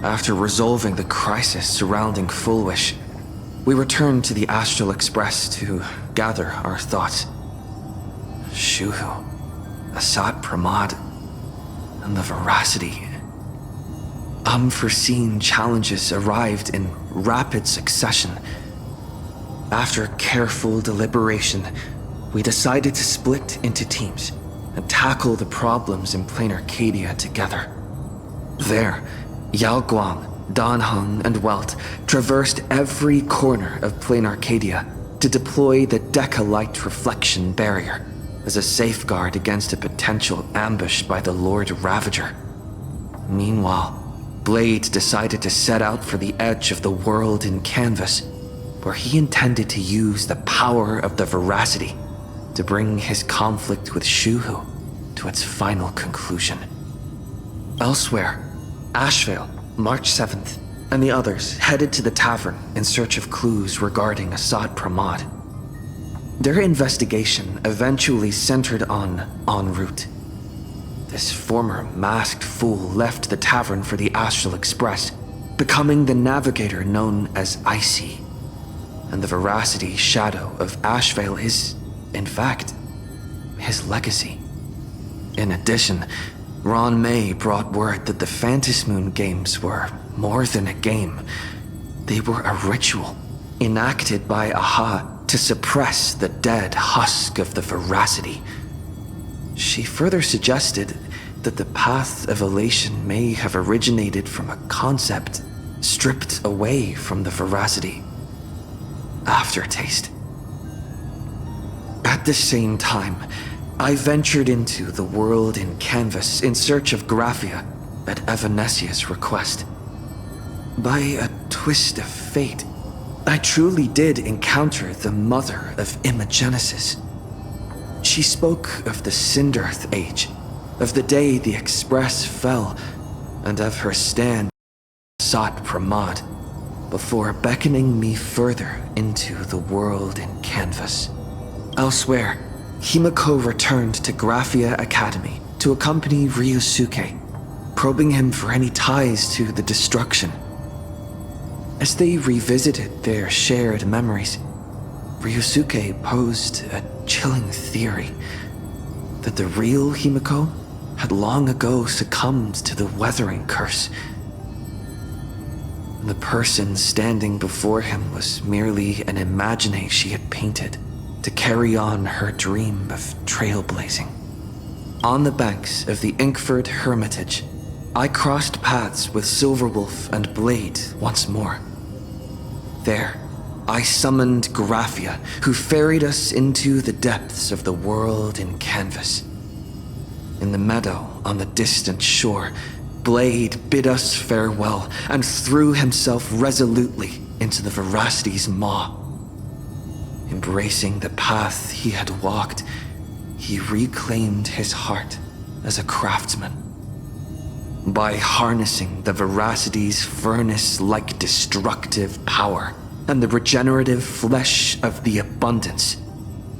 After resolving the crisis surrounding Fullwish, we returned to the Astral Express to gather our thoughts. Shuhu, Asat Pramad, and the Veracity. Unforeseen challenges arrived in rapid succession. After careful deliberation, we decided to split into teams and tackle the problems in Plain Arcadia together. There, Yao Guang, Dan Heng, and Welt traversed every corner of Plain Arcadia to deploy the Decalite Reflection Barrier as a safeguard against a potential ambush by the Lord Ravager. Meanwhile, Blade decided to set out for the edge of the world in Canvas, where he intended to use the power of the Veracity to bring his conflict with Shuhu to its final conclusion. Elsewhere, Ashvale, March 7th, and the others headed to the tavern in search of clues regarding Asat Pramad. Their investigation eventually centered on En route. This former masked fool left the tavern for the Astral Express, becoming the navigator known as Icy. And the Veracity shadow of Ashvale is, in fact, his legacy. In addition, Ron May brought word that the Phantasmoon games were more than a game. They were a ritual, enacted by Aha to suppress the dead husk of the Veracity. She further suggested that the path of elation may have originated from a concept stripped away from the Veracity. Aftertaste. At the same time, I ventured into the world in Canvas in search of Graphia at Evanescia's request. By a twist of fate, I truly did encounter the mother of Imogenesis. She spoke of the Cinderth Age, of the day the Express fell, and of her stand Asat Pramad, before beckoning me further into the world in Canvas. Elsewhere, HImeko returned to Graphia Academy to accompany Ryusuke, probing him for any ties to the destruction. As they revisited their shared memories, Ryusuke posed a chilling theory that the real HImeko had long ago succumbed to the weathering curse. The person standing before him was merely an imagination she had painted to carry on her dream of trailblazing. On the banks of the Inkford Hermitage, I crossed paths with Silverwolf and Blade once more. There, I summoned Graphia, who ferried us into the depths of the world in Canvas. In the meadow on the distant shore, Blade bid us farewell and threw himself resolutely into the Veracity's maw. Embracing the path he had walked, he reclaimed his heart as a craftsman. By harnessing the Veracity's furnace-like destructive power and the regenerative flesh of the abundance,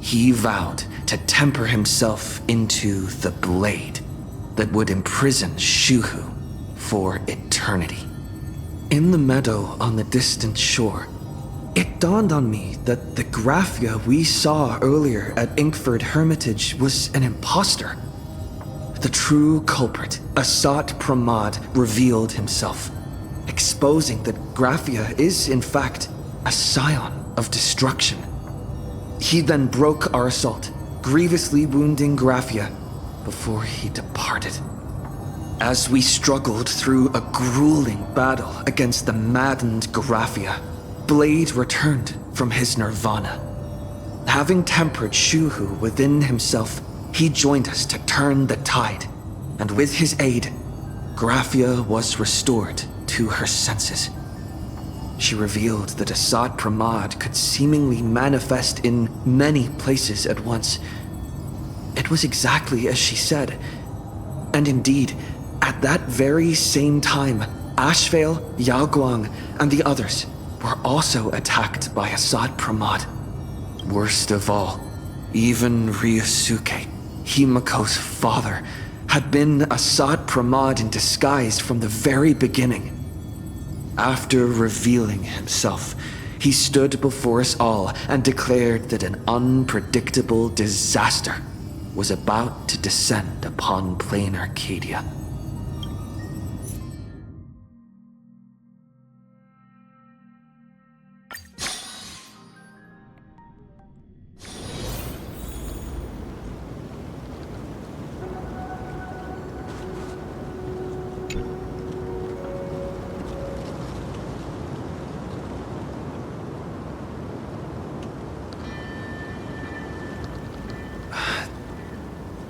he vowed to temper himself into the blade that would imprison Shuhu for eternity. In the meadow on the distant shore, it dawned on me that the Graphia we saw earlier at Inkford Hermitage was an imposter. The true culprit, Asat Pramad, revealed himself, exposing that Graphia is in fact a scion of destruction. He then broke our assault, grievously wounding Graphia before he departed. As we struggled through a grueling battle against the maddened Graphia, Blade returned from his nirvana. Having tempered Shuhu within himself, he joined us to turn the tide, and with his aid, Graphia was restored to her senses. She revealed that Asat Pramad could seemingly manifest in many places at once. It was exactly as she said, and indeed, at that very same time, Ashvale, Yaoguang, and the others were also attacked by Asat Pramad. Worst of all, even Ryusuke, HImeko's father, had been Asat Pramad in disguise from the very beginning. After revealing himself, he stood before us all and declared that an unpredictable disaster was about to descend upon plain Arcadia.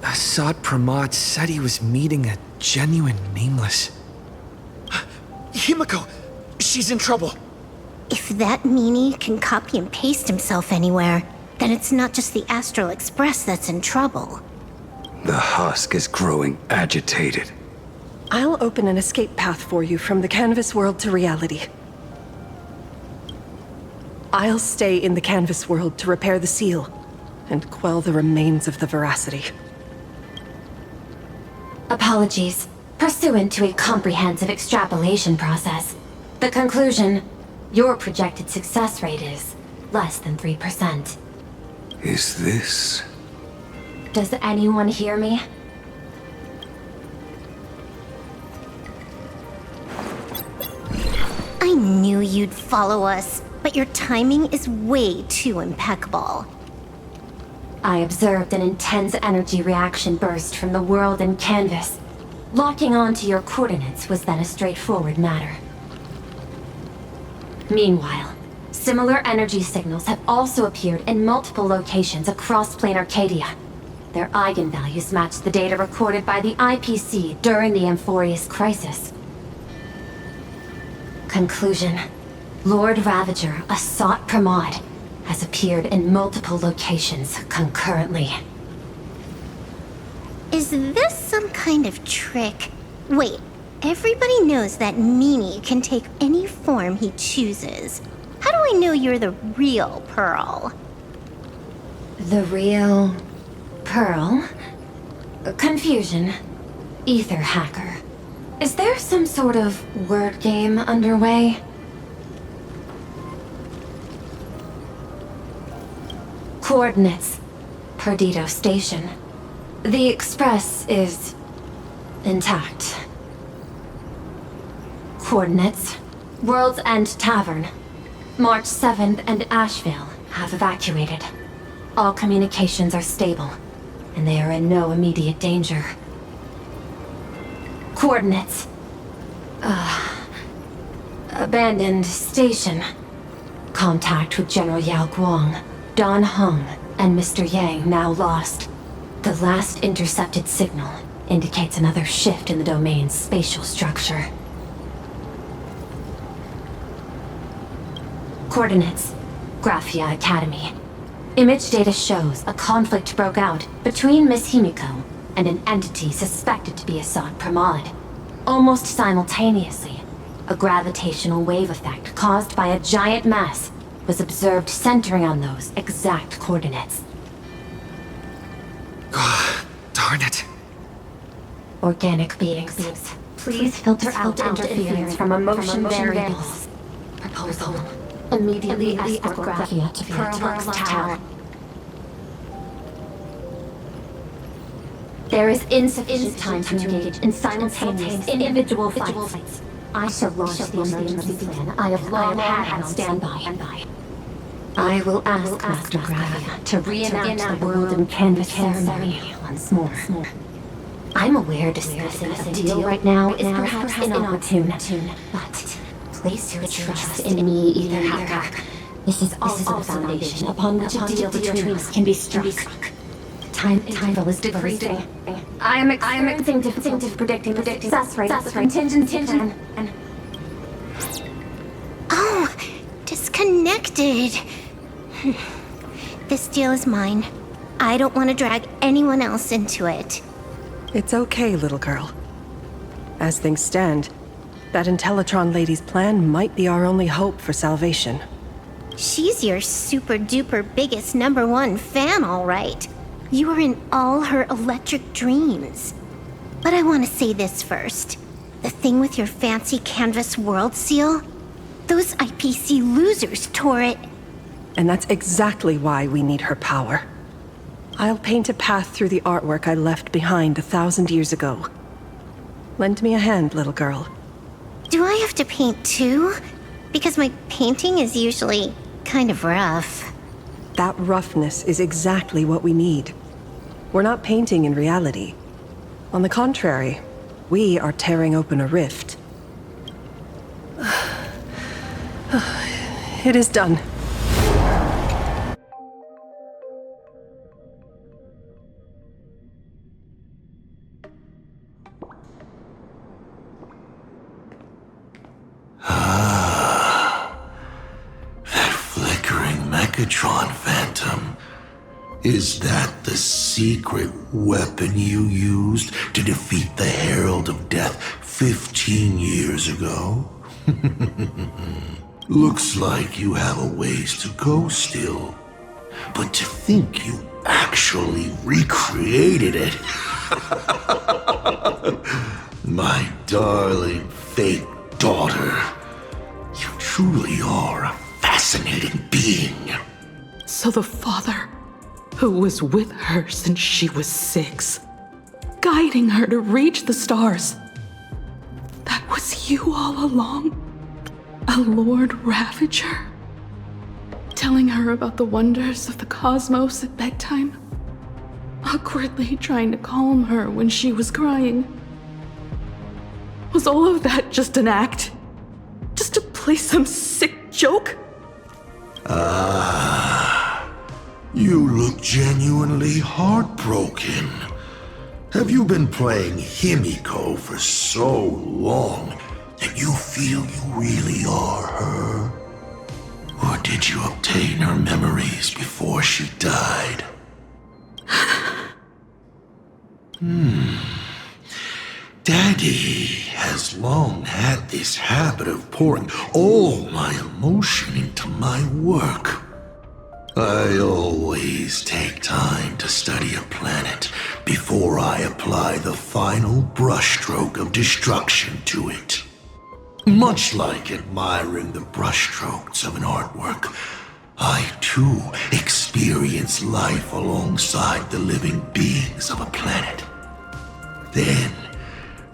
Asat Pramad said he was meeting a genuine Nameless. HImeko! She's in trouble! If that meanie can copy and paste himself anywhere, then it's not just the Astral Express that's in trouble. The husk is growing agitated. I'll open an escape path for you from the canvas world to reality. I'll stay in the canvas world to repair the seal and quell the remains of the veracity. Apologies. Pursuant to a comprehensive extrapolation process, the conclusion, your projected success rate is less than 3%. Is this... Does anyone hear me? I knew you'd follow us, but your timing is way too impeccable. I observed an intense energy reaction burst from the world in canvas. Locking onto your coordinates was then a straightforward matter. Meanwhile, similar energy signals have also appeared in multiple locations across plain Arcadia. Their eigenvalues match the data recorded by the IPC during the Amphorius crisis. Conclusion. Lord Ravager, Asat Pramad, has appeared in multiple locations concurrently. Is this some kind of trick? Wait, everybody knows that meanie can take any form he chooses. How do I know you're the real Pearl? The real... Pearl? Confusion. Ether hacker. Is there some sort of word game underway? Coordinates. Perdido Station. The Express is... intact. Coordinates. World's End Tavern. March 7th and Asheville have evacuated. All communications are stable, and they are in no immediate danger. Coordinates. Abandoned station. Contact with General Yao Guang, Don Hung, and Mr. Yang now lost. The last intercepted signal indicates another shift in the domain's spatial structure. Coordinates. Graphia Academy. Image data shows a conflict broke out between Miss HImeko and an entity suspected to be Asat Pramad. Almost simultaneously, a gravitational wave effect caused by a giant mass was observed centering on those exact coordinates. Darn it. Organic beings, please filter out interference from emotion variables. Proposal. Immediately escort Graphia to Pearl's Tower. There is insufficient time to engage in simultaneous individual fights. I shall launch the emergency plan I have long had on standby. I will ask Master Graphia to reenact the world in canvas ceremony once more. I'm aware discussing a deal right now is perhaps inopportune, but place your trust in me, Ether Hacker. This is also the foundation upon which a deal between us can be struck. Time interval is decreasing. I am experiencing difficulty predicting the success rate of the contingency plan. Oh, disconnected. This deal is mine. I don't want to drag anyone else into it. It's okay, little girl. As things stand, that Intellitron lady's plan might be our only hope for salvation. She's your super duper biggest #1 fan, all right. You are in all her electric dreams. But I want to say this first. The thing with your fancy canvas world seal? Those IPC losers tore it. And that's exactly why we need her power. I'll paint a path through the artwork I left behind 1,000 years ago. Lend me a hand, little girl. Do I have to paint too? Because my painting is usually kind of rough. That roughness is exactly what we need. We're not painting in reality. On the contrary, we are tearing open a rift. It is done. Mechatron Phantom. Is that the secret weapon you used to defeat the Herald of Death 15 years ago? Looks like you have a ways to go still. But to think you actually recreated it. My darling fake daughter. You truly are a fascinating being. So the father, who was with her since she was 6, guiding her to reach the stars, that was you all along? A Lord Ravager? Telling her about the wonders of the cosmos at bedtime? Awkwardly trying to calm her when she was crying? Was all of that just an act? Just to play some sick joke? You look genuinely heartbroken. Have you been playing HImeko for so long that you feel you really are her? Or did you obtain her memories before she died? Daddy has long had this habit of pouring all my emotion into my work. I always take time to study a planet before I apply the final brushstroke of destruction to it. Much like admiring the brushstrokes of an artwork, I too experience life alongside the living beings of a planet. Then,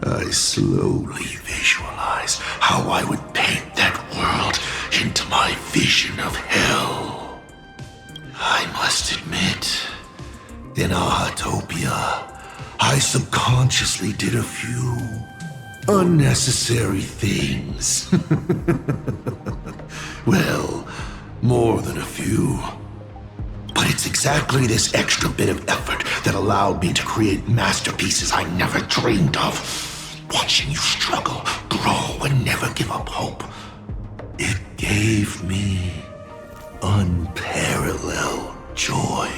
I slowly visualize how I would paint that world into my vision of hell. I must admit, in Ahatopia, I subconsciously did a few unnecessary things. Well, more than a few. But it's exactly this extra bit of effort that allowed me to create masterpieces I never dreamed of. Watching you struggle, grow, and never give up hope. It gave me unparalleled joy.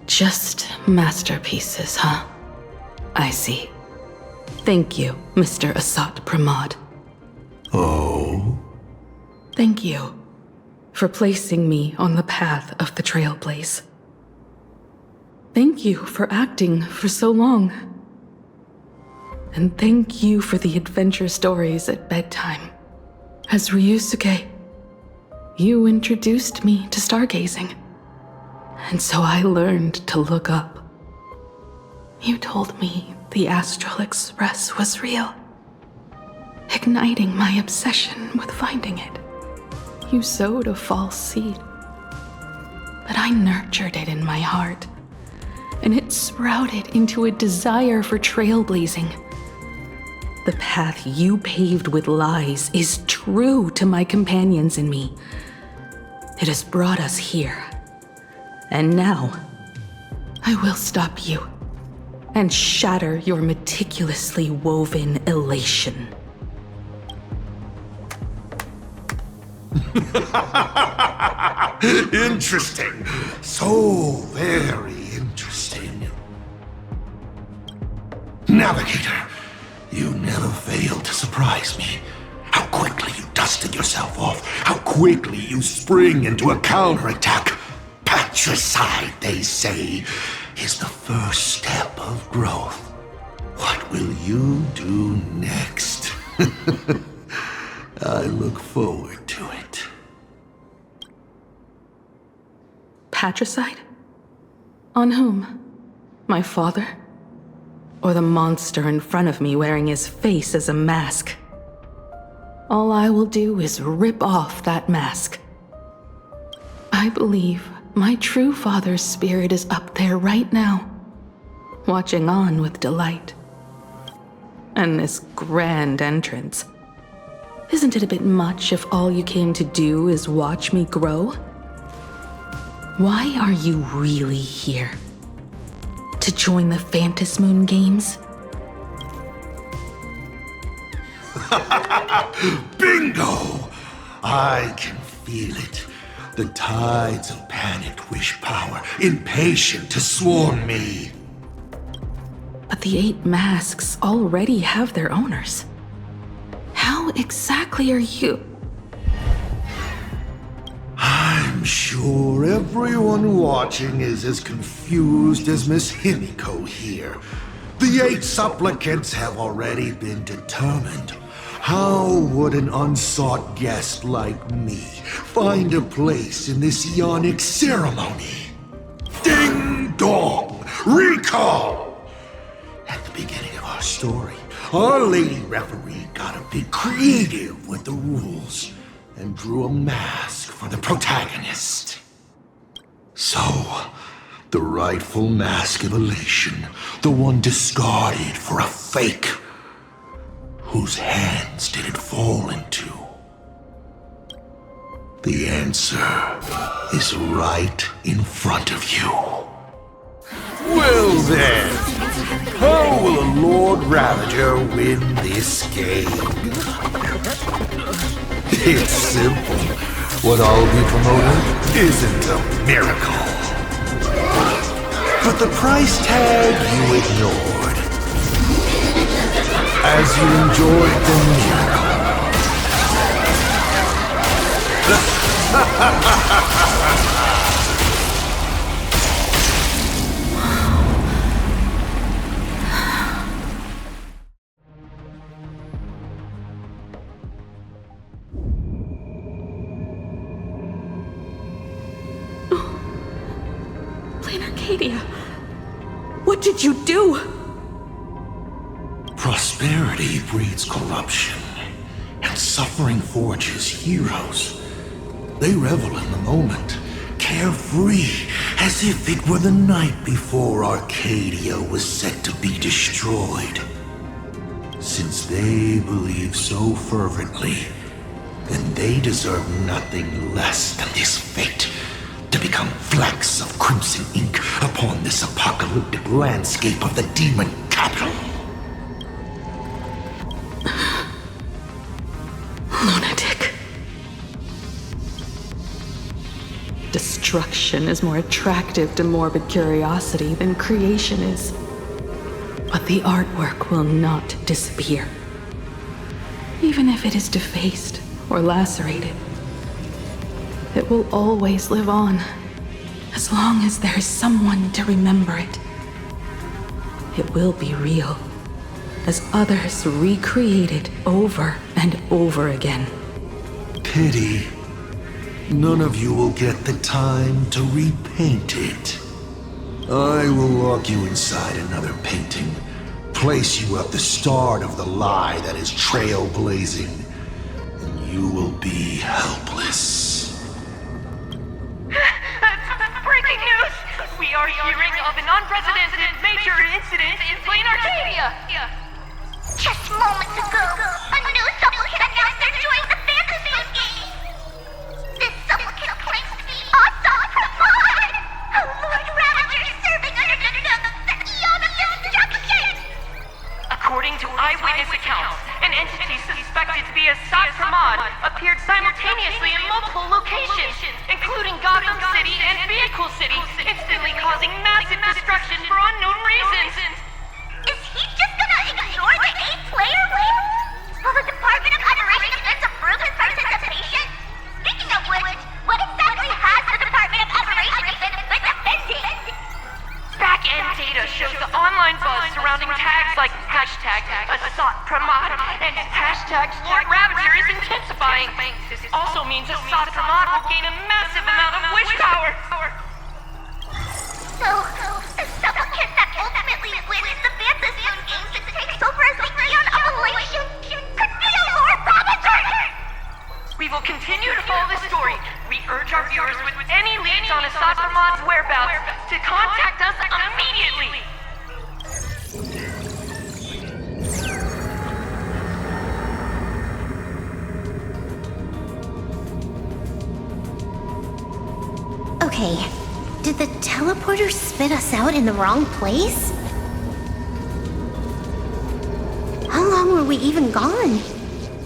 Just masterpieces, huh? I see. Thank you, Mr. Asat Pramad. Oh? Thank you for placing me on the path of the Trailblaze. Thank you for acting for so long. And thank you for the adventure stories at bedtime. As Ryusuke, you introduced me to stargazing. And so I learned to look up. You told me the Astral Express was real, igniting my obsession with finding it. You sowed a false seed, but I nurtured it in my heart, and it sprouted into a desire for trailblazing. The path you paved with lies is true to my companions and me. It has brought us here. And now, I will stop you and shatter your meticulously woven elation. Interesting. So very interesting. Navigator, you never failed to surprise me. How quickly you dusted yourself off. How quickly you spring into a counterattack. Patricide, they say, is the first step of growth. What will you do next? I look forward to it. Patricide? On whom? My father? Or the monster in front of me wearing his face as a mask? All I will do is rip off that mask. I believe my true father's spirit is up there right now, watching on with delight. And this grand entrance. Isn't it a bit much if all you came to do is watch me grow? Why are you really here? To join the Phantasmoon Games? Bingo! I can feel it. The tides of panicked wish power, impatient to swarm me. But the 8 masks already have their owners. How exactly are you? I'm sure everyone watching is as confused as Miss HImeko here. The 8 supplicants have already been determined. How would an unsought guest like me find a place in this yonic ceremony? Ding dong! Recall! At the beginning of our story, our lady referee got a bit creative with the rules and drew a mask for the protagonist. So, the rightful mask of elation, the one discarded for a fake. Whose hands did it fall into? The answer is right in front of you. Well then, how will a Lord Ravager win this game? It's simple. What I'll be promoting isn't a miracle. But the price tag you ignored. As you enjoyed the miracle. Plain Arcadia, what did you do? Prosperity breeds corruption, and suffering forges heroes. They revel in the moment, carefree, as if it were the night before Arcadia was set to be destroyed. Since they believe so fervently, then they deserve nothing less than this fate, to become flecks of crimson ink upon this apocalyptic landscape of the demon capital. Lunatic. Destruction is more attractive to morbid curiosity than creation is. But the artwork will not disappear. Even if it is defaced or lacerated, it will always live on, as long as there is someone to remember it. It will be real, as others recreate it over and over again. Pity. None of you will get the time to repaint it. I will lock you inside another painting, place you at the start of the lie that is trailblazing, and you will be helpless. Breaking news! We are hearing of an unprecedented major incident in Plain Arcadia! Just moments ago, a new supplicant announced they're joining the Phantasmoon Games. This supplicant claims to be Asat Pramad, a Lord Ravager serving under the Eonic instruction. According to eyewitness accounts, an entity suspected to be Asat Pramad appeared simultaneously in multiple locations, including Gotham City and Vehicle City, instantly causing massive destruction for unknown reasons. Is he just gonna ignore the 8-player win? Or online buzz surrounding tags like hashtag Asat Pramad and hashtag Lord Ravager is intensifying. This also means Asat Pramad will gain a massive amount of wish power. So, the supplicant that ultimately wins the Fantasy Games and takes over as the Eon Appellation could be a Lord Ravager! We will continue to follow this story. We urge our viewers with any leads on Asat Pramad's whereabouts to contact us immediately. Okay, did the teleporter spit us out in the wrong place? How long were we even gone?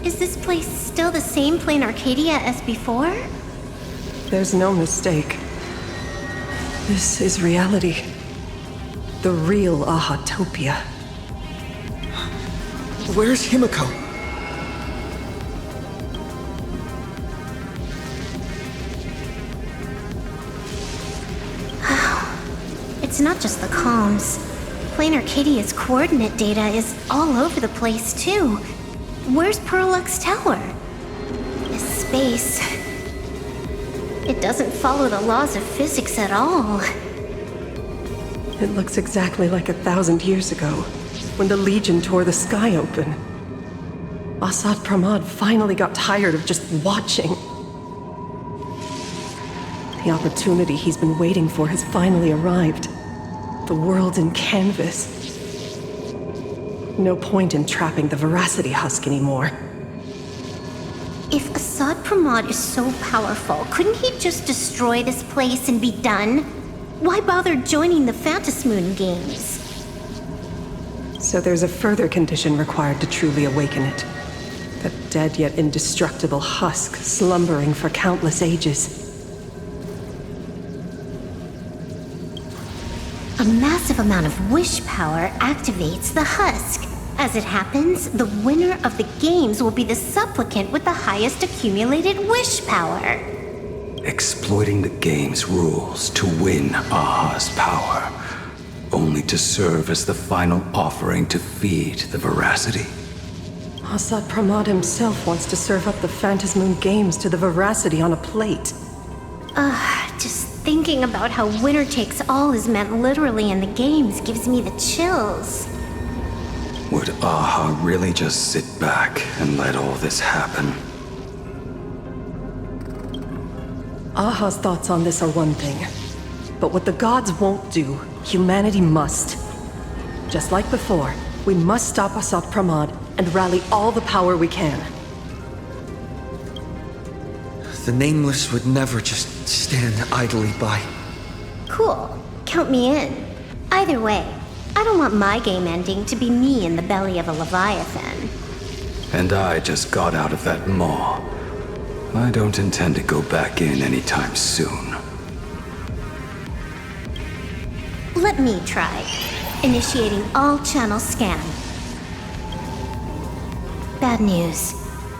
Is this place still the same plain Arcadia as before? There's no mistake. This is reality. The real Ahatopia. Where's HImeko? It's not just the comms. Plain Arcadia's coordinate data is all over the place, too. Where's Perlux Tower? This space... it doesn't follow the laws of physics at all. It looks exactly like 1,000 years ago, when the Legion tore the sky open. Asat Pramad finally got tired of just watching. The opportunity he's been waiting for has finally arrived. The world in canvas. No point in trapping the Veracity Husk anymore. If Asat Pramad is so powerful, couldn't he just destroy this place and be done? Why bother joining the Phantasmoon Games? So there's a further condition required to truly awaken it. That dead yet indestructible husk slumbering for countless ages. A massive amount of wish power activates the husk. As it happens, the winner of the games will be the supplicant with the highest accumulated wish power. Exploiting the game's rules to win Aha's power, only to serve as the final offering to feed the Veracity. Asat Pramad himself wants to serve up the Phantasmoon Games to the Veracity on a plate. Just thinking about how winner takes all is meant literally in the games gives me the chills. Would Aha really just sit back and let all this happen? Aha's thoughts on this are one thing. But what the gods won't do, humanity must. Just like before, we must stop Asat Pramad and rally all the power we can. The Nameless would never just stand idly by. Cool. Count me in. Either way, I don't want my game ending to be me in the belly of a Leviathan. And I just got out of that maw. I don't intend to go back in anytime soon. Let me try. Initiating all channel scan. Bad news.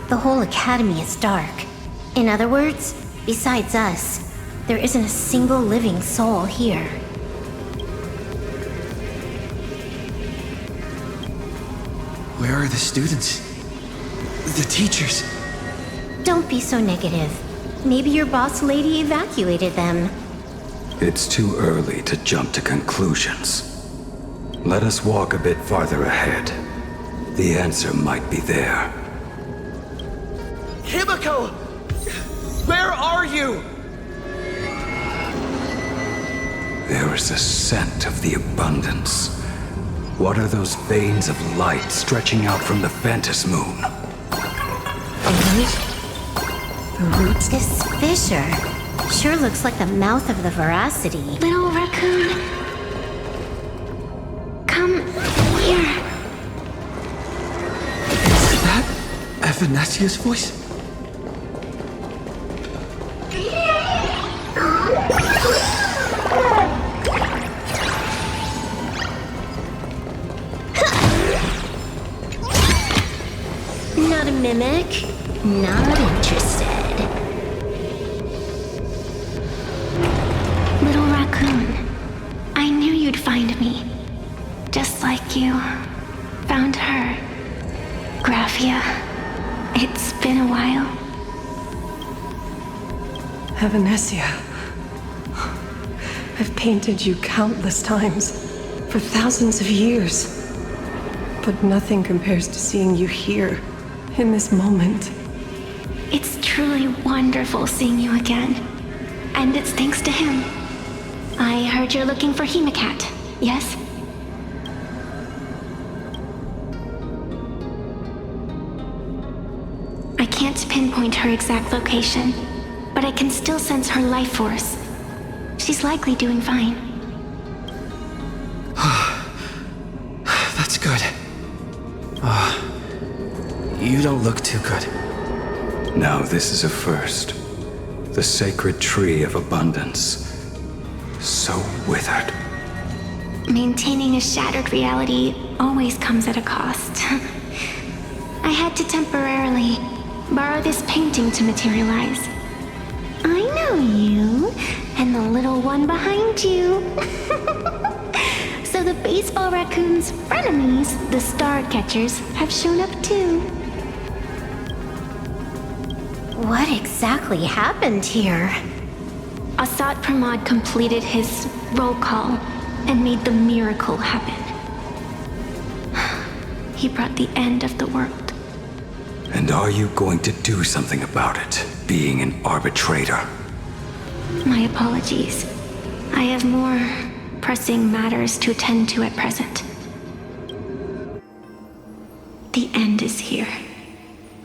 The whole academy is dark. In other words, besides us, there isn't a single living soul here. Where are the students? The teachers? Don't be so negative. Maybe your boss lady evacuated them. It's too early to jump to conclusions. Let us walk a bit farther ahead. The answer might be there. HImeko! Where are you? There is a scent of the abundance. What are those veins of light stretching out from the Phantasmoon? The roots. This fissure sure looks like the mouth of the Veracity. Little raccoon, come here. Is that Evanessia's voice? Not a mimic. Not interested. Little raccoon, I knew you'd find me. just like you found her. Graphia, it's been a while. Evanescia. I've painted you countless times, for thousands of years. But nothing compares to seeing you here, in this moment. It's truly wonderful seeing you again. And it's thanks to him. I heard you're looking for HImeko, yes? I can't pinpoint her exact location, but I can still sense her life force. She's likely doing fine. That's good. You don't look too good. Now this is a first. The sacred tree of abundance. So withered. Maintaining a shattered reality always comes at a cost. I had to temporarily borrow this painting to materialize. I know you, and the little one behind you. So the baseball raccoon's frenemies, the star catchers, have shown up too. What exactly happened here? Asat Pramad completed his roll call and made the miracle happen. He brought the end of the world. And are you going to do something about it, being an arbitrator? My apologies. I have more pressing matters to attend to at present. The end is here,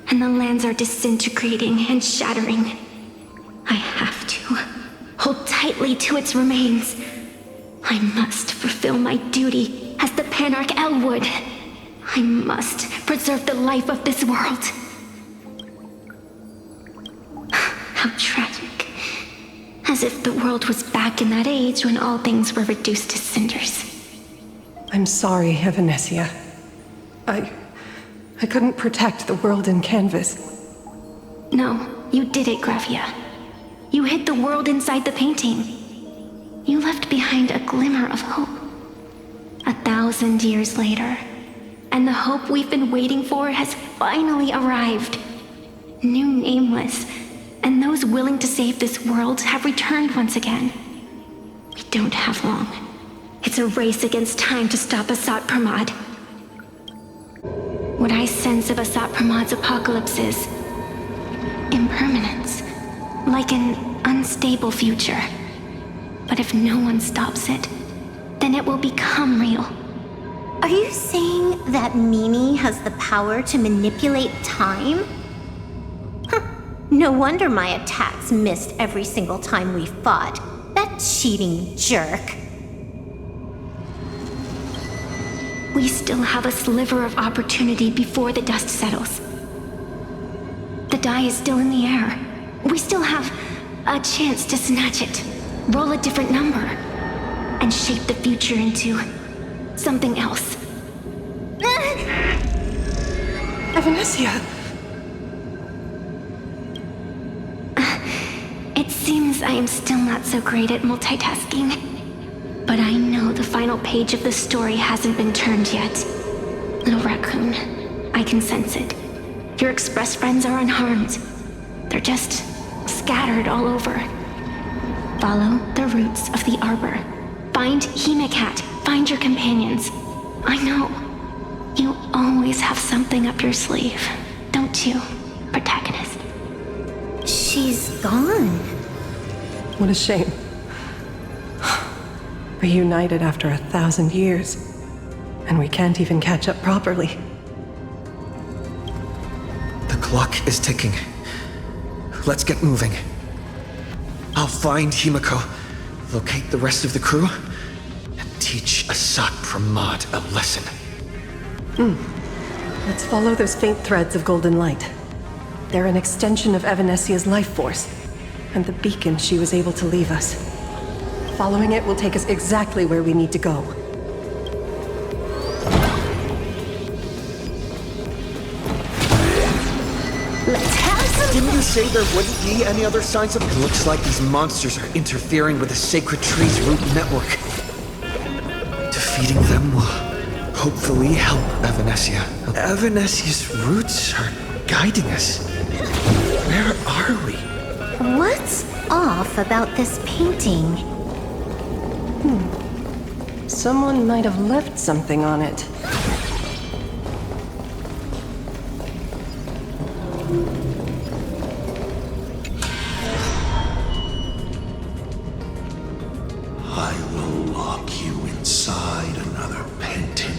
and the lands are disintegrating and shattering. I have to hold tightly to its remains. I must fulfill my duty as the Panarch Elwood. I must preserve the life of this world. How tragic. As if the world was back in that age when all things were reduced to cinders. I'm sorry, Evanescia. I couldn't protect the world in canvas. No, you did it, Graphia. You hid the world inside the painting. You left behind a glimmer of hope. 1,000 years later, and the hope we've been waiting for has finally arrived. New Nameless, and those willing to save this world have returned once again. We don't have long. It's a race against time to stop Asat Pramad. What I sense of Asat Pramad's apocalypse is impermanence, like an unstable future. But if no one stops it, then it will become real. Are you saying that Mimi has the power to manipulate time? No wonder my attacks missed every single time we fought. That cheating jerk. We still have a sliver of opportunity before the dust settles. The die is still in the air. We still have a chance to snatch it, roll a different number, and shape the future into something else. Evanescia! It seems I am still not so great at multitasking. But I know the final page of the story hasn't been turned yet. Little raccoon, I can sense it. Your express friends are unharmed. They're just scattered all over. Follow the roots of the arbor. Find HImeko, find your companions. I know. You always have something up your sleeve, don't you, protagonist? She's gone. What a shame. Reunited after 1,000 years, and we can't even catch up properly. The clock is ticking. Let's get moving. I'll find HImeko, locate the rest of the crew, and teach Asat Pramad a lesson. Let's follow those faint threads of golden light. They're an extension of Evanescia's life force, and the beacon she was able to leave us. Following it will take us exactly where we need to go. Let's have some. Didn't you say there wouldn't be any other signs of... It looks like these monsters are interfering with the sacred tree's root network. Defeating them will hopefully help Evanescia. Evanessia's roots are guiding us. Where are we? What's off about this painting? Someone might have left something on it. I will lock you inside another painting.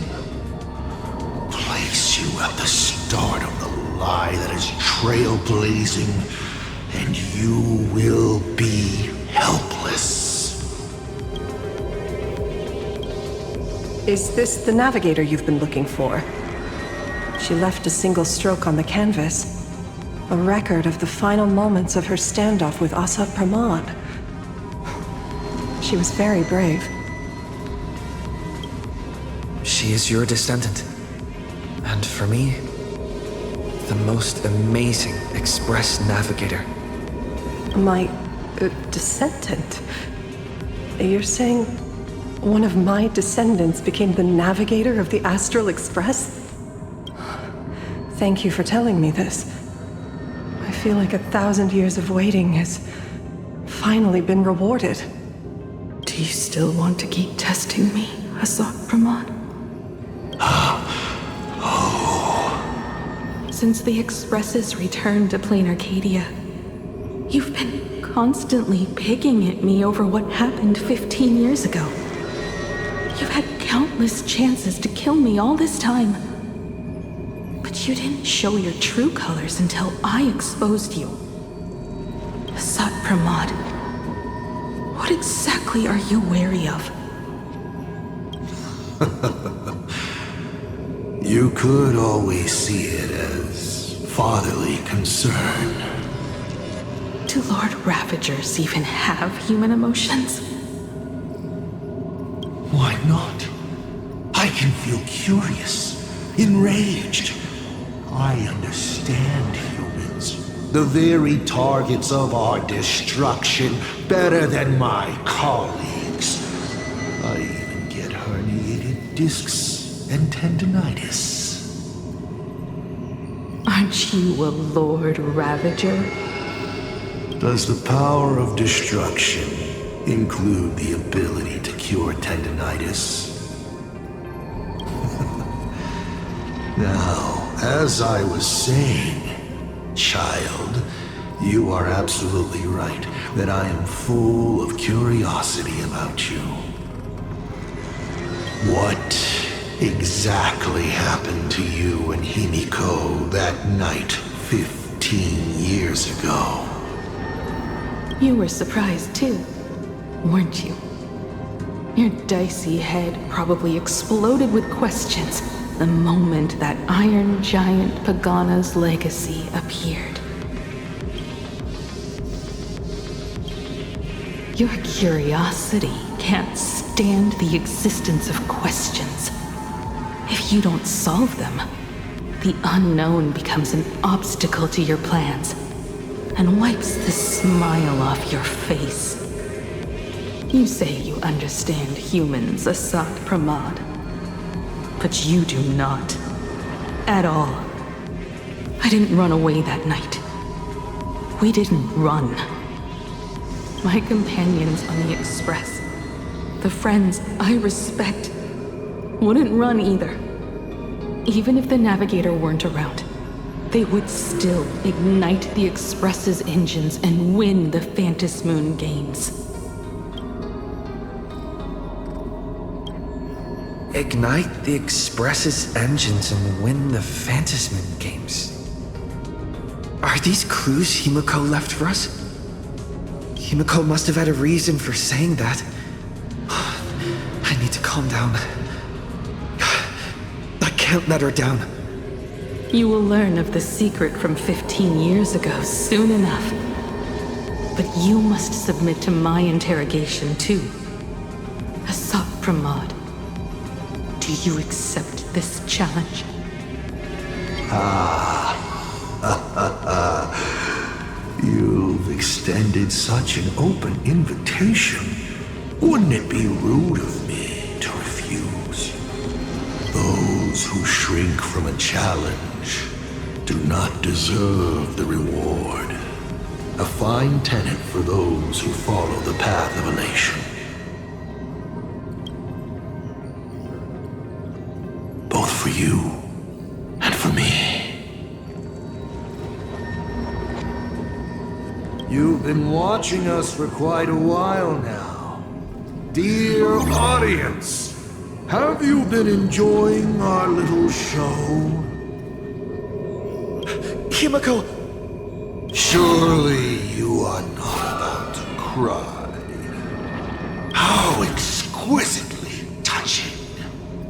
Place you at the start of the lie that is trailblazing, and you will be helpless. Is this the navigator you've been looking for? She left a single stroke on the canvas. A record of the final moments of her standoff with Asat Pramad. She was very brave. She is your descendant. And for me, the most amazing Express navigator. My descendant? You're saying one of my descendants became the navigator of the Astral Express? Thank you for telling me this. I feel like 1,000 years of waiting has finally been rewarded. Do you still want to keep testing me, Asat Pramad? Since the Expresses returned to Plain Arcadia, you've been constantly picking at me over what happened 15 years ago. You've had countless chances to kill me all this time. But you didn't show your true colors until I exposed you. Asat Pramad, what exactly are you wary of? You could always see it as fatherly concern. Do Lord Ravagers even have human emotions? Why not? I can feel curious, enraged. I understand humans, the very targets of our destruction, better than my colleagues. I even get herniated discs and tendinitis. Aren't you a Lord Ravager? Does the power of destruction include the ability to cure tendinitis? Now, as I was saying, child, you are absolutely right that I am full of curiosity about you. What exactly happened to you and HImeko that night 15 years ago? You were surprised too, weren't you? Your dicey head probably exploded with questions the moment that Iron Giant Pagana's legacy appeared. Your curiosity can't stand the existence of questions. If you don't solve them, the unknown becomes an obstacle to your plans and wipes the smile off your face. You say you understand humans, Asat Pramad, but you do not. At all. I didn't run away that night. We didn't run. My companions on the Express, the friends I respect, wouldn't run either. Even if the Navigator weren't around, they would still ignite the Express's engines and win the Phantasmoon games. Ignite the Express's engines and win the Phantasmoon games. Are these clues HImeko left for us? HImeko must have had a reason for saying that. I need to calm down. I can't let her down. You will learn of the secret from 15 years ago soon enough. But you must submit to my interrogation too. Asat Pramad, do you accept this challenge? You've extended such an open invitation. Wouldn't it be rude of me to refuse? who shrink from a challenge do not deserve the reward. A fine tenet for those who follow the path of elation. Both for you and for me. You've been watching us for quite a while now. Dear audience, have you been enjoying our little show? HImeko! Surely you are not about to cry. How exquisitely touching.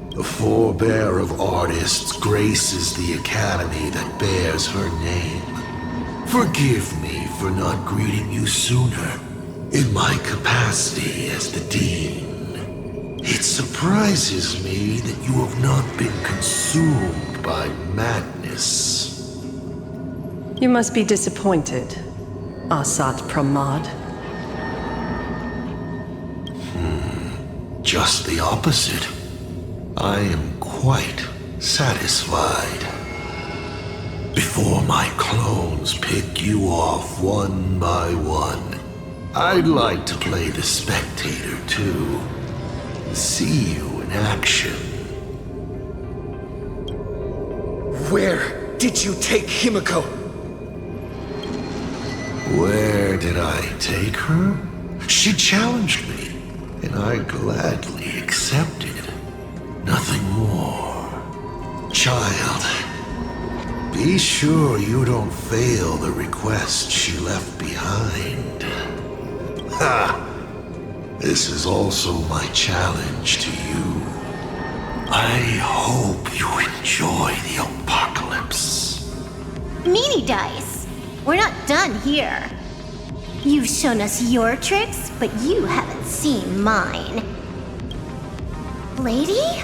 The forebear of artists graces the academy that bears her name. Forgive me for not greeting you sooner, in my capacity as the Dean. It surprises me that you have not been consumed by madness. You must be disappointed, Asat Pramad. Just the opposite. I am quite satisfied. Before my clones pick you off one by one, I'd like to play the spectator too. See you in action. Where did you take HImeko? Where did I take her? She challenged me, and I gladly accepted. Nothing more. Child, be sure you don't fail the request she left behind. Ha! This is also my challenge to you. I hope you enjoy the apocalypse. Meanie Dice, we're not done here. You've shown us your tricks, but you haven't seen mine. Lady?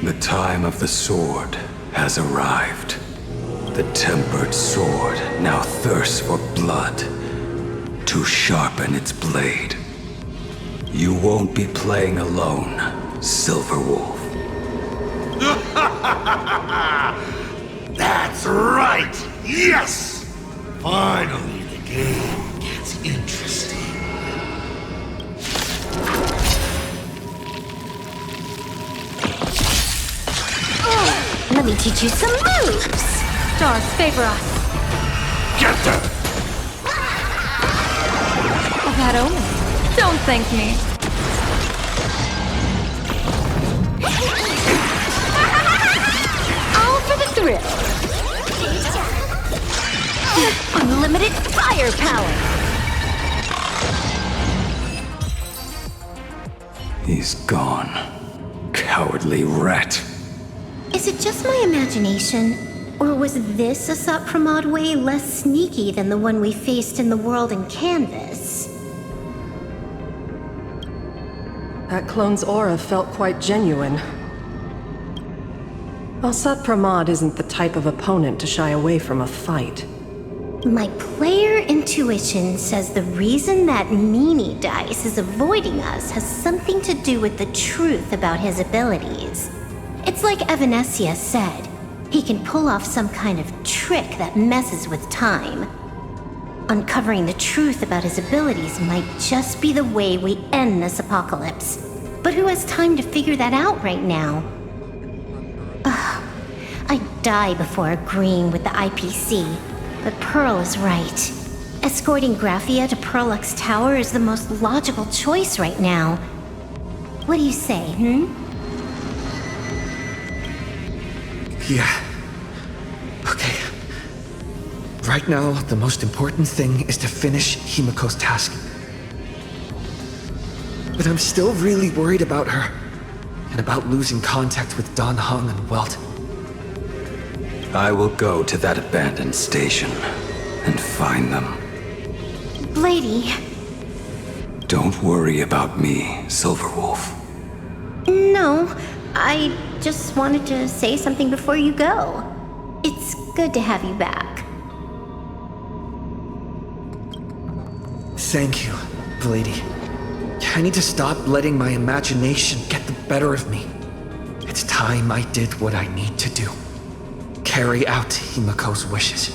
The time of the sword has arrived. The tempered sword now thirsts for blood to sharpen its blade. You won't be playing alone, Silverwolf. That's right! Yes! Finally, the game gets interesting. Let me teach you some moves! Stars favor us. Get them! A bad omen. Don't thank me. All for the thrill. Unlimited firepower. He's gone. Cowardly rat. Is it just my imagination? Or was this Asat Pramad way less sneaky than the one we faced in the world in Canvas? That clone's aura felt quite genuine. Asat Pramad isn't the type of opponent to shy away from a fight. My player intuition says the reason that Meanie Dice is avoiding us has something to do with the truth about his abilities. It's like Evanescia said, he can pull off some kind of trick that messes with time. Uncovering the truth about his abilities might just be the way we end this apocalypse. But who has time to figure that out right now? Ugh, I'd die before agreeing with the IPC, but Pearl is right. Escorting Graphia to Perlux Tower is the most logical choice right now. What do you say, Yeah. Okay. Right now, the most important thing is to finish HImeko's task. But I'm still really worried about her, and about losing contact with Dan Heng and Welt. I will go to that abandoned station and find them. Lady? Don't worry about me, Silverwolf. No, I just wanted to say something before you go. It's good to have you back. Thank you, lady. I need to stop letting my imagination get the better of me. It's time I did what I need to do. Carry out Himeko's wishes.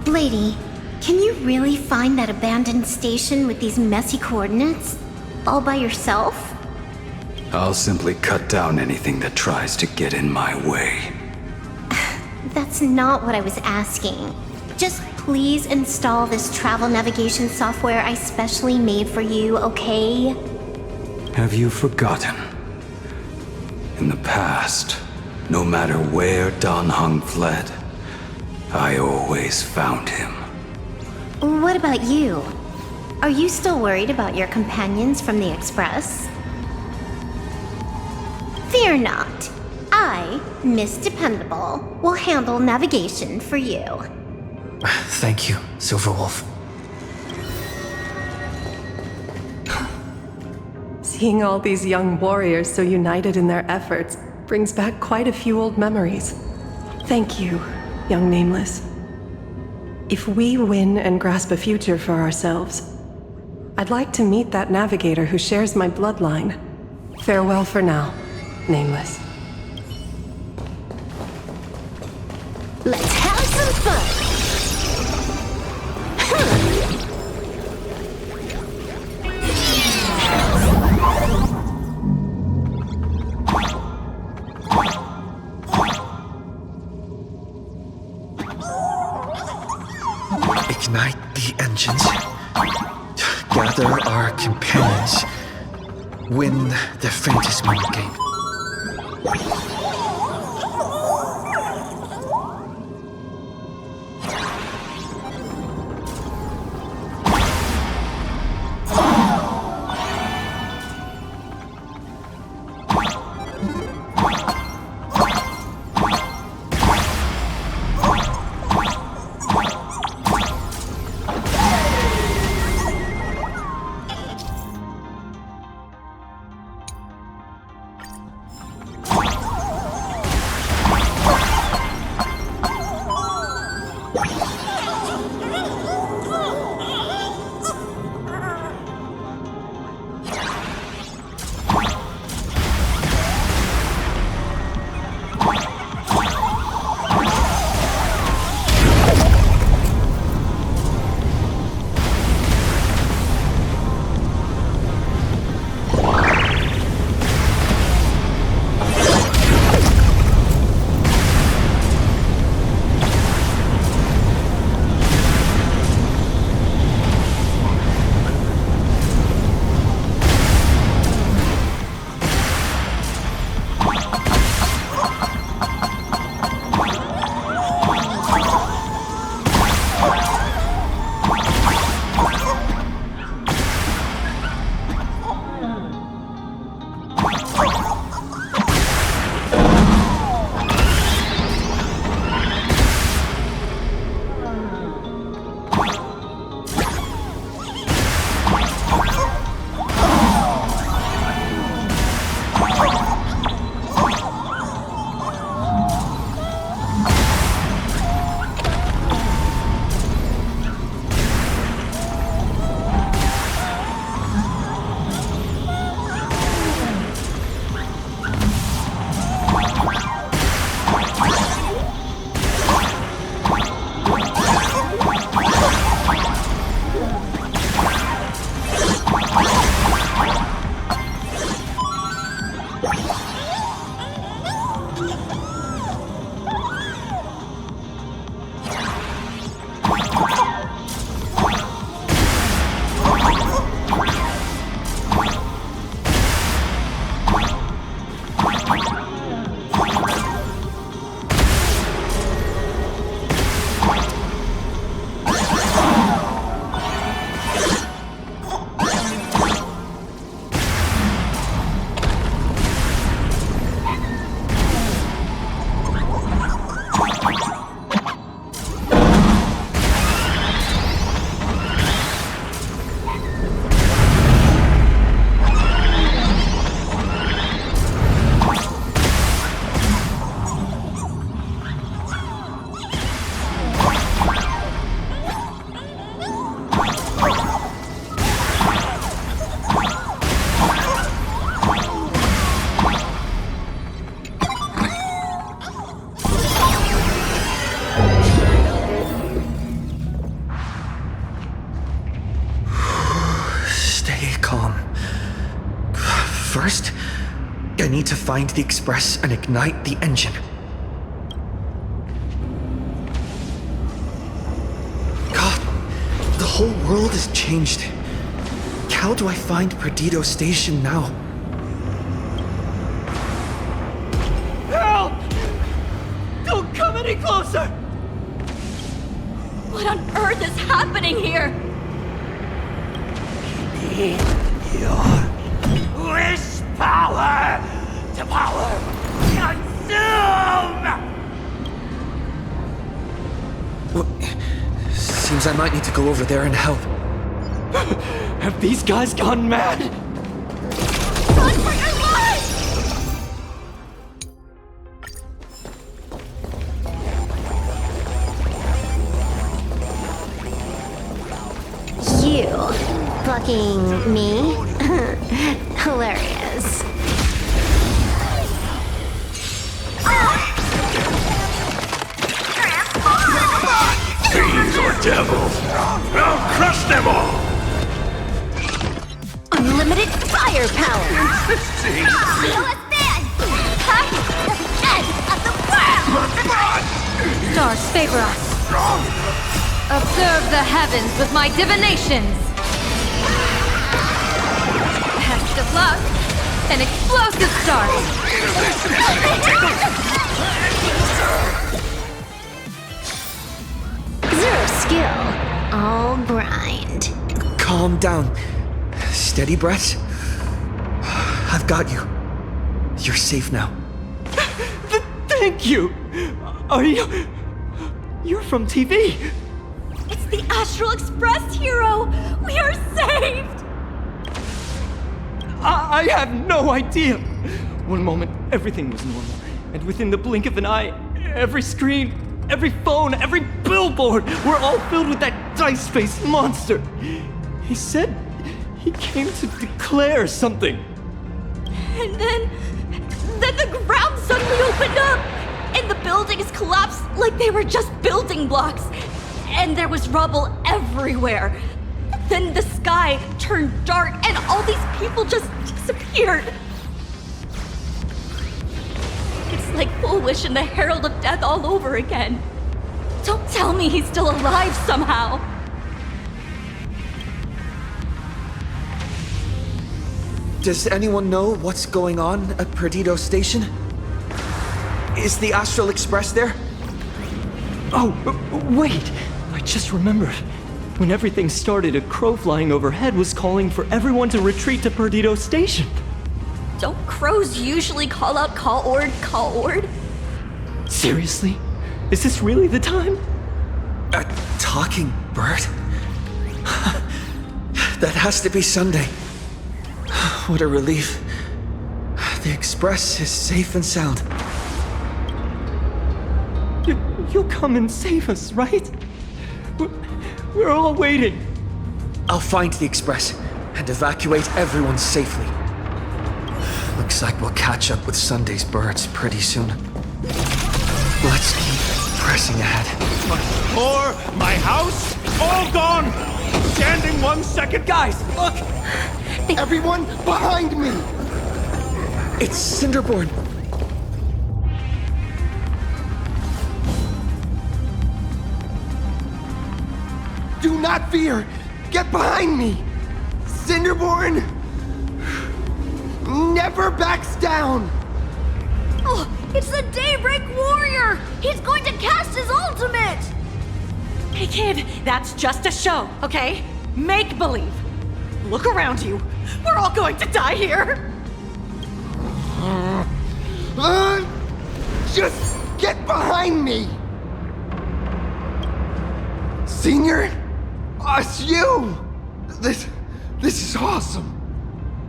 Lady, can you really find that abandoned station with these messy coordinates? All by yourself? I'll simply cut down anything that tries to get in my way. That's not what I was asking. Just please install this travel navigation software I specially made for you, okay? Have you forgotten? In the past, no matter where Dan Heng fled, I always found him. What about you? Are you still worried about your companions from the Express? Fear not. I, Miss Dependable, will handle navigation for you. Thank you, Silverwolf. Seeing all these young warriors so united in their efforts brings back quite a few old memories. Thank you, young Nameless. If we win and grasp a future for ourselves, I'd like to meet that navigator who shares my bloodline. Farewell for now, Nameless. Let's have some fun! Ignite the engines. Gather our companions. Win the Phantasmal game. need to find the express and ignite the engine. God, the whole world has changed. How do I find Perdido Station now? Help! Don't come any closer! What on earth is happening here? Your wish power to power consume! Well, seems I might need to go over there and help. Have these guys gone mad? Run for your lives! You fucking me? Hilarious. Fiends or devils, I'll crush them all! Unlimited firepower! Stars favor us. Observe the heavens with my divinations. Best of luck. An explosive start. Zero skill, all grind. Calm down. Steady breaths. I've got you. You're safe now. Thank you! Are you... You're from TV! It's the Astral Express, hero. We are saved. I have no idea! One moment, everything was normal. And within the blink of an eye, every screen, every phone, every billboard were all filled with that dice-faced monster. He said he came to declare something. And then the ground suddenly opened up, and the buildings collapsed like they were just building blocks. And there was rubble everywhere. Then the sky turned dark, and all these people just disappeared. It's like Full Wish and the Herald of Death all over again. Don't tell me he's still alive somehow. Does anyone know what's going on at Perdido Station? Is the Astral Express there? Oh, wait! I just remembered. When everything started, a crow flying overhead was calling for everyone to retreat to Perdido Station. Don't crows usually call out call ord? Seriously? Is this really the time? A talking bird? That has to be Sunday. What a relief. The Express is safe and sound. You'll come and save us, right? We're all waiting. I'll find the Express and evacuate everyone safely. Looks like we'll catch up with Sunday's birds pretty soon. Let's keep pressing ahead. My store, my house, all gone! Standing 1 second. Guys, look! Everyone behind me! It's Cinderborn. Do not fear! Get behind me! Cinderborn never backs down! Oh, it's the Daybreak Warrior! He's going to cast his ultimate! Hey kid, that's just a show, okay? Make believe. Look around you. We're all going to die here. Just get behind me! Senior? It's you! This is awesome!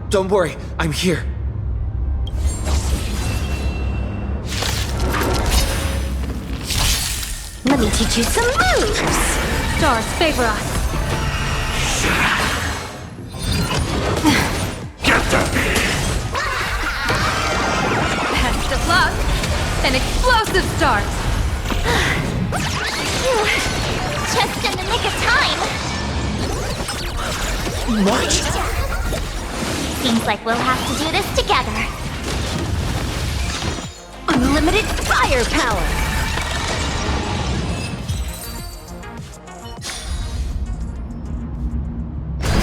Don't worry, I'm here. Let me teach you some moves! Stars favor us. Get them! Best of luck. An explosive start. Just in the nick of time. What? Seems like we'll have to do this together. unlimited firepower!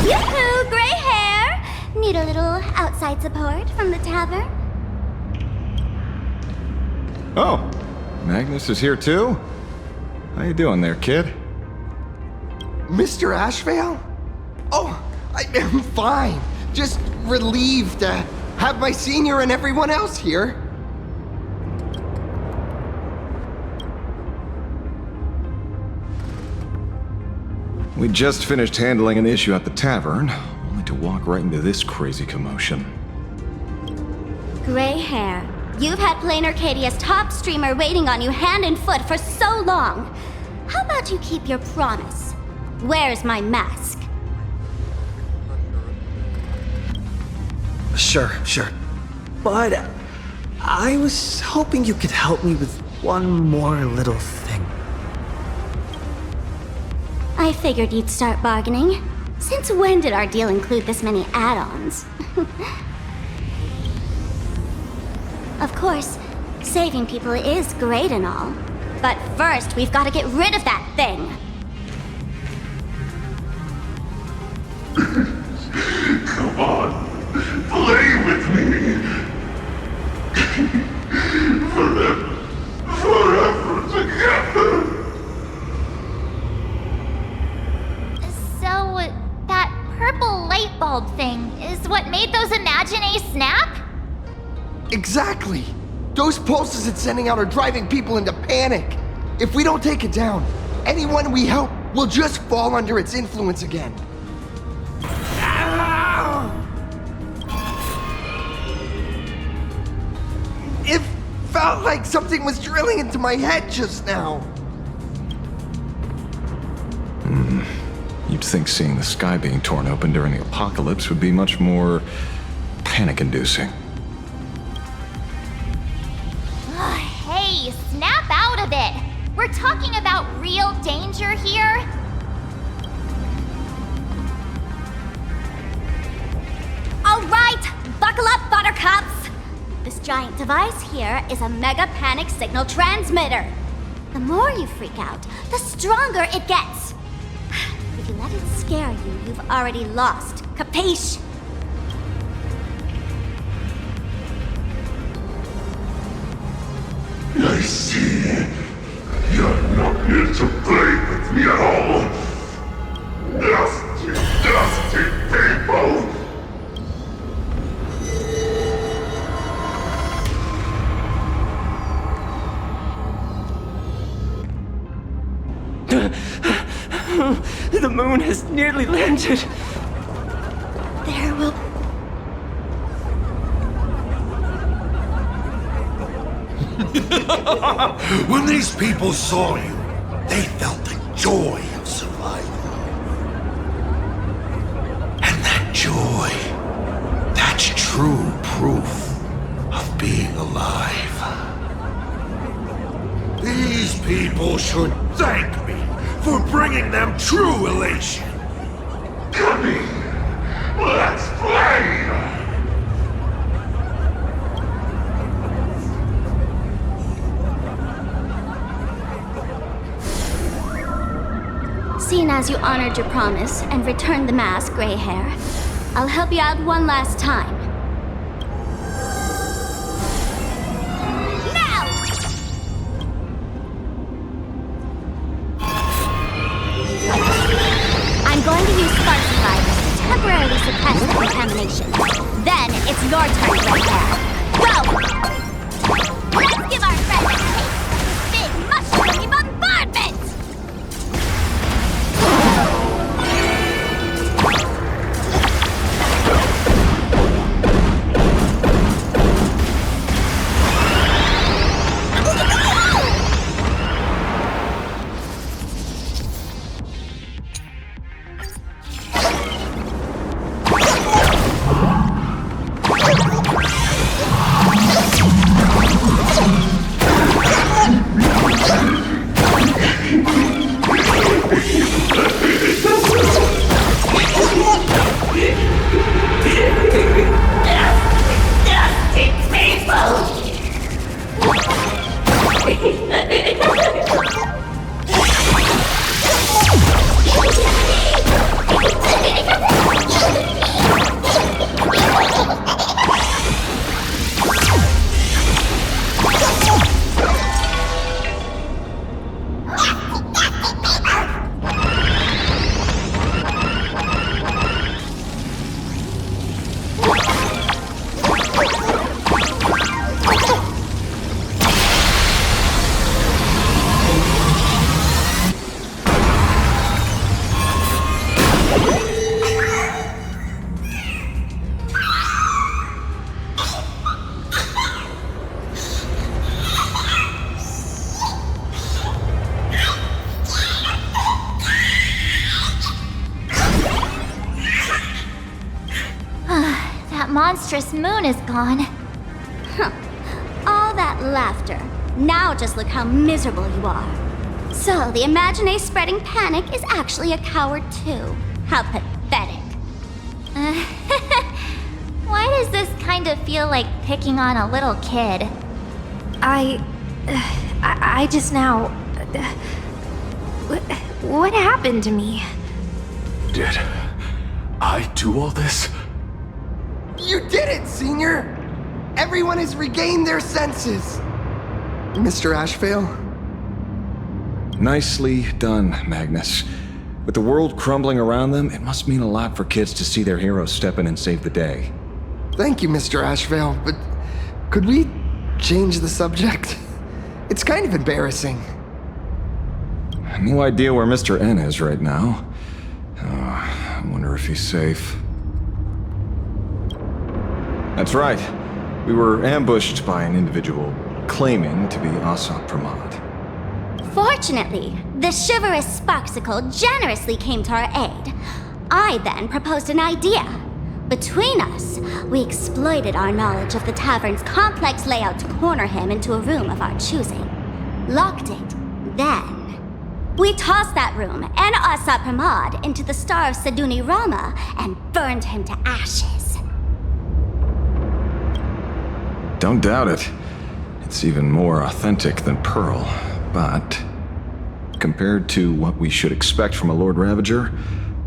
Yoo-hoo, gray hair! Need a little outside support from the tavern? Oh, Magnus is here too? How you doing there, kid? Mr. Ashvale? Oh, I'm fine. Just relieved to have my senior and everyone else here. We just finished handling an issue at the tavern, only to walk right into this crazy commotion. Gray hair, you've had Plain Arcadia's top streamer waiting on you hand and foot for so long. How about you keep your promise? Where's my mask? Sure. But I was hoping you could help me with one more little thing. I figured you'd start bargaining. Since when did our deal include this many add-ons? Of course, saving people is great and all. But first, we've got to get rid of that thing. Come on, play with me. Forever together. So, that purple light bulb thing is what made those Imagine snap? Exactly. Those pulses it's sending out are driving people into panic. If we don't take it down, anyone we help will just fall under its influence again. It felt like something was drilling into my head just now. You'd think seeing the sky being torn open during the apocalypse would be much more panic-inducing. Hey, snap out of it! We're talking about real danger here. All right, buckle up, buttercups! This giant device here is a mega panic signal transmitter. The more you freak out, the stronger it gets. If you let it scare you, you've already lost. Capiche? I see. You're not here to play with me at all. Dusty people! The moon has nearly landed. There will... When these people saw you, they felt the joy of survival. And that joy, that's true proof of being alive. These people should thank me for bringing them true elation. Come in, let's play! Seeing as you honored your promise and returned the mask, Gray Hair, I'll help you out one last time. Now! I'm going to use spark survivors to temporarily suppress the contamination. Then it's your turn, Gray Hair. Go! Let's give our friends a taste of this big mushroomy bombardment! monstrous moon is gone. Huh. All that laughter. Now just look how miserable you are. So, the Imagine spreading panic is actually a coward too. How pathetic. Why does this kind of feel like picking on a little kid? I just now... What happened to me? Did I do all this? You did it, Senior! Everyone has regained their senses! Mr. Ashvale? Nicely done, Magnus. With the world crumbling around them, it must mean a lot for kids to see their heroes step in and save the day. Thank you, Mr. Ashvale, but could we change the subject? It's kind of embarrassing. No idea where Mr. N is right now. I wonder if he's safe. That's right. We were ambushed by an individual claiming to be Asat Pramad. Fortunately, the chivalrous Sparksicle generously came to our aid. I then proposed an idea. Between us, we exploited our knowledge of the tavern's complex layout to corner him into a room of our choosing. Locked it. Then, we tossed that room and Asat Pramad into the Star of Saduni Rama and burned him to ashes. Don't doubt it. It's even more authentic than Pearl, but compared to what we should expect from a Lord Ravager,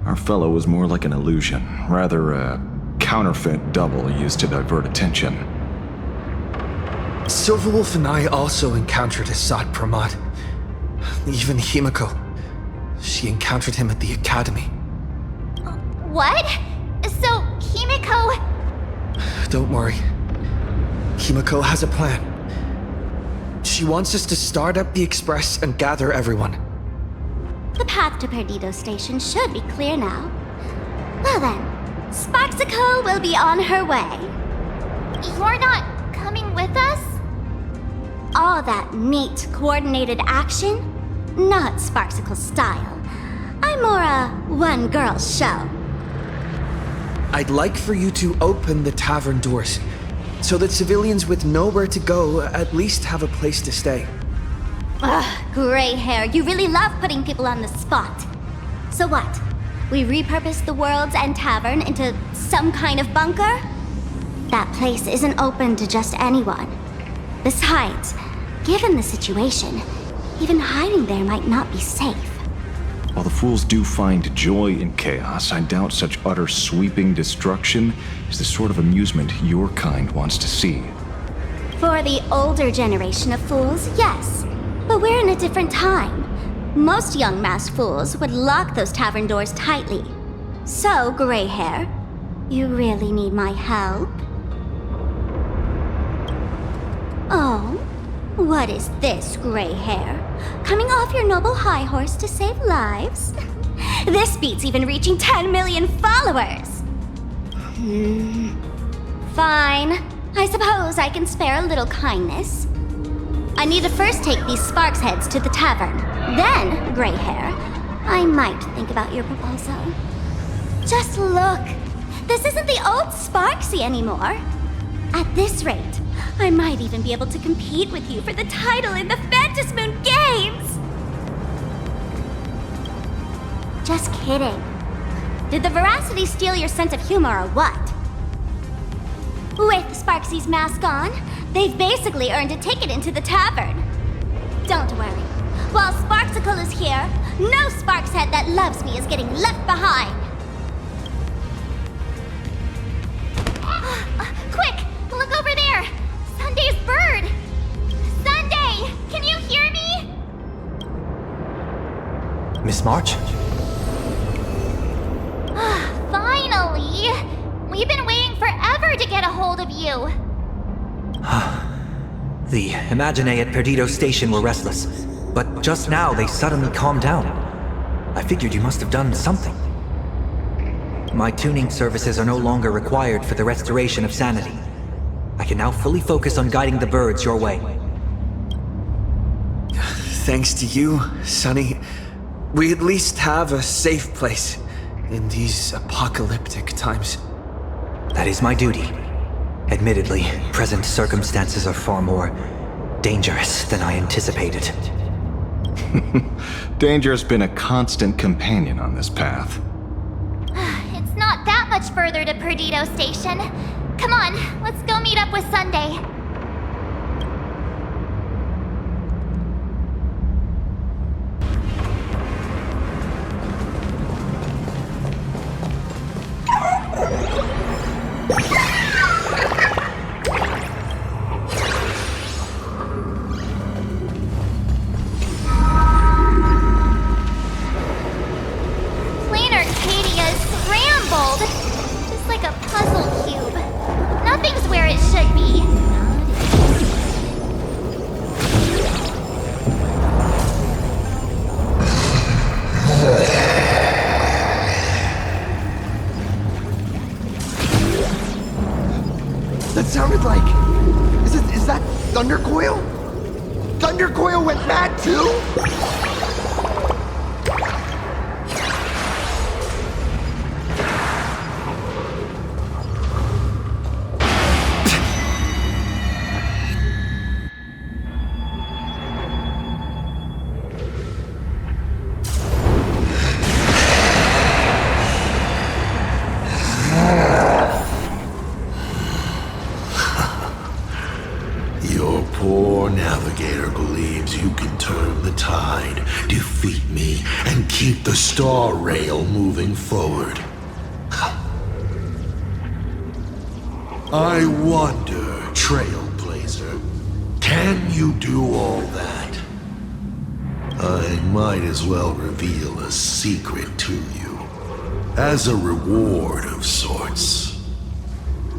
our fellow was more like an illusion, rather a counterfeit double used to divert attention. Silverwolf and I also encountered Asat Pramad. Even HImeko. She encountered him at the academy. What? So, HImeko... Don't worry. HImeko has a plan. She wants us to start up the express and gather everyone. The path to Perdido station should be clear now. Well then, Sparksicle will be on her way. You're not coming with us? All that neat, coordinated action? Not Sparksicle style. I'm more a one-girl show. I'd like for you to open the tavern doors, so that civilians with nowhere to go at least have a place to stay. Ugh, gray hair, you really love putting people on the spot. So what? We repurposed the World's End Tavern into some kind of bunker? That place isn't open to just anyone. Besides, given the situation, even hiding there might not be safe. While the fools do find joy in chaos, I doubt such utter sweeping destruction is the sort of amusement your kind wants to see. For the older generation of fools, yes. But we're in a different time. Most young masked fools would lock those tavern doors tightly. So, gray hair, you really need my help? Oh, what is this, gray hair? Coming off your noble high horse to save lives? This beats even reaching 10 million followers! Fine. I suppose I can spare a little kindness. I need to first take these Sparks heads to the tavern. Then, gray hair, I might think about your proposal. Just look. This isn't the old Sparksy anymore. At this rate, I might even be able to compete with you for the title in the Phantasmoon Games! Just kidding. Did the veracity steal your sense of humor or what? With Sparksy's mask on, they've basically earned a ticket into the tavern. Don't worry. While Sparksicle is here, no Sparkshead that loves me is getting left behind. Quick! Look over there! Sunday's bird! Sunday! Can you hear me? Miss March? Finally! We've been waiting forever to get a hold of you. The Imagine at Perdido station were restless, but just now they suddenly calmed down. I figured you must have done something. My tuning services are no longer required for the restoration of sanity. I can now fully focus on guiding the birds your way. Thanks to you, Sonny, we at least have a safe place in these apocalyptic times. That is my duty. Admittedly, present circumstances are far more dangerous than I anticipated. Danger has been a constant companion on this path. It's not that much further to Perdido Station. Come on, let's go meet up with Sunday. That sounded like... Is that Thundercoil? Thundercoil went mad too? Your poor navigator believes you can turn the tide, defeat me, and keep the star rail moving forward. I wonder, Trailblazer, can you do all that? I might as well reveal a secret to you, as a reward of sorts.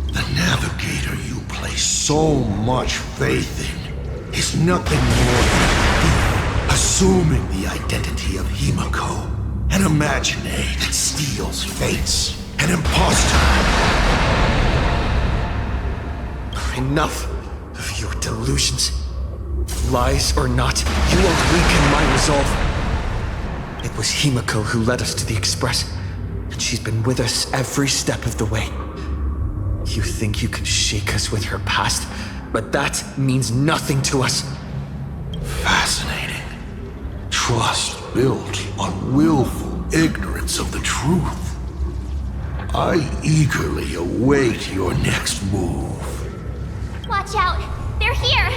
The navigator you place so much faith in is nothing more than assuming the identity of HImeko, an imaginary that steals fates, an imposter. Enough of your delusions. Lies or not, you won't weaken my resolve. It was HImeko who led us to the Express, and she's been with us every step of the way. You think you can shake us with her past, but that means nothing to us. Fascinating. Trust built on willful ignorance of the truth. I eagerly await your next move. Watch out! They're here!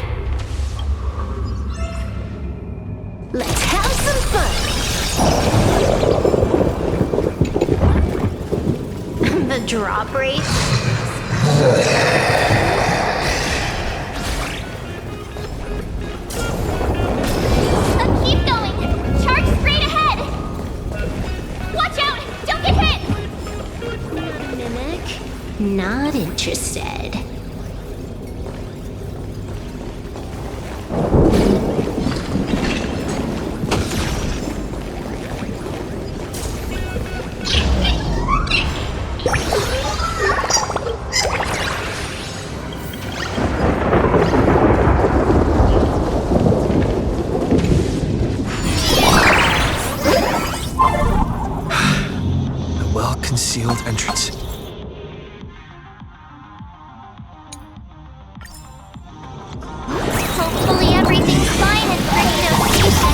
Let's have some fun! The drop rate? Keep going! Charge straight ahead! Watch out! Don't get hit! Mimic? Not interested. Concealed entrance. Hopefully everything's fine at Perdido Station.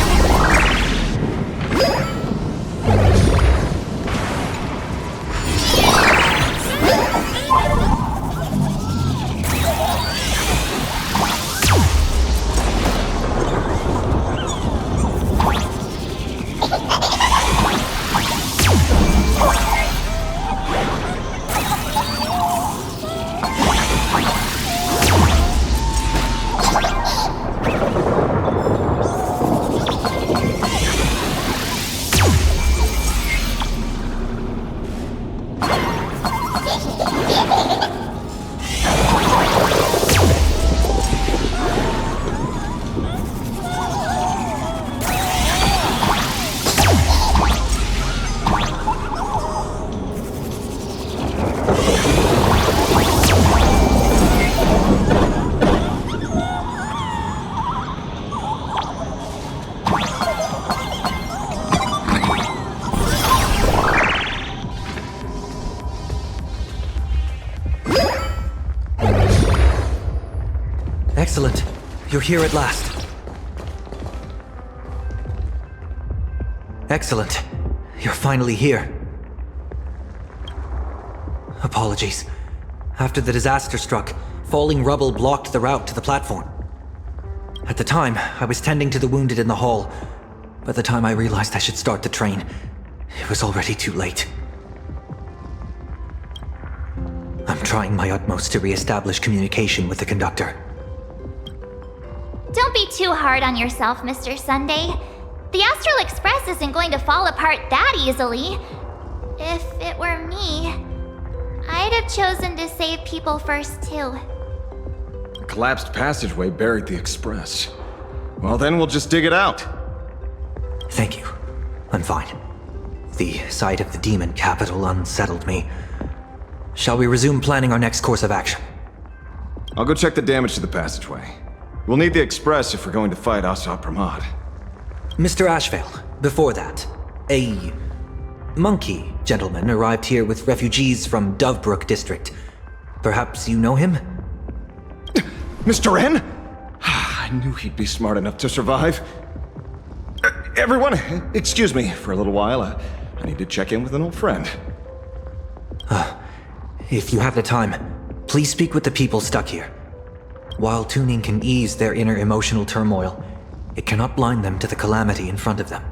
Excellent. You're here at last. Excellent. You're finally here. Apologies. After the disaster struck, falling rubble blocked the route to the platform. At the time, I was tending to the wounded in the hall. By the time I realized I should start the train, it was already too late. I'm trying my utmost to re-establish communication with the conductor. Don't be too hard on yourself, Mr. Sunday. The Astral Express isn't going to fall apart that easily. If it were me, I'd have chosen to save people first, too. A collapsed passageway buried the express. Well, then we'll just dig it out. Thank you. I'm fine. The sight of the demon capital unsettled me. Shall we resume planning our next course of action? I'll go check the damage to the passageway. We'll need the express if we're going to fight Asat Pramad. Mr. Ashvale, before that, a monkey gentleman arrived here with refugees from Dovebrook district. Perhaps you know him? Mr. N? I knew he'd be smart enough to survive. Everyone, excuse me for a little while. I need to check in with an old friend. If you have the time, please speak with the people stuck here. While tuning can ease their inner emotional turmoil, it cannot blind them to the calamity in front of them.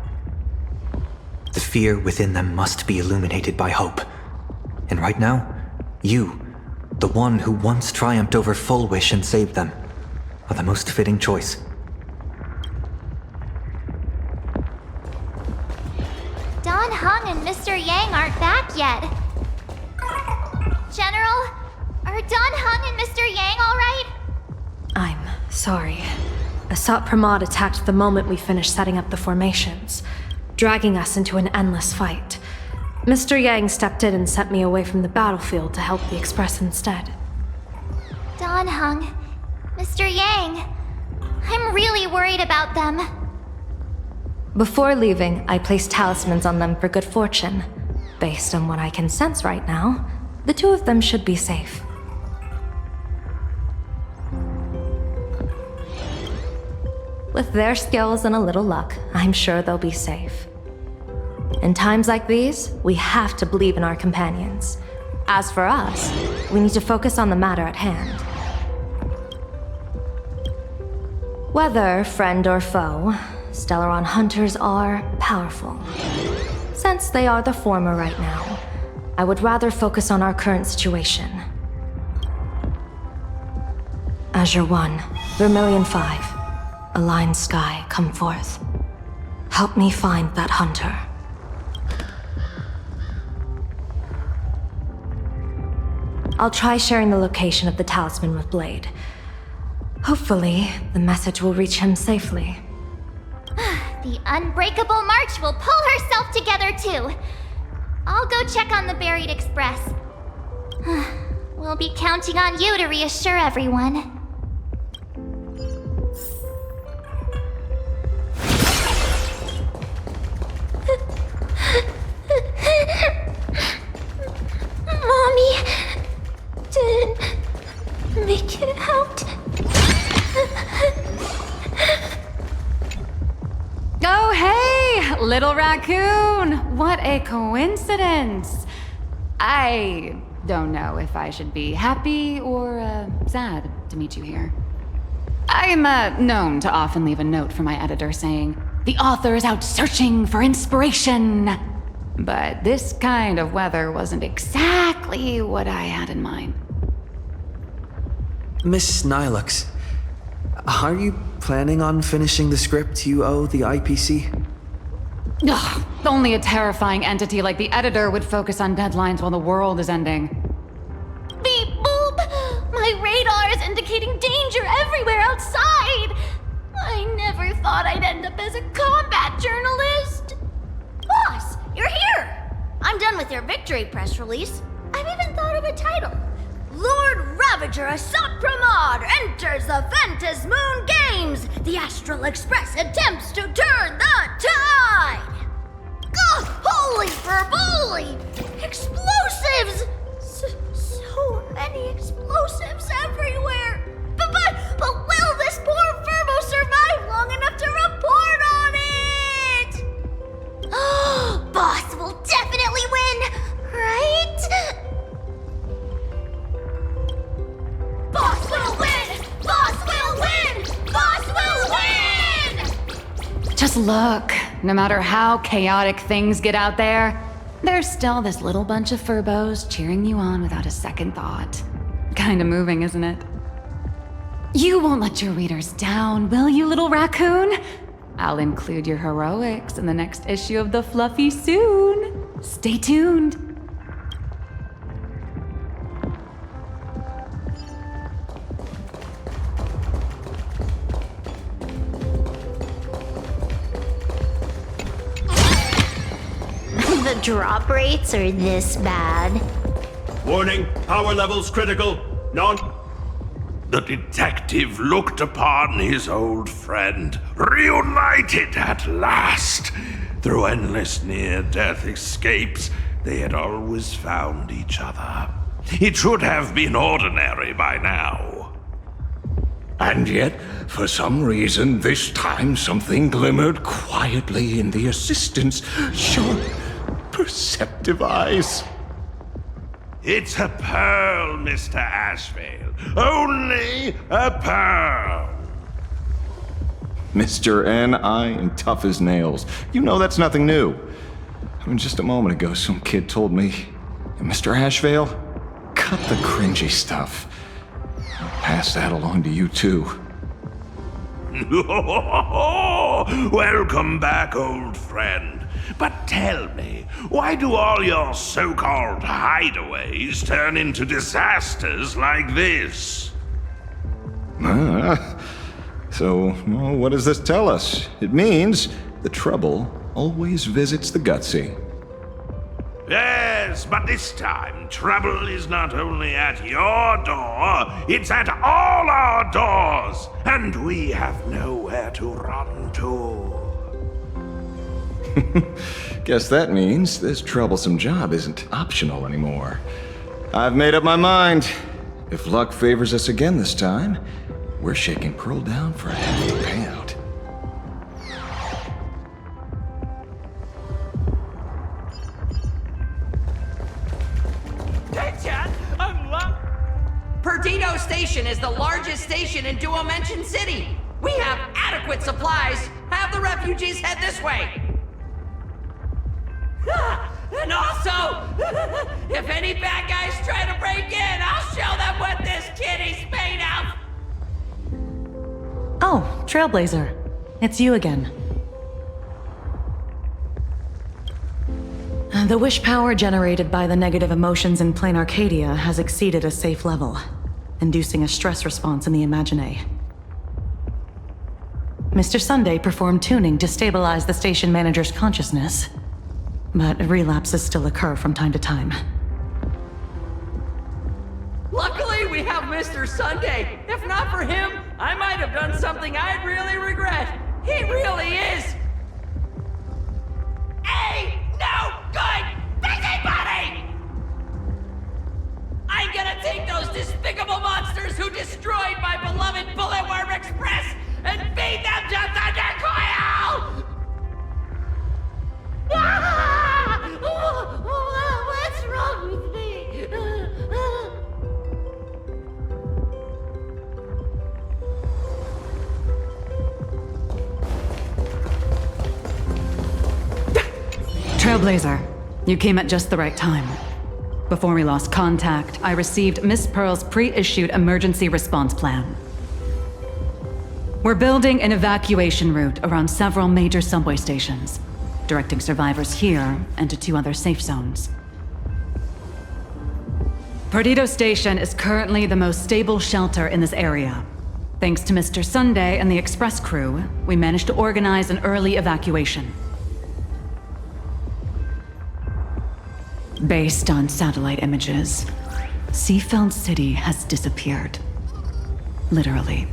The fear within them must be illuminated by hope. And right now, you, the one who once triumphed over Full Wish and saved them, are the most fitting choice. Don Hung and Mr. Yang aren't back yet. General, are Don Hung and Mr. Yang all right? I'm sorry. Asat Pramad attacked the moment we finished setting up the formations, dragging us into an endless fight. Mr. Yang stepped in and sent me away from the battlefield to help the Express instead. Don Hung, Mr. Yang, I'm really worried about them. Before leaving, I placed talismans on them for good fortune. Based on what I can sense right now, the two of them should be safe. With their skills and a little luck, I'm sure they'll be safe. In times like these, we have to believe in our companions. As for us, we need to focus on the matter at hand. Whether friend or foe, Stellaron hunters are powerful. Since they are the former right now, I would rather focus on our current situation. Azure 1, Vermilion 5, Aligned Sky, come forth. Help me find that hunter. I'll try sharing the location of the talisman with Blade. Hopefully, the message will reach him safely. The Unbreakable March will pull herself together too. I'll go check on the buried express. We'll be counting on you to reassure everyone. Mommy didn't make it out. Oh, hey, little raccoon! What a coincidence! I don't know if I should be happy or sad to meet you here. I'm known to often leave a note for my editor saying, "The author is out searching for inspiration." But this kind of weather wasn't exactly what I had in mind. Miss Nilux, are you planning on finishing the script you owe the IPC? Ugh, only a terrifying entity like the editor would focus on deadlines while the world is ending. Beep boop! My radar is indicating danger everywhere outside! I never thought I'd end up as a combat journalist! Boss, you're here! I'm done with your victory press release. I've even thought of a title. Lord Ravager Asat Pramad enters the Phantasmoon Games! The Astral Express attempts to turn the tide! Ugh, holy ferboly! Explosives! So many explosives everywhere! But will look, no matter how chaotic things get out there, there's still this little bunch of furbos cheering you on without a second thought. Kinda moving, isn't it? You won't let your readers down, will you, little raccoon? I'll include your heroics in the next issue of The Fluffy soon. Stay tuned. The drop rates are this bad. Warning, power levels critical. None. The detective looked upon his old friend, reunited at last. Through endless near-death escapes, they had always found each other. It should have been ordinary by now. And yet, for some reason, this time something glimmered quietly in the assistant's sharp, perceptive eyes. It's a pearl, Mr. Ashvale. Only a pearl. Mr. N, I am tough as nails. You know that's nothing new. I mean, just a moment ago, some kid told me, Mr. Ashvale, cut the cringy stuff. I'll pass that along to you, too. Welcome back, old friend. But tell me, why do all your so-called hideaways turn into disasters like this? So, well, what does this tell us? It means the trouble always visits the gutsy. Yes, but this time, trouble is not only at your door, it's at all our doors, and we have nowhere to run to. Guess that means this troublesome job isn't optional anymore. I've made up my mind. If luck favors us again this time, we're shaking Pearl down for a hefty payout. Hey, Chad, Perdido Station is the largest station in Duo Mention City. We have adequate supplies. Have the refugees head this way. And also, if any bad guys try to break in, I'll show them what this kitty's made of. Oh, Trailblazer. It's you again. The wish power generated by the negative emotions in Plain Arcadia has exceeded a safe level, inducing a stress response in the Imagine. Mr. Sunday performed tuning to stabilize the station manager's consciousness, but relapses still occur from time to time. Luckily, we have Mr. Sunday. If not for him, I might have done something I'd really regret. He really is a no good busybody! I'm gonna take those despicable monsters who destroyed my beloved Bulletworm Express and feed them to Thundercoil! What's wrong with me? Trailblazer, you came at just the right time. Before we lost contact, I received Miss Pearl's pre-issued emergency response plan. We're building an evacuation route around several major subway stations, directing survivors here and to 2 other safe zones. Perdido Station is currently the most stable shelter in this area. Thanks to Mr. Sunday and the express crew, we managed to organize an early evacuation. Based on satellite images, Seafeld City has disappeared. Literally.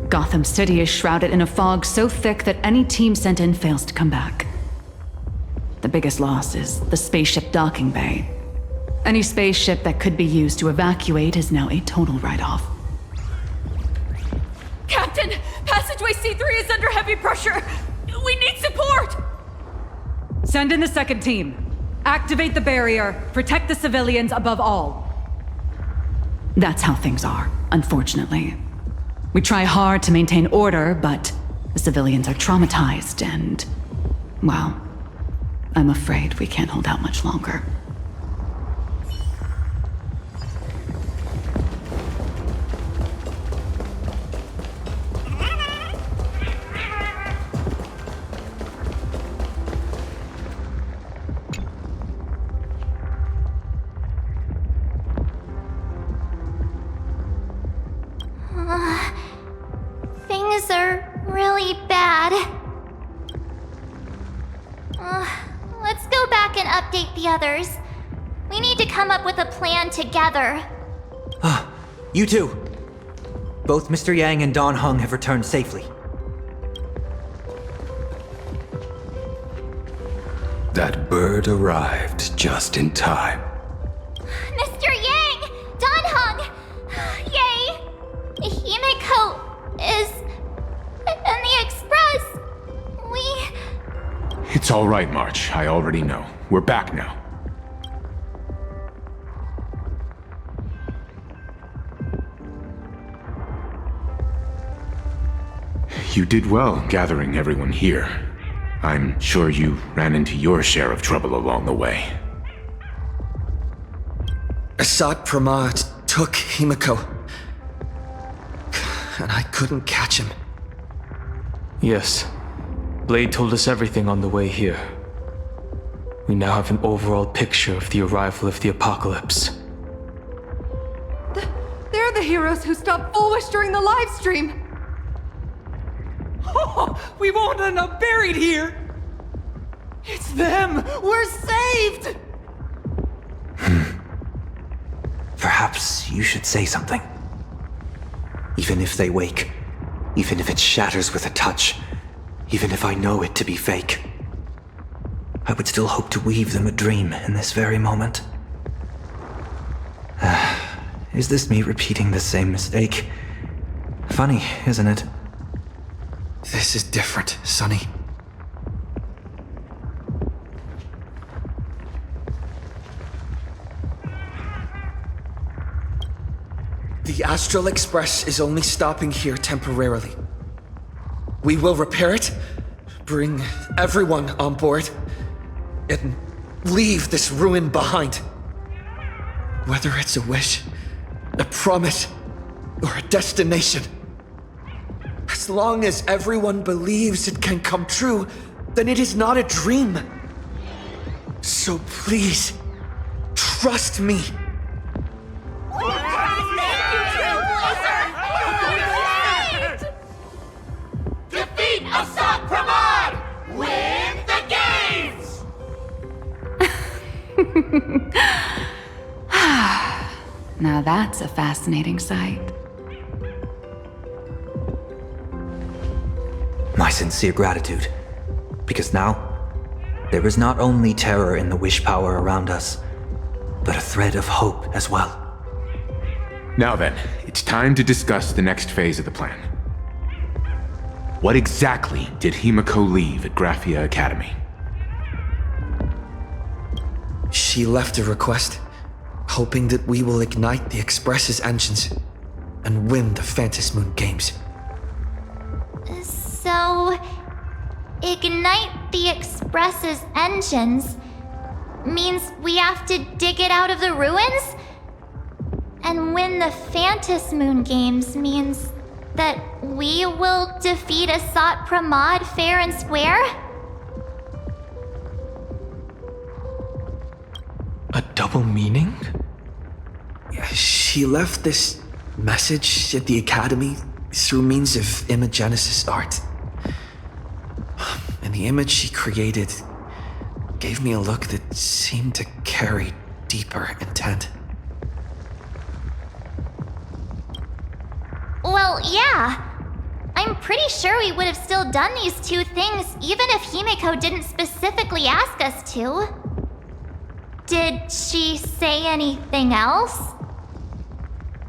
Gotham City is shrouded in a fog so thick that any team sent in fails to come back. The biggest loss is the spaceship docking bay. Any spaceship that could be used to evacuate is now a total write-off. Captain, passageway C3 is under heavy pressure. We need support! Send in the second team. Activate the barrier. Protect the civilians above all. That's how things are, unfortunately. We try hard to maintain order, but The civilians are traumatized and, well, I'm afraid we can't hold out much longer. Things are really bad. Let's go back and update the others. We need to come up with a plan together. You too. Both Mr. Yang and Don Hung have returned safely. That bird arrived just in time. Mr. Yang! Don Hung! Yay! HImeko is in the express. It's all right, March. I already know. We're back now. You did well gathering everyone here. I'm sure you ran into your share of trouble along the way. Asat Pramad took HImeko, and I couldn't catch him. Yes. Blade told us everything on the way here. We now have an overall picture of the arrival of the apocalypse. They're the heroes who stopped Fulwish during the live stream. Oh, we won't end up buried here! It's them! We're saved! Perhaps you should say something. Even if they wake, even if it shatters with a touch, even if I know it to be fake, I would still hope to weave them a dream in this very moment. Is this me repeating the same mistake? Funny, isn't it? This is different, Sonny. The Astral Express is only stopping here temporarily. We will repair it, bring everyone on board, and leave this ruin behind. Whether it's a wish, a promise, or a destination. As long as everyone believes it can come true, then it is not a dream. So please, trust me. Defeat Asat Pramad! Win the games! Now that's a fascinating sight. My sincere gratitude. Because now, there is not only terror in the wish power around us, but a thread of hope as well. Now then, it's time to discuss the next phase of the plan. What exactly did HImeko leave at Graphia Academy? She left a request, hoping that we will ignite the Express's engines and win the Phantasmoon Games. So, ignite the Express's engines means we have to dig it out of the ruins? And win the Phantasmoon Games means that we will defeat Asat Pramad fair and square? A double meaning? She left this message at the Academy through means of imagenesis art. And the image she created gave me a look that seemed to carry deeper intent. Well, yeah. I'm pretty sure we would have still done these two things even if HImeko didn't specifically ask us to. Did she say anything else?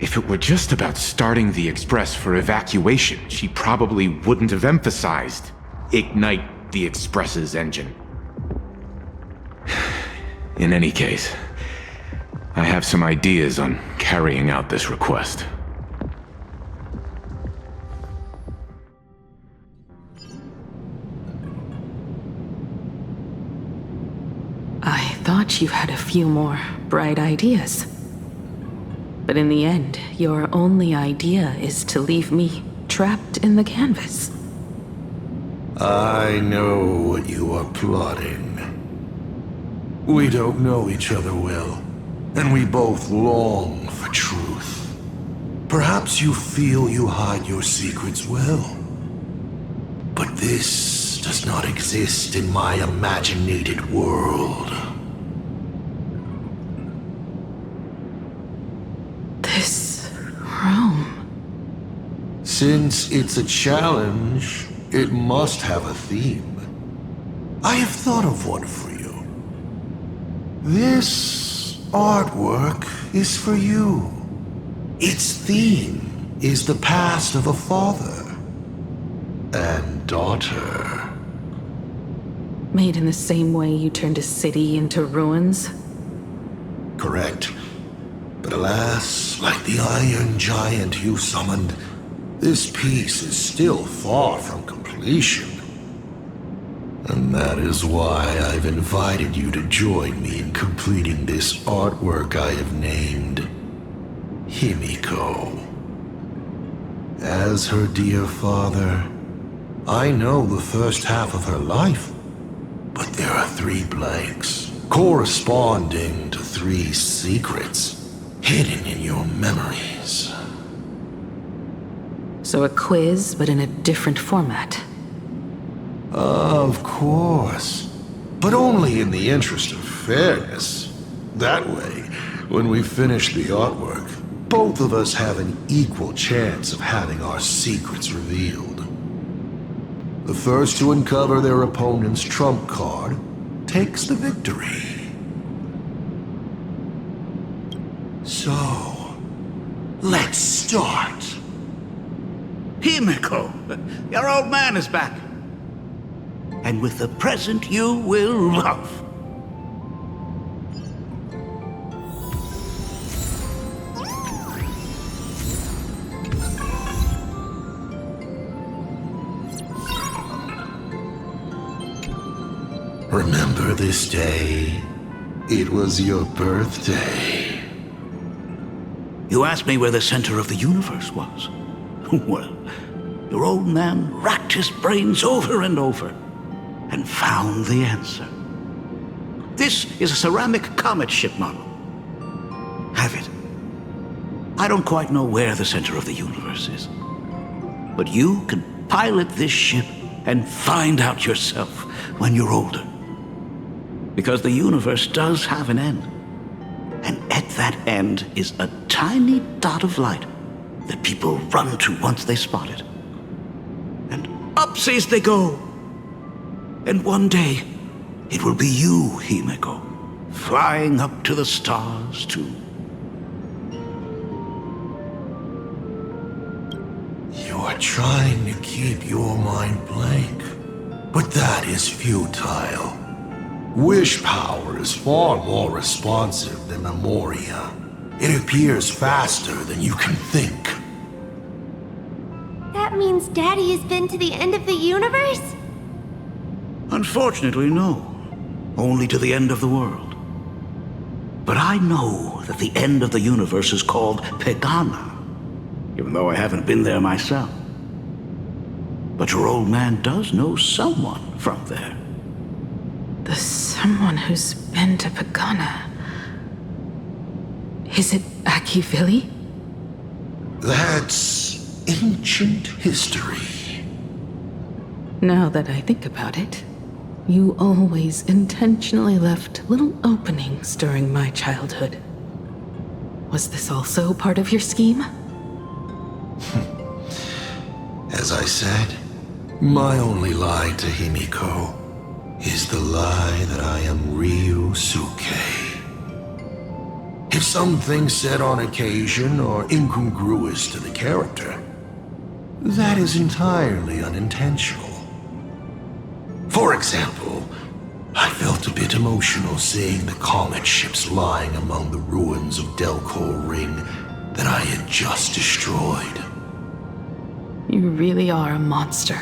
If it were just about starting the Express for evacuation, she probably wouldn't have emphasized ignite the Express's engine. In any case, I have some ideas on carrying out this request. I thought you had a few more bright ideas. But in the end, your only idea is to leave me trapped in the canvas. I know what you are plotting. We don't know each other well, and we both long for truth. Perhaps you feel you hide your secrets well. But this does not exist in my imaginated world. This room... Since it's a challenge, it must have a theme. I have thought of one for you. This artwork is for you. Its theme is the past of a father and daughter. Made in the same way you turned a city into ruins? Correct. But alas, like the iron giant you summoned, this piece is still far from completion. And that is why I've invited you to join me in completing this artwork I have named HImeko. As her dear father, I know the first half of her life, but there are 3 blanks, corresponding to 3 secrets, hidden in your memories. So a quiz, but in a different format. Of course. But only in the interest of fairness. That way, when we finish the artwork, both of us have an equal chance of having our secrets revealed. The first to uncover their opponent's trump card takes the victory. So, let's start. HImeko, your old man is back. And with the present you will love. Remember this day? It was your birthday. You asked me where the center of the universe was. Well, your old man racked his brains over and over and found the answer. This is a ceramic comet ship model. Have it. I don't quite know where the center of the universe is, but you can pilot this ship and find out yourself when you're older. Because the universe does have an end. And at that end is a tiny dot of light that people run to once they spot it. And upsies they go. And one day, it will be you, HImeko, flying up to the stars too. You are trying to keep your mind blank, but that is futile. Wish power is far more responsive than memoria. It appears faster than you can think. That means Daddy has been to the end of the universe? Unfortunately, no. Only to the end of the world. But I know that the end of the universe is called Pegana, even though I haven't been there myself. But your old man does know someone from there. The someone who's been to Pegana. Is it Akivili? That's ancient history. Now that I think about it, you always intentionally left little openings during my childhood. Was this also part of your scheme? As I said, my only lie to HImeko is the lie that I am Ryusuke. If something said on occasion are incongruous to the character, that is entirely unintentional. For example, I felt a bit emotional seeing the comet ships lying among the ruins of Delcor Ring that I had just destroyed. You really are a monster.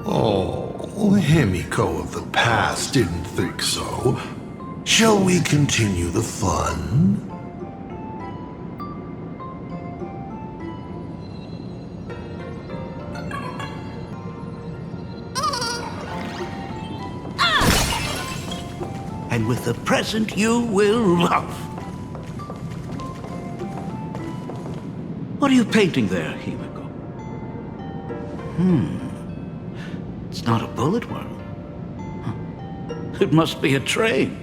Oh, HImeko of the past didn't think so. Shall we continue the fun? And with the present you will love. What are you painting there, HImeko? It's not a bullet wound. It must be a train.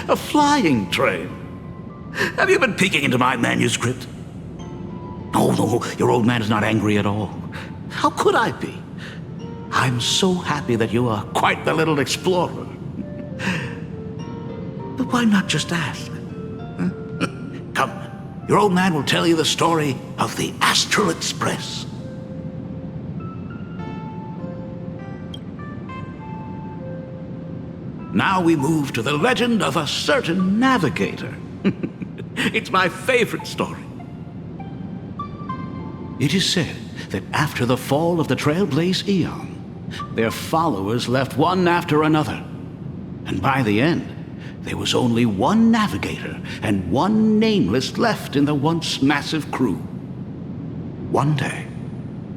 A flying train. Have you been peeking into my manuscript? No, your old man is not angry at all. How could I be? I'm so happy that you are quite the little explorer. But why not just ask? Come, your old man will tell you the story of the Astral Express. Now we move to the legend of a certain navigator. It's my favorite story. It is said that after the fall of the Trailblaze Eon, their followers left one after another. And by the end, there was only one navigator and one Nameless left in the once massive crew. One day,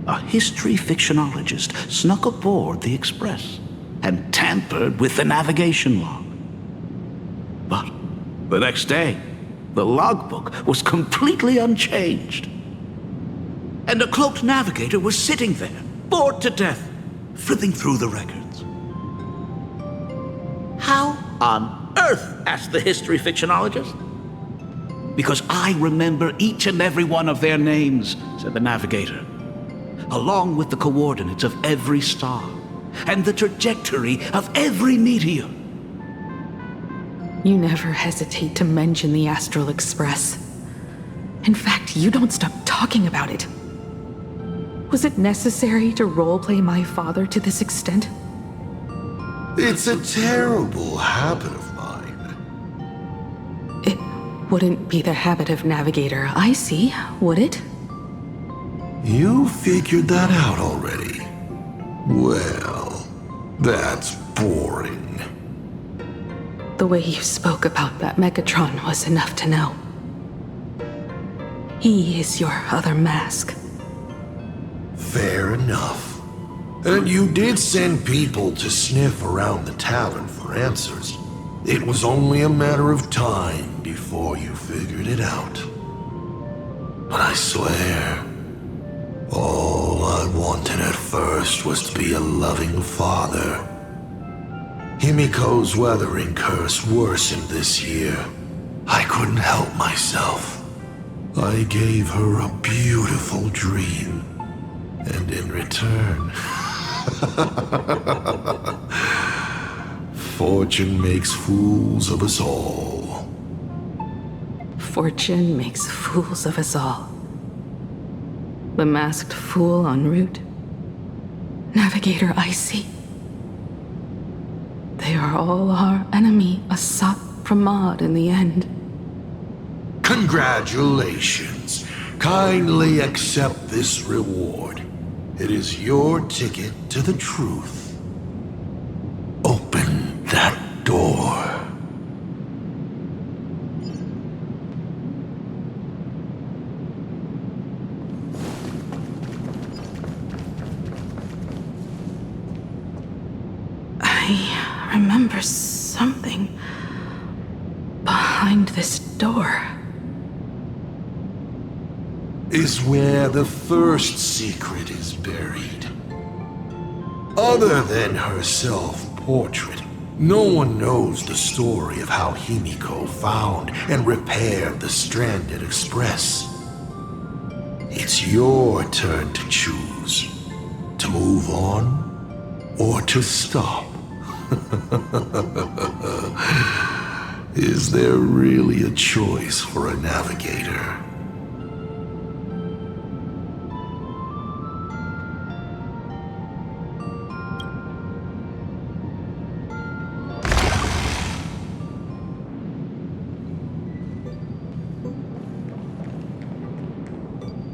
a history fictionologist snuck aboard the Express and tampered with the navigation log. But the next day, the logbook was completely unchanged. And a cloaked navigator was sitting there, bored to death, flipping through the records. How on earth? Asked the history fictionologist. Because I remember each and every one of their names, said the navigator, along with the coordinates of every star and the trajectory of every meteor. You never hesitate to mention the Astral Express. In fact, you don't stop talking about it. Was it necessary to roleplay my father to this extent? It's a terrible habit of mine. It wouldn't be the habit of Navigator I see, would it? You figured that out already. Well, that's boring. The way you spoke about that Megatron was enough to know. He is your other mask. Fair enough. And you did send people to sniff around the tavern for answers. It was only a matter of time before you figured it out. But I swear, all I wanted at first was to be a loving father. HImeko's weathering curse worsened this year. I couldn't help myself. I gave her a beautiful dream. And in return, fortune makes fools of us all. Fortune makes fools of us all. The masked fool en route. Navigator Icy. They are all our enemy, Asat Pramad in the end. Congratulations. Kindly accept this reward. It is your ticket to the truth. Open that door. I remember something behind this door. Is where the first secret is buried. Other than her self-portrait, no one knows the story of how HImeko found and repaired the stranded Express. It's your turn to choose. To move on, or to stop. Is there really a choice for a navigator?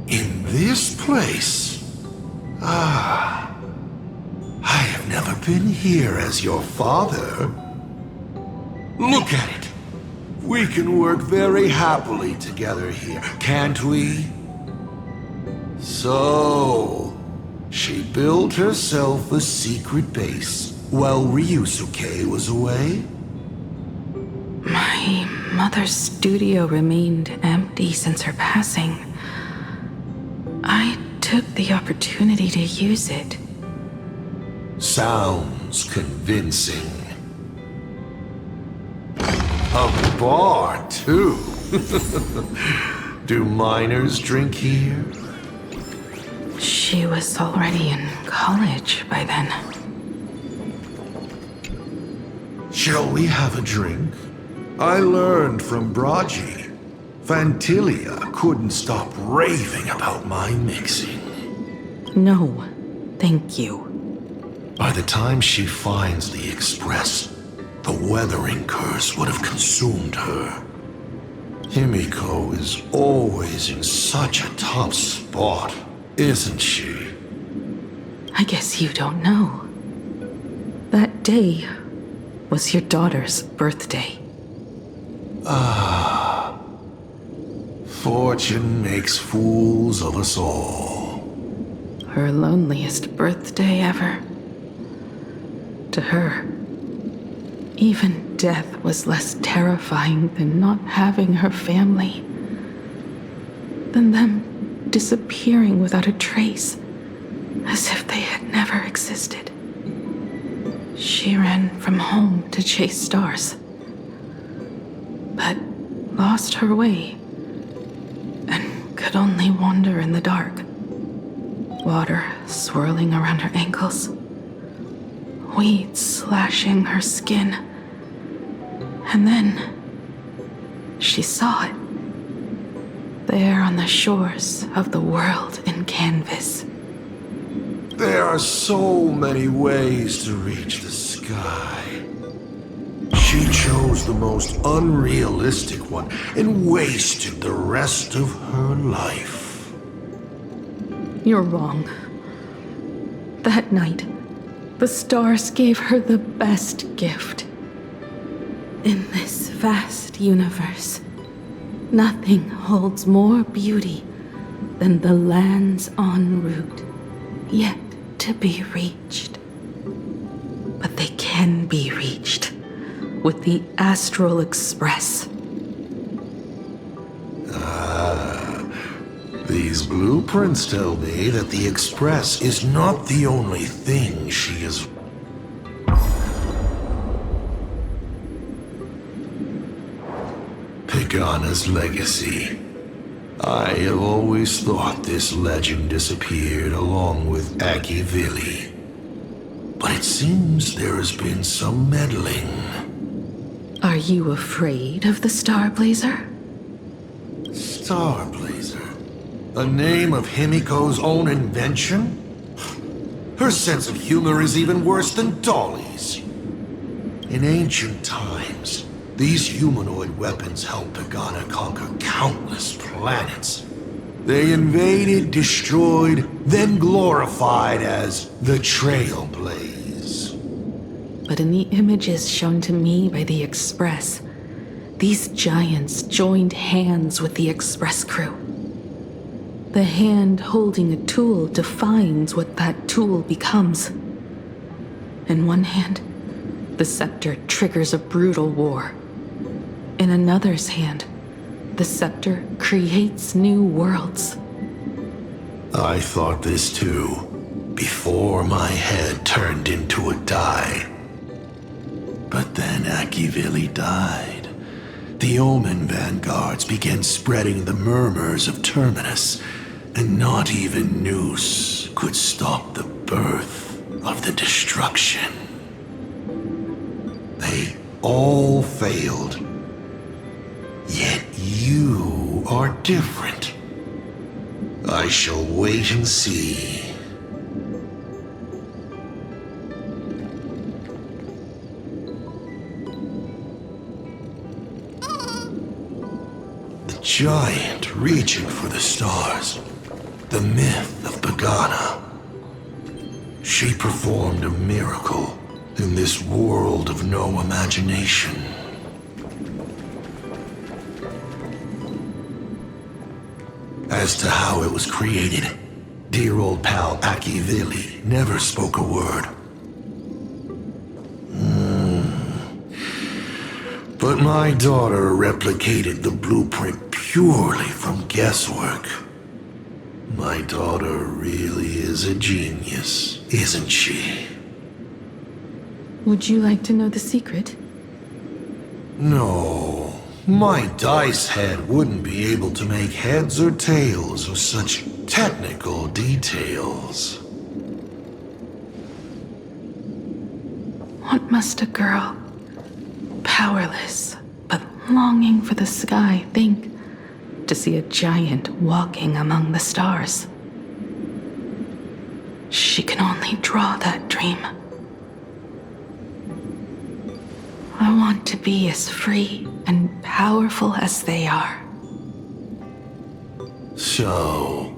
In this place? I have never been here as your father. Look at it. We can work very happily together here, can't we? So, she built herself a secret base while Ryusuke was away? My mother's studio remained empty since her passing. I took the opportunity to use it. Sounds convincing. A bar, too. Do minors drink here? She was already in college by then. Shall we have a drink? I learned from Braji. Fantilia couldn't stop raving about my mixing. No, thank you. By the time she finds the Express, the weathering curse would have consumed her. HImeko is always in such a tough spot, isn't she? I guess you don't know. That day was your daughter's birthday. Ah. Fortune makes fools of us all. Her loneliest birthday ever. To her, even death was less terrifying than not having her family. Than them disappearing without a trace, as if they had never existed. She ran from home to chase stars, but lost her way and could only wander in the dark. Water swirling around her ankles, weeds slashing her skin, and then she saw it. There on the shores of the world in canvas. There are so many ways to reach the sky. She chose the most unrealistic one and wasted the rest of her life. You're wrong. That night, the stars gave her the best gift. In this vast universe, nothing holds more beauty than the lands en route, yet to be reached. But they can be reached with the Astral Express. These blueprints tell me that the Express is not the only thing she is... Pagana's legacy. I have always thought this legend disappeared along with Akivili. But it seems there has been some meddling. Are you afraid of the Starblazer? Starblazer? A name of HImeko's own invention? Her sense of humor is even worse than Dolly's. In ancient times, these humanoid weapons helped Pagana conquer countless planets. They invaded, destroyed, then glorified as the Trailblaze. But in the images shown to me by the Express, these giants joined hands with the Express crew. The hand holding a tool defines what that tool becomes. In one hand, the scepter triggers a brutal war. In another's hand, the scepter creates new worlds. I thought this too, before my head turned into a die. But then Akivili died. The Omen vanguards began spreading the murmurs of Terminus, and not even Noose could stop the birth of the destruction. They all failed. Yet you are different. I shall wait and see. The giant reaching for the stars. The myth of Pagana. She performed a miracle in this world of no imagination. As to how it was created, dear old pal Akivili never spoke a word. But my daughter replicated the blueprint purely from guesswork. My daughter really is a genius, isn't she? Would you like to know the secret? No, my dice head wouldn't be able to make heads or tails of such technical details. What must a girl, powerless but longing for the sky, think to see a giant walking among the stars? She can only draw that dream. I want to be as free and powerful as they are. So,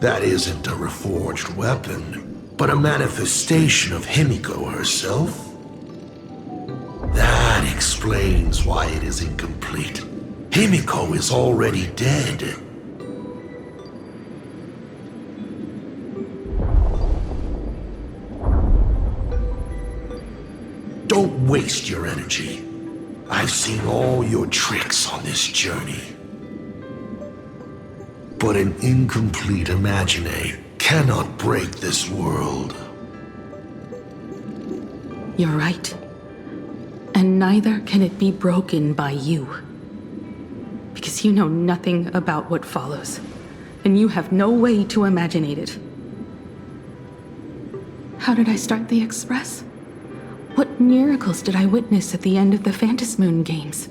that isn't a reforged weapon, but a manifestation of HImeko herself? That explains why it is incomplete. HImeko is already dead. Don't waste your energy. I've seen all your tricks on this journey. But an incomplete Imagine cannot break this world. You're right. And neither can it be broken by you. Because you know nothing about what follows, and you have no way to imagine it. How did I start the Express? What miracles did I witness at the end of the Phantasmoon games?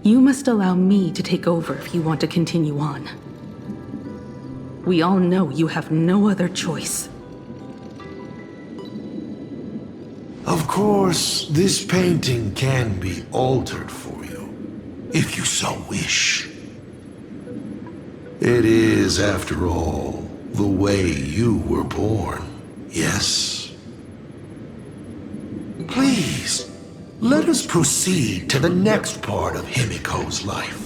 You must allow me to take over if you want to continue on. We all know you have no other choice. Of course, this painting can be altered for you, if you so wish. It is, after all, the way you were born, yes? Please, let us proceed to the next part of HImeko's life.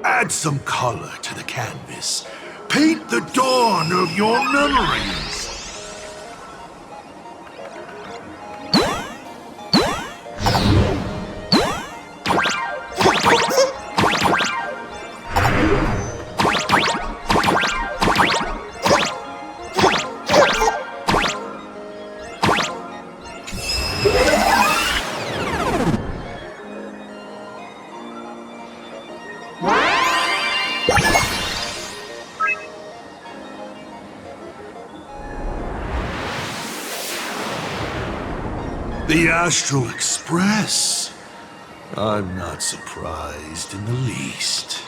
Add some color to the canvas. Paint the dawn of your memories. The Astral Express. I'm not surprised in the least.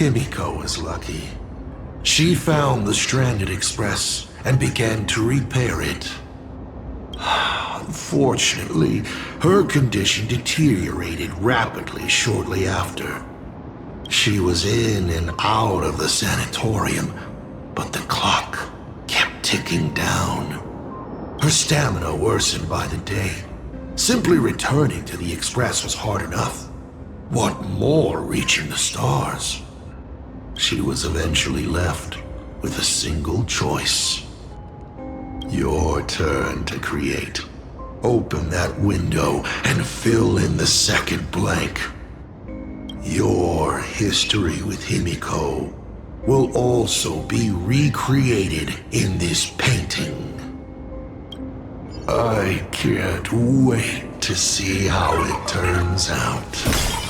HImeko was lucky. She found the stranded express and began to repair it. Unfortunately, her condition deteriorated rapidly shortly after. She was in and out of the sanatorium, but the clock kept ticking down. Her stamina worsened by the day. Simply returning to the express was hard enough. What more reaching the stars? She was eventually left with a single choice. Your turn to create. Open that window and fill in the second blank. Your history with HImeko will also be recreated in this painting. I can't wait to see how it turns out.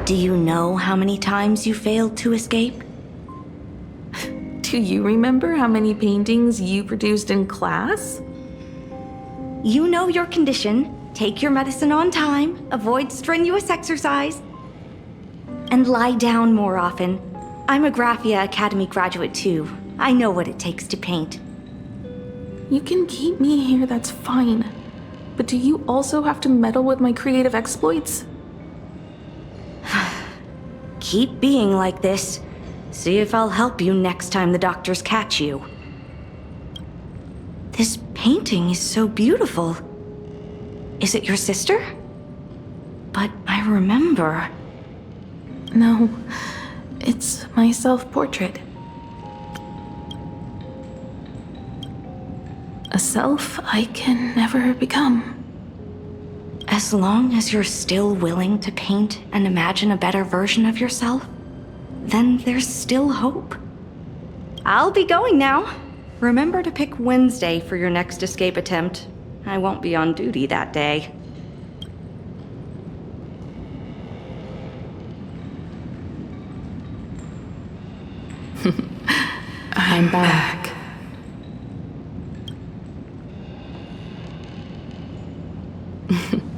Do you know how many times you failed to escape? Do you remember how many paintings you produced in class? You know your condition. Take your medicine on time, avoid strenuous exercise, and lie down more often. I'm a Graphia Academy graduate too. I know what it takes to paint. You can keep me here, that's fine. But do you also have to meddle with my creative exploits? Keep being like this. See if I'll help you next time the doctors catch you. This painting is so beautiful. Is it your sister? But I remember. No, it's my self-portrait. A self I can never become. As long as you're still willing to paint and imagine a better version of yourself, then there's still hope. I'll be going now. Remember to pick Wednesday for your next escape attempt. I won't be on duty that day. I'm back.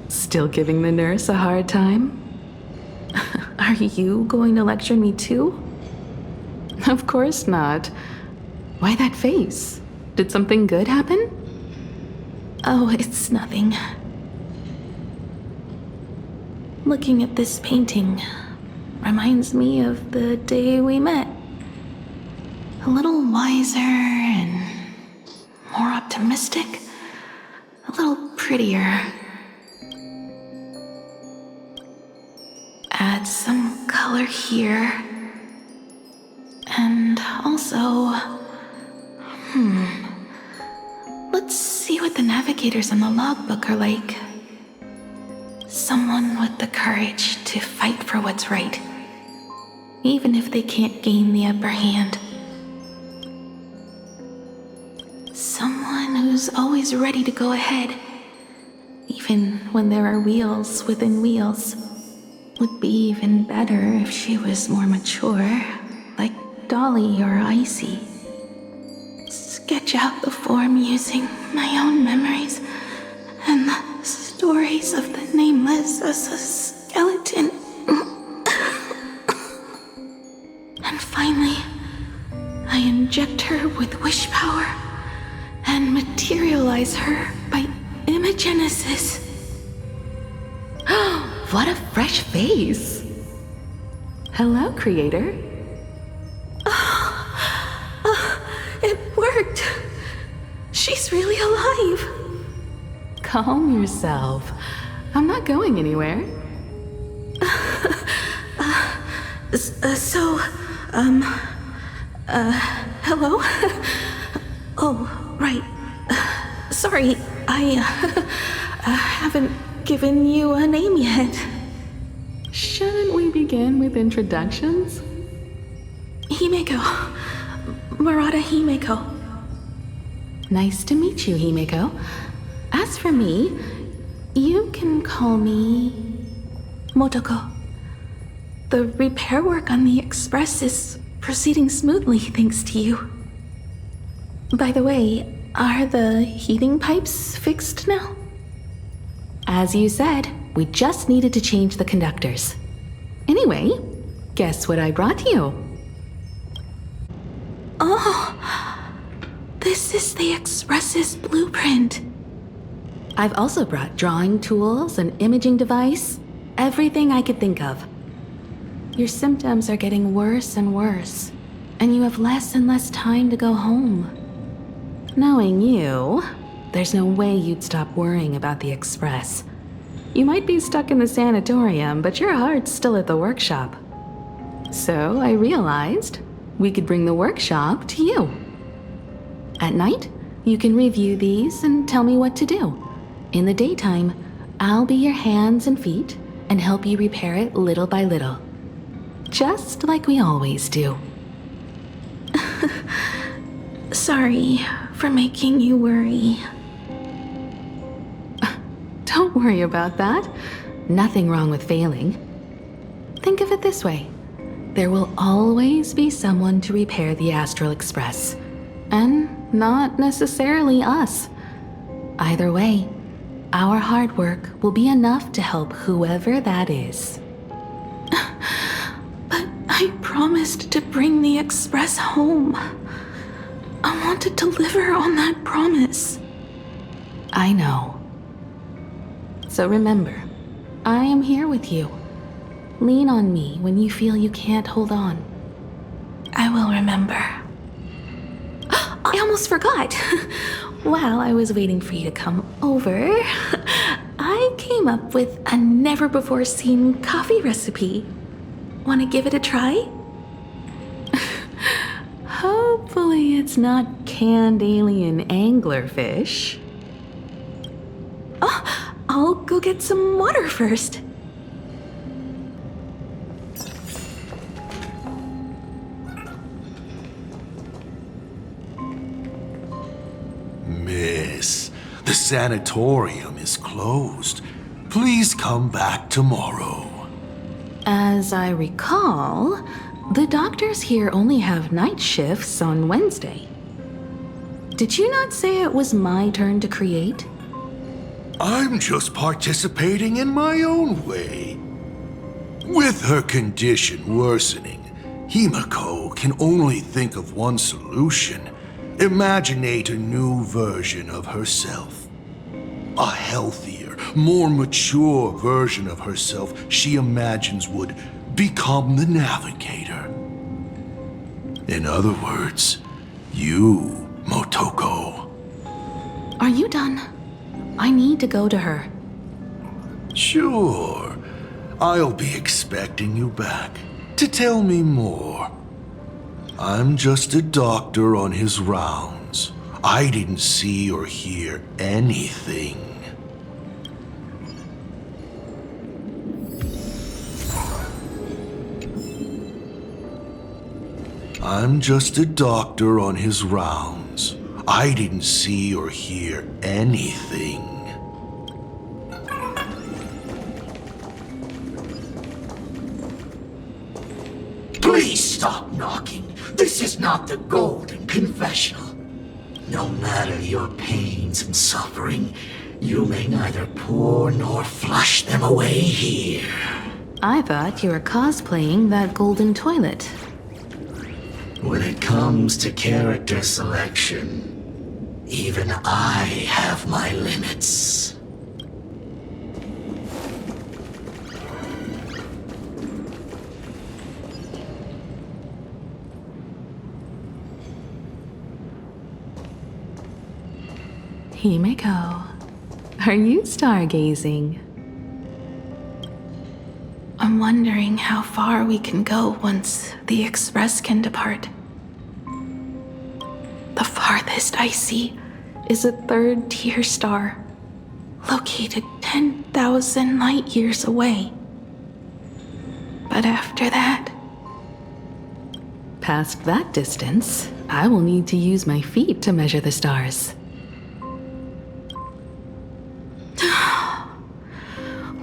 Still giving the nurse a hard time? Are you going to lecture me too? Of course not. Why that face? Did something good happen? Oh, it's nothing. Looking at this painting, reminds me of the day we met. A little wiser and more optimistic. A little prettier. Add some color here. And also... Let's see what the navigators on the logbook are like. Someone with the courage to fight for what's right, even if they can't gain the upper hand. Someone who's always ready to go ahead, even when there are wheels within wheels. Would be even better if she was more mature, like Dolly or Icy. Sketch out the form using my own memories and the stories of the Nameless as a skeleton. And finally, I inject her with wish power and materialize her by imagenesis. What a fresh face! Hello, creator. It worked! She's really alive! Calm yourself. I'm not going anywhere. Hello? Oh, right. Sorry, I haven't given you a name yet. Shouldn't we begin with introductions? HImeko. Murata HImeko. Nice to meet you, HImeko. As for me, you can call me Motoko. The repair work on the Express is proceeding smoothly thanks to you. By the way, are the heating pipes fixed now? As you said, we just needed to change the conductors. Anyway, guess what I brought you? Oh, this is the Express's blueprint. I've also brought drawing tools, an imaging device, everything I could think of. Your symptoms are getting worse and worse, and you have less and less time to go home. Knowing you, there's no way you'd stop worrying about the Express. You might be stuck in the sanatorium, but your heart's still at the workshop. So I realized we could bring the workshop to you. At night, you can review these and tell me what to do. In the daytime, I'll be your hands and feet and help you repair it little by little. Just like we always do. Sorry for making you worry. Don't worry about that. Nothing wrong with failing. Think of it this way. There will always be someone to repair the Astral Express. And not necessarily us. Either way, our hard work will be enough to help whoever that is. But I promised to bring the Express home. I want to deliver on that promise. I know. So remember, I am here with you. Lean on me when you feel you can't hold on. I will remember. I almost forgot. While I was waiting for you to come over, I came up with a never-before-seen coffee recipe. Want to give it a try? Hopefully it's not canned alien anglerfish. Oh, I'll go get some water first. Miss, the sanatorium is closed. Please come back tomorrow. As I recall, the doctors here only have night shifts on Wednesday. Did you not say it was my turn to create? I'm just participating in my own way. With her condition worsening, HImeko can only think of one solution. Imaginate a new version of herself. A healthier, more mature version of herself she imagines would become the navigator. In other words, you, Motoko. Are you done? I need to go to her. Sure. I'll be expecting you back to tell me more. I'm just a doctor on his rounds. I didn't see or hear anything. I'm just a doctor on his rounds. I didn't see or hear anything. Please stop knocking. This is not the Golden Confessional. No matter your pains and suffering, you may neither pour nor flush them away here. I thought you were cosplaying that golden toilet. When it comes to character selection, even I have my limits. HImeko, are you stargazing? I'm wondering how far we can go once the Express can depart. The farthest I see is a third-tier star, located 10,000 light years away. But after that... Past that distance, I will need to use my feet to measure the stars.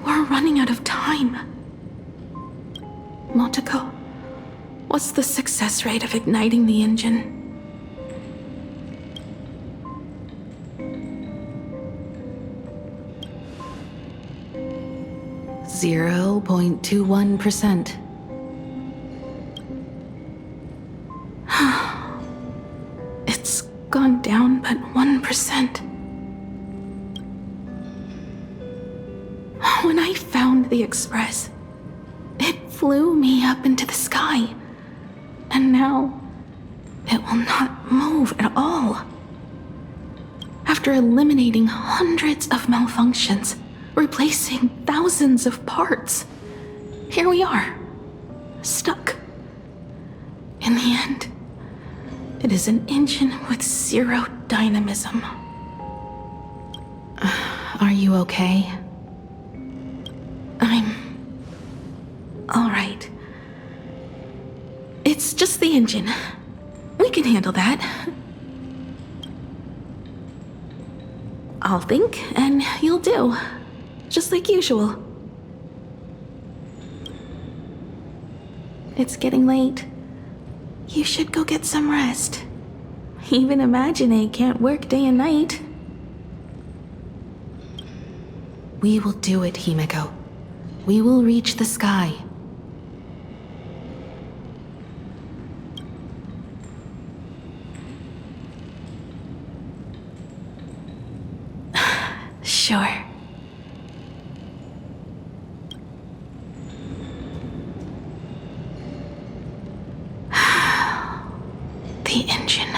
We're running out of time. Motoko, what's the success rate of igniting the engine? 0.21%. It's gone down but 1%. When I found the Express, it flew me up into the sky. And now, it will not move at all. After eliminating hundreds of malfunctions, replacing thousands of parts, here we are, stuck. In the end, it is an engine with zero dynamism. Are you okay? I'm... all right. It's just the engine. We can handle that. I'll think, and you'll do. Just like usual. It's getting late. You should go get some rest. Even Imagine can't work day and night. We will do it, HImeko. We will reach the sky. Sure. The engine.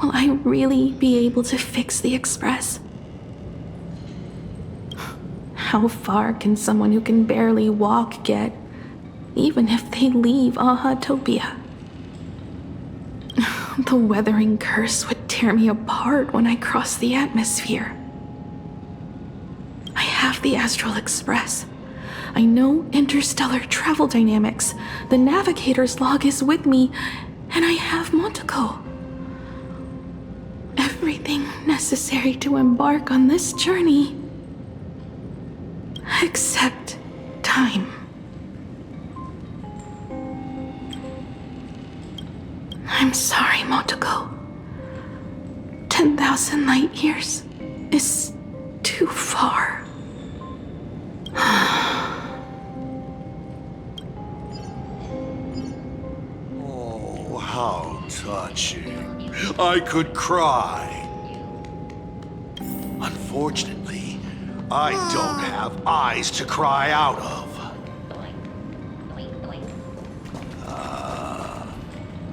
Will I really be able to fix the Express? How far can someone who can barely walk get, even if they leave Ahatopia? The weathering curse would tear me apart when I cross the atmosphere. I have the Astral Express. I know interstellar travel dynamics. The navigator's log is with me, and I have Motoko. Everything necessary to embark on this journey. Except time. I'm sorry, Motoko. 10,000 light years is too far. Oh, how touching. I could cry. Unfortunately, I don't have eyes to cry out of.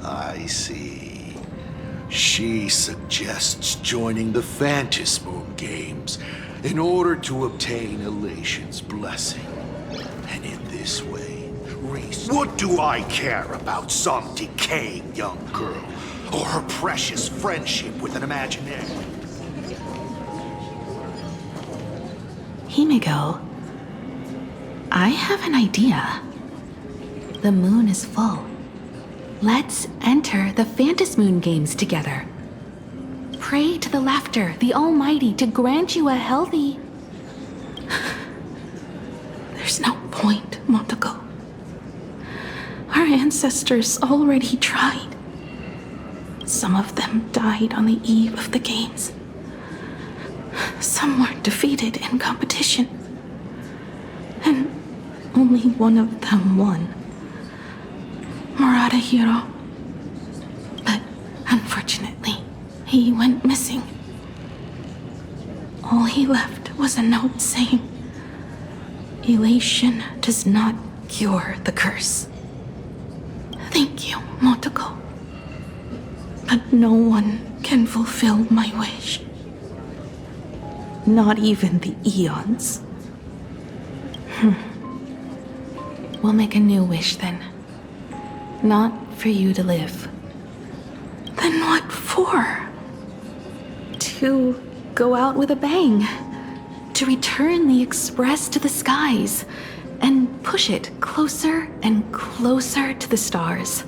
I see. She suggests joining the Phantasmoon Games in order to obtain Elation's blessing. And in this way, what do I care about some decaying young girl or her precious friendship with an imaginary? HImeko, I have an idea. The moon is full. Let's enter the Phantasmoon Games together. Pray to the Laughter, the Almighty, to grant you a healthy... There's no point, Motoko. Our ancestors already tried. Some of them died on the eve of the games. Some were defeated in competition. And only one of them won. Murata Hiro. But unfortunately, he went missing. All he left was a note saying, "Elation does not cure the curse." Thank you, Motoko. But no one can fulfill my wish. Not even the eons. We'll make a new wish then. Not for you to live. Then what for? To go out with a bang. To return the Express to the skies. And push it closer and closer to the stars.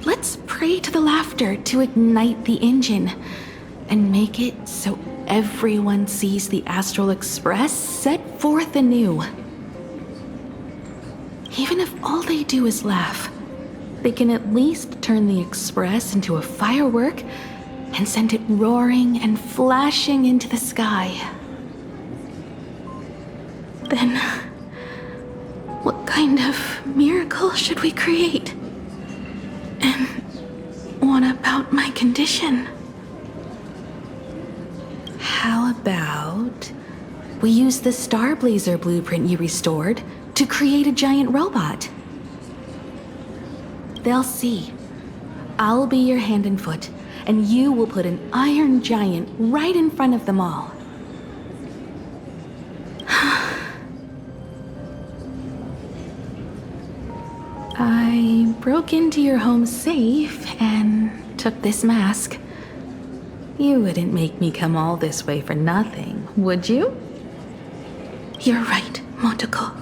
Let's pray to the Laughter to ignite the engine. And make it so everyone sees the Astral Express set forth anew. Even if all they do is laugh, they can at least turn the Express into a firework and send it roaring and flashing into the sky. Then, what kind of miracle should we create? And what about my condition? How about we use the Trailblazer blueprint you restored to create a giant robot? They'll see. I'll be your hand and foot, and you will put an iron giant right in front of them all. I broke into your home safe and took this mask. You wouldn't make me come all this way for nothing, would you? You're right, Motoko.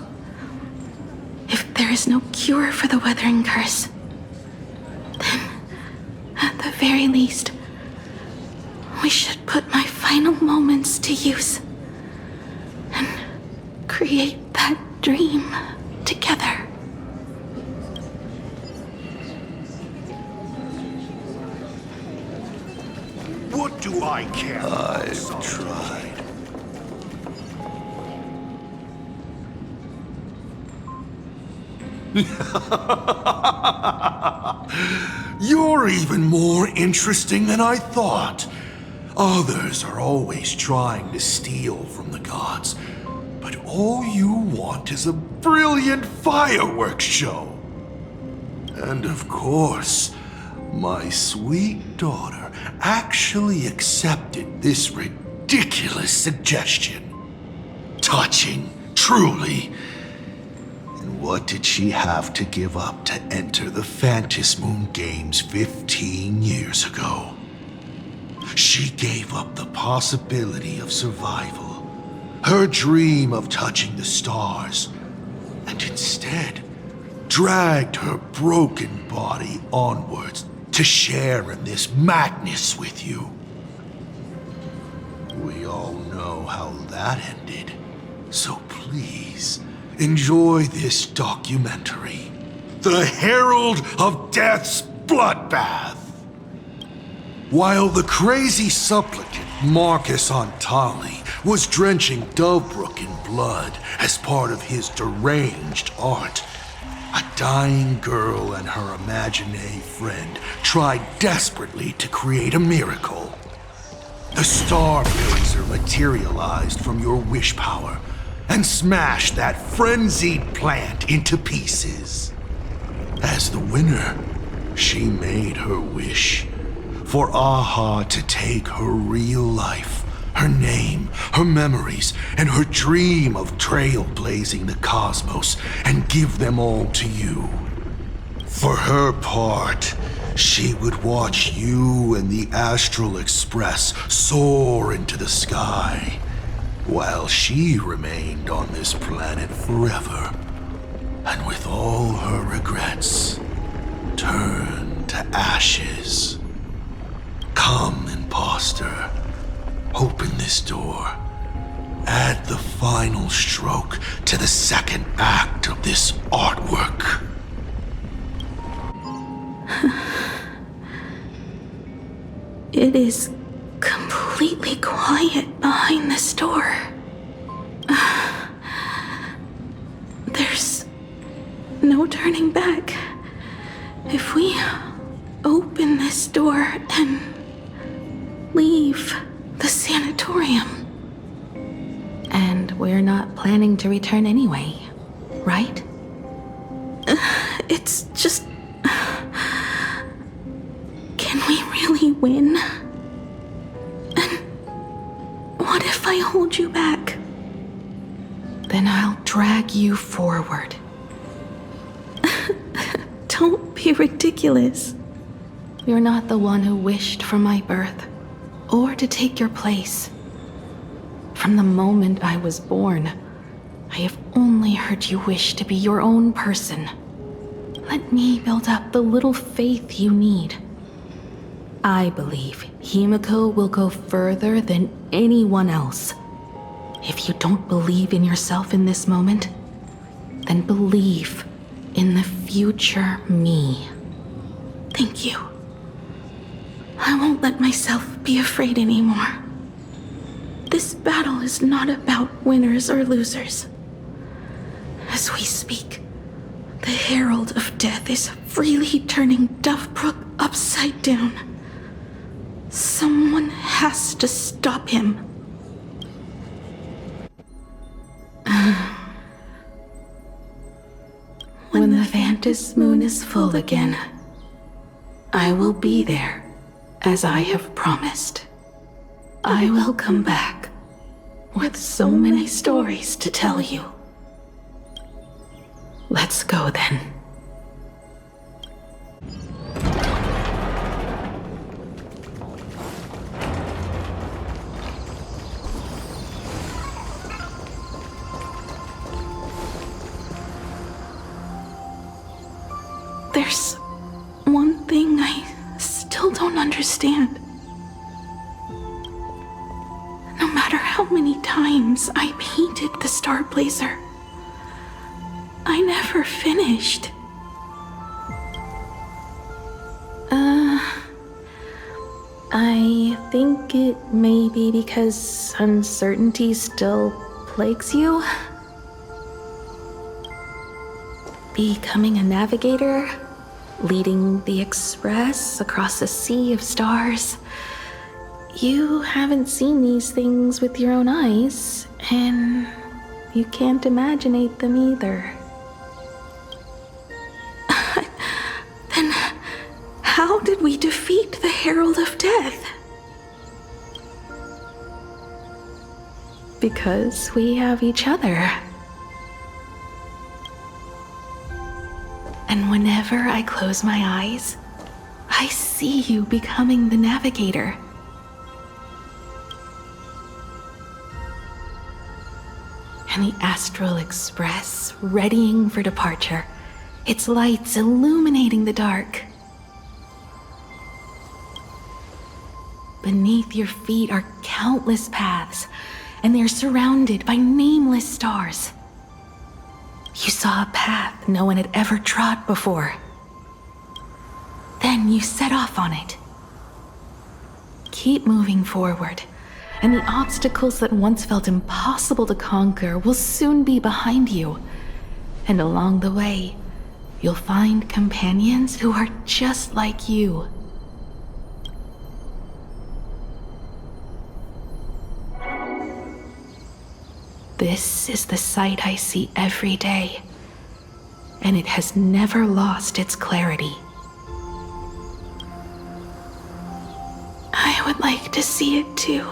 If there is no cure for the Weathering Curse, then, at the very least, we should put my final moments to use and create that dream together. What do I care? I've tried. You're even more interesting than I thought. Others are always trying to steal from the gods, but all you want is a brilliant fireworks show. And of course, my sweet daughter actually accepted this ridiculous suggestion. Touching, truly. And what did she have to give up to enter the Phantasmoon Games 15 years ago? She gave up the possibility of survival, her dream of touching the stars, and instead dragged her broken body onwards to share in this madness with you. We all know how that ended, so please enjoy this documentary, The Herald of Death's Bloodbath. While the crazy supplicant Marcus Antali was drenching Dovebrook in blood as part of his deranged art, a dying girl and her imaginary friend tried desperately to create a miracle. The Starblazer materialized from your wish power and smashed that frenzied plant into pieces. As the winner, she made her wish for Aha to take her real life, her name, her memories, and her dream of trailblazing the cosmos and give them all to you. For her part, she would watch you and the Astral Express soar into the sky, while she remained on this planet forever, and with all her regrets, turned to ashes. Come, imposter. Open this door. Add the final stroke to the second act of this artwork. It is completely quiet behind this door. There's no turning back. If we open this door and leave the sanatorium. And we're not planning to return anyway, right? It's just... Can we really win? And what if I hold you back? Then I'll drag you forward. Don't be ridiculous. You're not the one who wished for my birth, or to take your place. From the moment I was born, I have only heard you wish to be your own person. Let me build up the little faith you need. I believe HImeko will go further than anyone else. If you don't believe in yourself in this moment, then believe in the future me. Thank you. I won't let myself be afraid anymore. This battle is not about winners or losers. As we speak, the Herald of Death is freely turning Duffbrook upside down. Someone has to stop him. When the Vantis moon is full again, I will be there, as I have promised. I will come back with so many stories to tell you. Let's go then. There's one thing I still don't understand. No matter how many times I painted the Trailblazer, I never finished. I think it may be because uncertainty still plagues you. Becoming a navigator, leading the Express across a sea of stars. You haven't seen these things with your own eyes, and you can't imaginate them either. Then how did we defeat the Herald of Death? Because we have each other. And whenever I close my eyes, I see you becoming the navigator. And the Astral Express readying for departure, its lights illuminating the dark. Beneath your feet are countless paths, and they are surrounded by nameless stars. You saw a path no one had ever trod before. Then you set off on it. Keep moving forward, and the obstacles that once felt impossible to conquer will soon be behind you. And along the way, you'll find companions who are just like you. This is the sight I see every day, and it has never lost its clarity. I would like to see it too.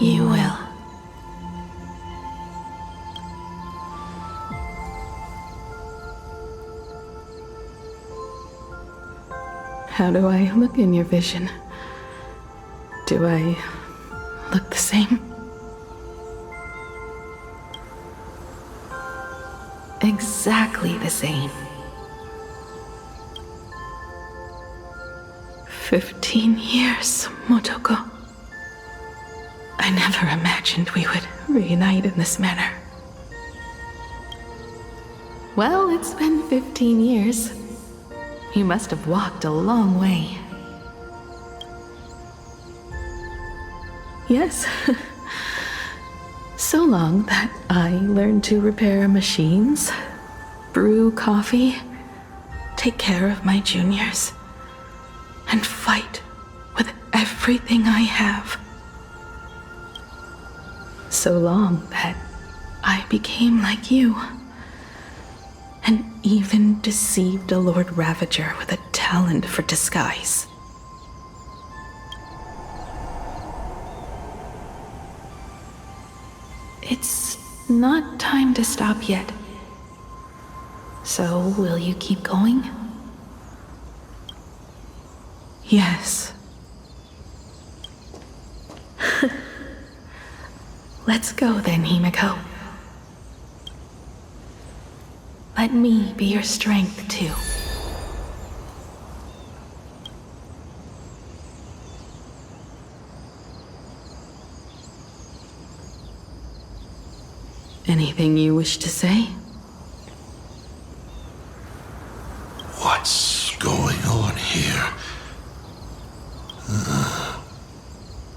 You will. How do I look in your vision? Do I look the same? Exactly the same. 15 years, Motoko. I never imagined we would reunite in this manner. Well, it's been 15 years. You must have walked a long way. Yes. So long that I learned to repair machines, brew coffee, take care of my juniors, and fight with everything I have. So long that I became like you, and even deceived a Lord Ravager with a talent for disguise. It's not time to stop yet. So, will you keep going? Yes. Let's go then, HImeko. Let me be your strength, too. Anything you wish to say? What's going on here?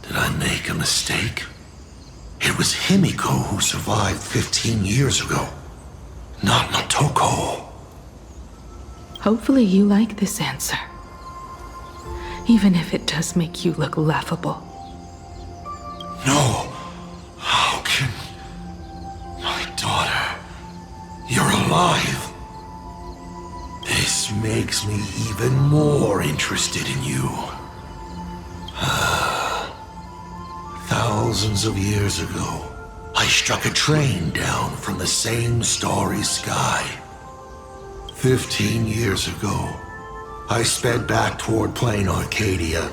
Did I make a mistake? It was HImeko who survived 15 years ago, not Motoko. Hopefully you like this answer, even if it does make you look laughable. No. How can... My daughter... You're alive. This makes me even more interested in you. Thousands of years ago, I struck a train down from the same starry sky. 15 years ago, I sped back toward plain Arcadia,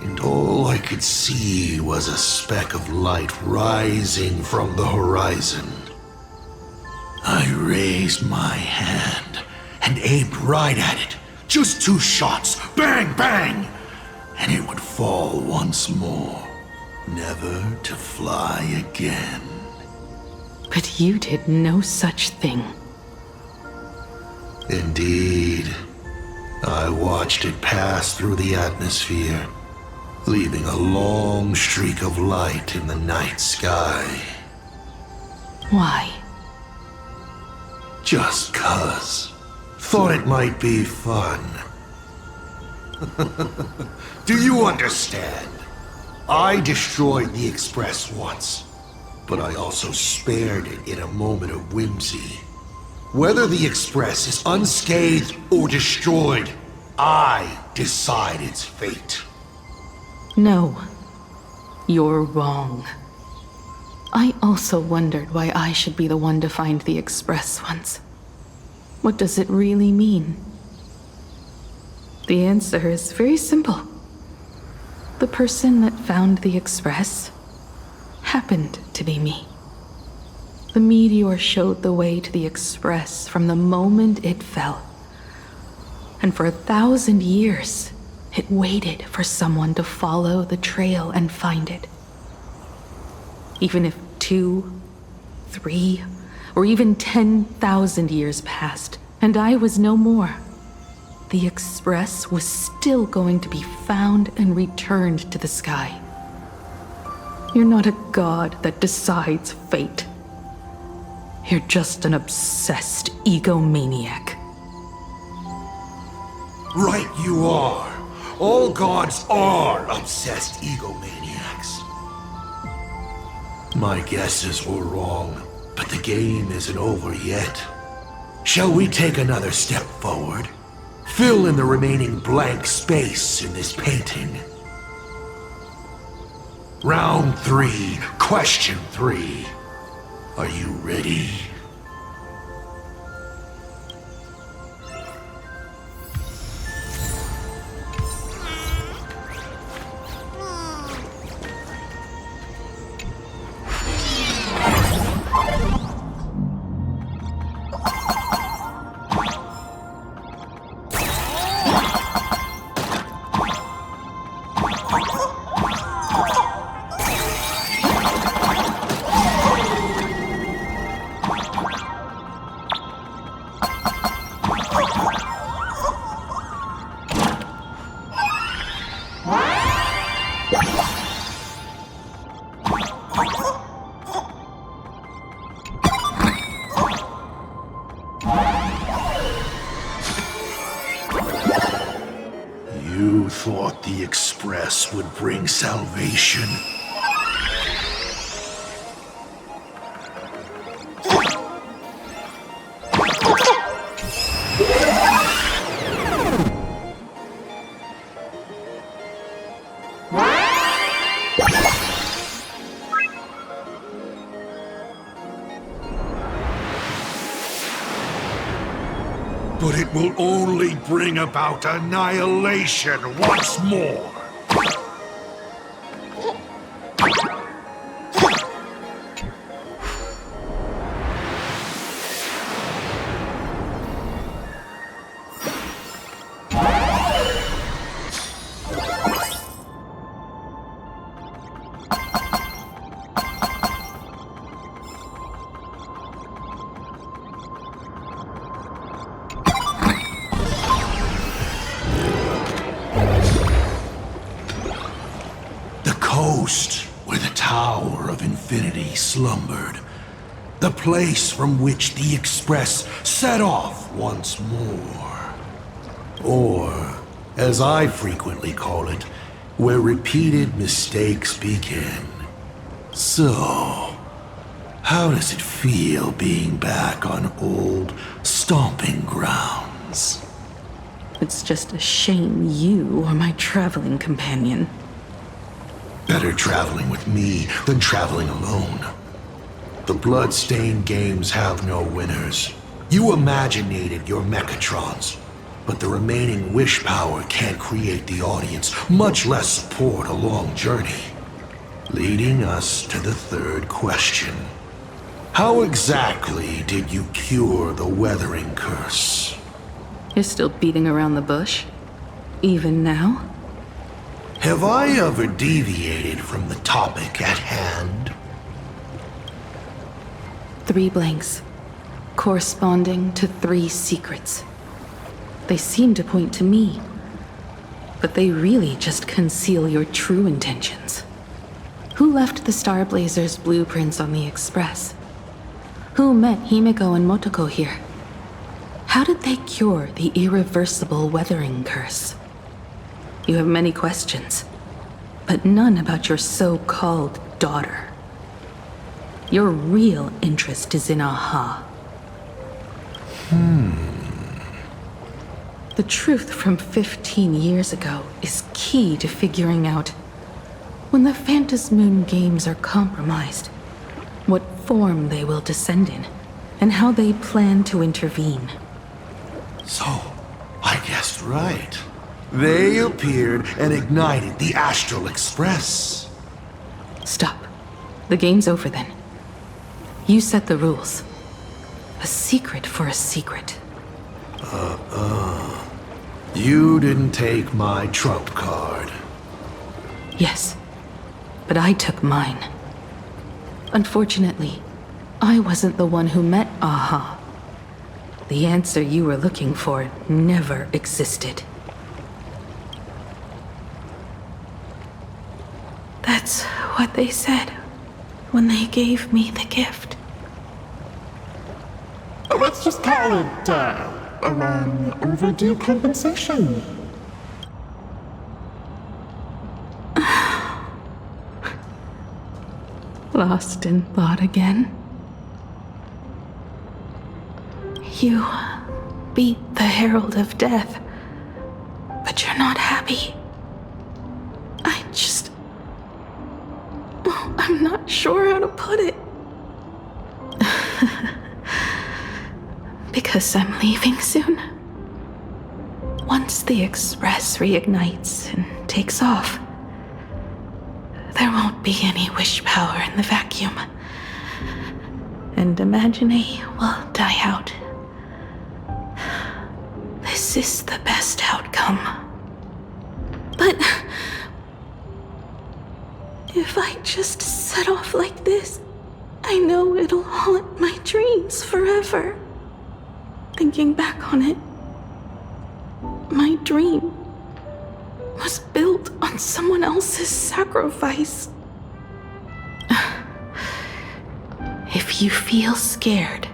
and all I could see was a speck of light rising from the horizon. I raised my hand and aimed right at it. Just 2 shots, bang, bang, and it would fall once more, never to fly again. But you did no such thing. Indeed. I watched it pass through the atmosphere, leaving a long streak of light in the night sky. Why? Just 'cause. Thought it might be fun. Do you understand? I destroyed the Express once, but I also spared it in a moment of whimsy. Whether the Express is unscathed or destroyed, I decide its fate. No. You're wrong. I also wondered why I should be the one to find the Express once. What does it really mean? The answer is very simple. The person that found the Express happened to be me. The meteor showed the way to the Express from the moment it fell. And for 1,000 years, it waited for someone to follow the trail and find it. Even if 2, 3, or even 10,000 years passed, and I was no more, the Express was still going to be found and returned to the sky. You're not a god that decides fate. You're just an obsessed egomaniac. Right you are. All gods are obsessed egomaniacs. My guesses were wrong, but the game isn't over yet. Shall we take another step forward? Fill in the remaining blank space in this painting. Round 3, question 3. Are you ready? You thought the Express would bring salvation? But it will only bring about annihilation once more. Where the Tower of Infinity slumbered. The place from which the Express set off once more. Or, as I frequently call it, where repeated mistakes begin. So, how does it feel being back on old stomping grounds? It's just a shame you are my traveling companion. Better traveling with me than traveling alone. The blood-stained games have no winners. You imaginated your Mechatrons, but the remaining wish power can't create the audience, much less support a long journey. Leading us to the third question. How exactly did you cure the weathering curse? You're still beating around the bush? Even now? Have I ever deviated from the topic at hand? 3 blanks, corresponding to 3 secrets. They seem to point to me, but they really just conceal your true intentions. Who left the Starblazer's blueprints on the Express? Who met HImeko and Motoko here? How did they cure the irreversible weathering curse? You have many questions, but none about your so-called daughter. Your real interest is in Aha. The truth from 15 years ago is key to figuring out, when the Phantasmoon games are compromised, what form they will descend in, and how they plan to intervene. So, I guessed right. They appeared and ignited the Astral Express. Stop. The game's over then. You set the rules. A secret for a secret. You didn't take my trump card. Yes, but I took mine. Unfortunately, I wasn't the one who met Aha. The answer you were looking for never existed. That's what they said when they gave me the gift. Let's just call it, a long overdue compensation. Lost in thought again. You beat the Herald of Death, but you're not happy. I'm not sure how to put it. Because I'm leaving soon. Once the Express reignites and takes off, there won't be any wish power in the vacuum. And Imagine will die out. This is the best outcome. But if I just set off like this, I know it'll haunt my dreams forever. Thinking back on it, my dream was built on someone else's sacrifice. If you feel scared,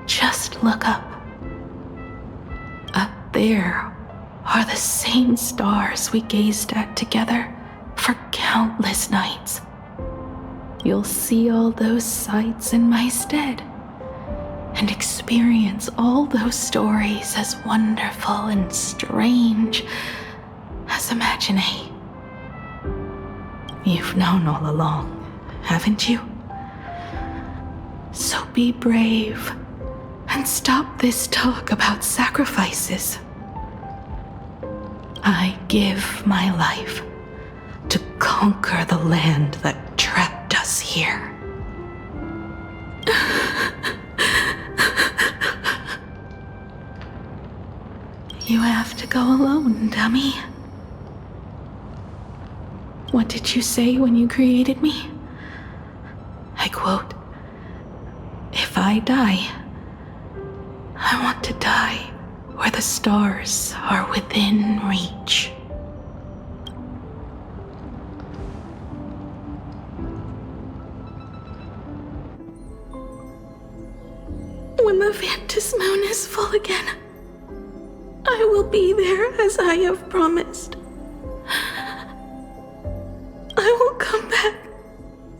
just look up. Up there are the same stars we gazed at together for countless nights. You'll see all those sights in my stead and experience all those stories as wonderful and strange as Imagine. You've known all along, haven't you? So be brave and stop this talk about sacrifices. I give my life to conquer the land that trapped us here. You have to go alone, dummy. What did you say when you created me? I quote, "If I die, I want to die where the stars are within reach." When the Vantis moon is full again, I will be there as I have promised. I will come back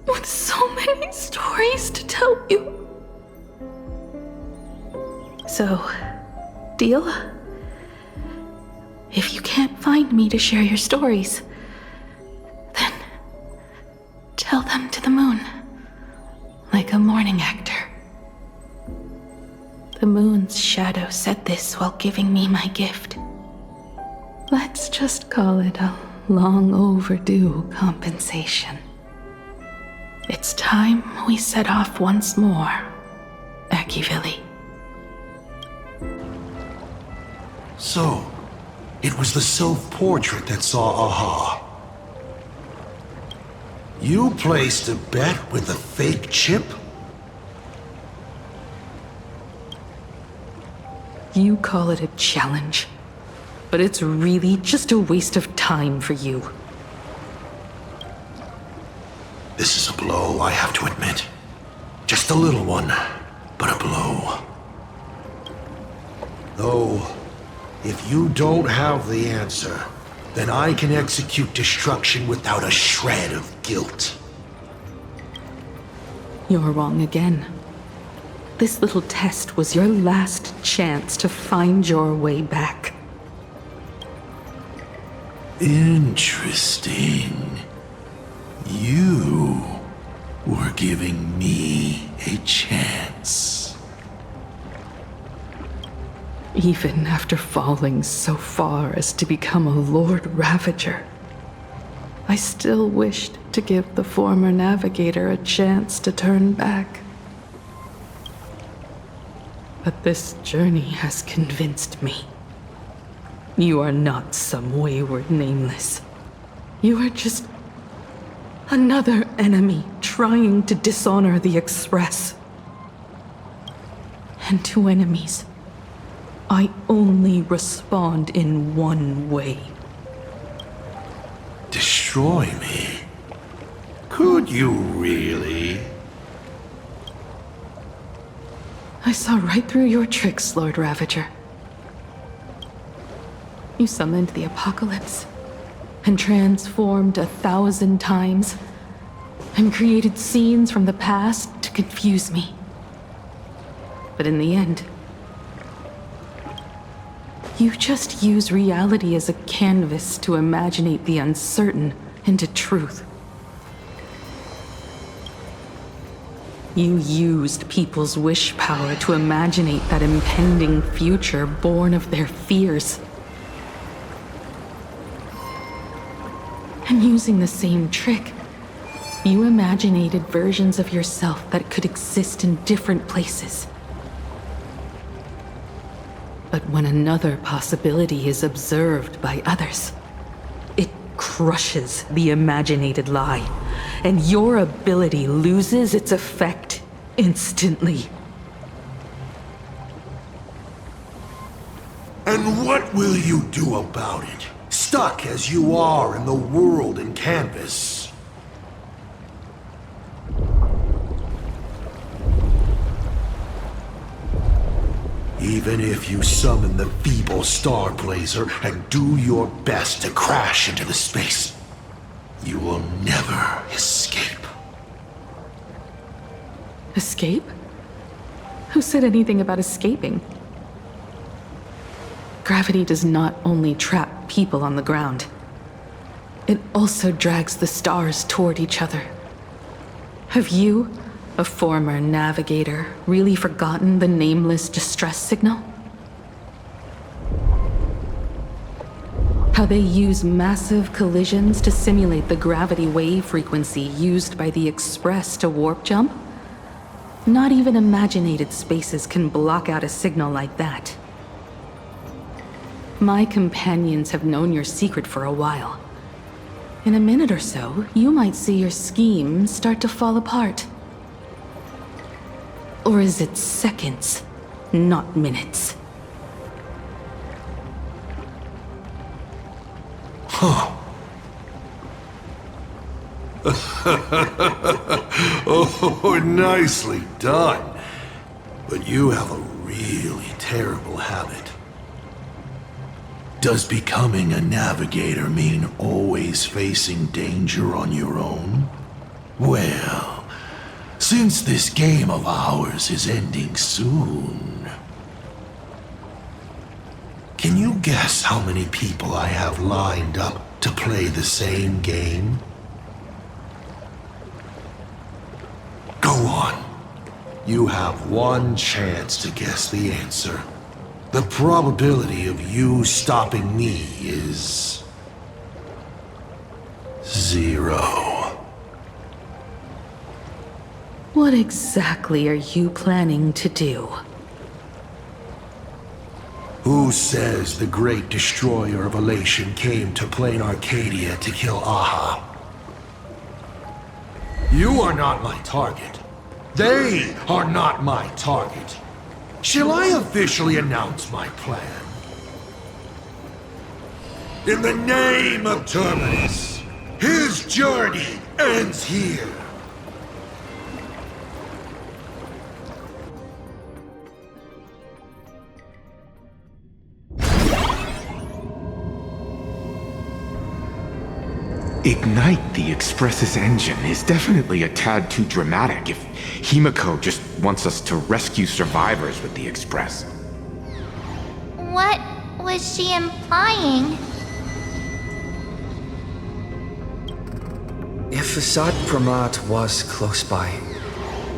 with so many stories to tell you. So, deal? If you can't find me to share your stories, then tell them to the moon, like a mourning actor. The moon's shadow said this while giving me my gift. Let's just call it a long overdue compensation. It's time we set off once more, Akivili. So, it was the self-portrait that saw Aha. You placed a bet with a fake chip? You call it a challenge, but it's really just a waste of time for you. This is a blow, I have to admit. Just a little one, but a blow. Though, if you don't have the answer, then I can execute destruction without a shred of guilt. You're wrong again. This little test was your last chance to find your way back. Interesting. You were giving me a chance. Even after falling so far as to become a Lord Ravager, I still wished to give the former navigator a chance to turn back. But this journey has convinced me. You are not some wayward Nameless. You are just another enemy trying to dishonor the Express. And to enemies, I only respond in one way. Destroy me? Could you really? I saw right through your tricks, Lord Ravager. You summoned the apocalypse, and transformed 1,000 times, and created scenes from the past to confuse me. But in the end, you just use reality as a canvas to imaginate the uncertain into truth. You used people's wish power to imaginate that impending future born of their fears. And using the same trick, you imaginated versions of yourself that could exist in different places. But when another possibility is observed by others, it crushes the imaginated lie, and your ability loses its effect instantly. And what will you do about it? Stuck as you are in the world in canvas. Even if you summon the feeble Trailblazer and do your best to crash into the space, you will never escape. Escape? Who said anything about escaping? Gravity does not only trap people on the ground, it also drags the stars toward each other. Have you, a former navigator, really forgotten the Nameless distress signal? How they use massive collisions to simulate the gravity wave frequency used by the Express to warp jump? Not even imaginated spaces can block out a signal like that. My companions have known your secret for a while. In a minute or so, you might see your scheme start to fall apart. Or is it seconds, not minutes? Huh. Oh, nicely done. But you have a really terrible habit. Does becoming a navigator mean always facing danger on your own? Well, since this game of ours is ending soon, can you guess how many people I have lined up to play the same game? Go on. You have one chance to guess the answer. The probability of you stopping me is 0. What exactly are you planning to do? Who says the great destroyer of Elation came to plain Arcadia to kill Aha? You are not my target. They are not my target. Shall I officially announce my plan? In the name of Terminus, his journey ends here. Ignite the Express's engine is definitely a tad too dramatic if HImeko just wants us to rescue survivors with the Express. What was she implying? If Asat Pramad was close by,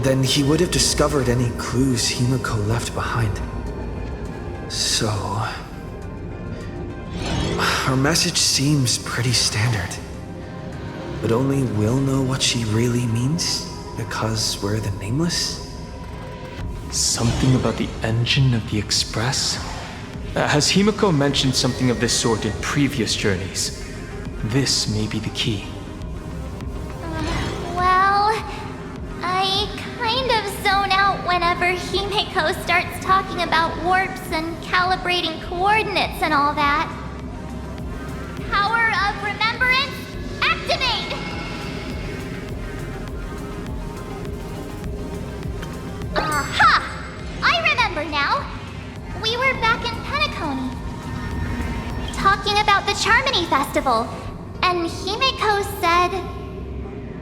then he would have discovered any clues HImeko left behind. So, her message seems pretty standard. But only we'll know what she really means because we're the Nameless? Something about the engine of the Express? Has HImeko mentioned something of this sort in previous journeys? This may be the key. Well, I kind of zone out whenever HImeko starts talking about warps and calibrating coordinates and all that. Power of remembrance, activate! Aha! I remember now! We were back in Penacony, festival, and Himeko said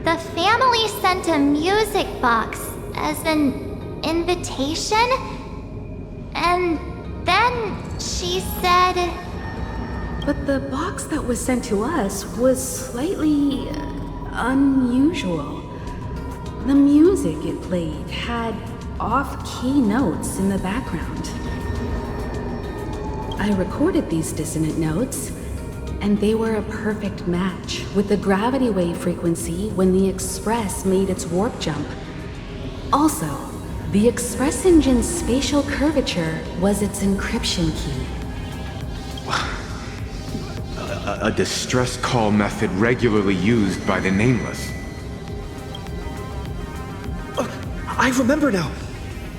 the family sent a music box as an invitation, and then she said... But the box that was sent to us was slightly unusual. The music it played had off-key notes in the background. I recorded these dissonant notes, and they were a perfect match with the gravity wave frequency when the Express made its warp jump. Also, the Express engine's spatial curvature was its encryption key. A distress call method regularly used by the Nameless. I remember now.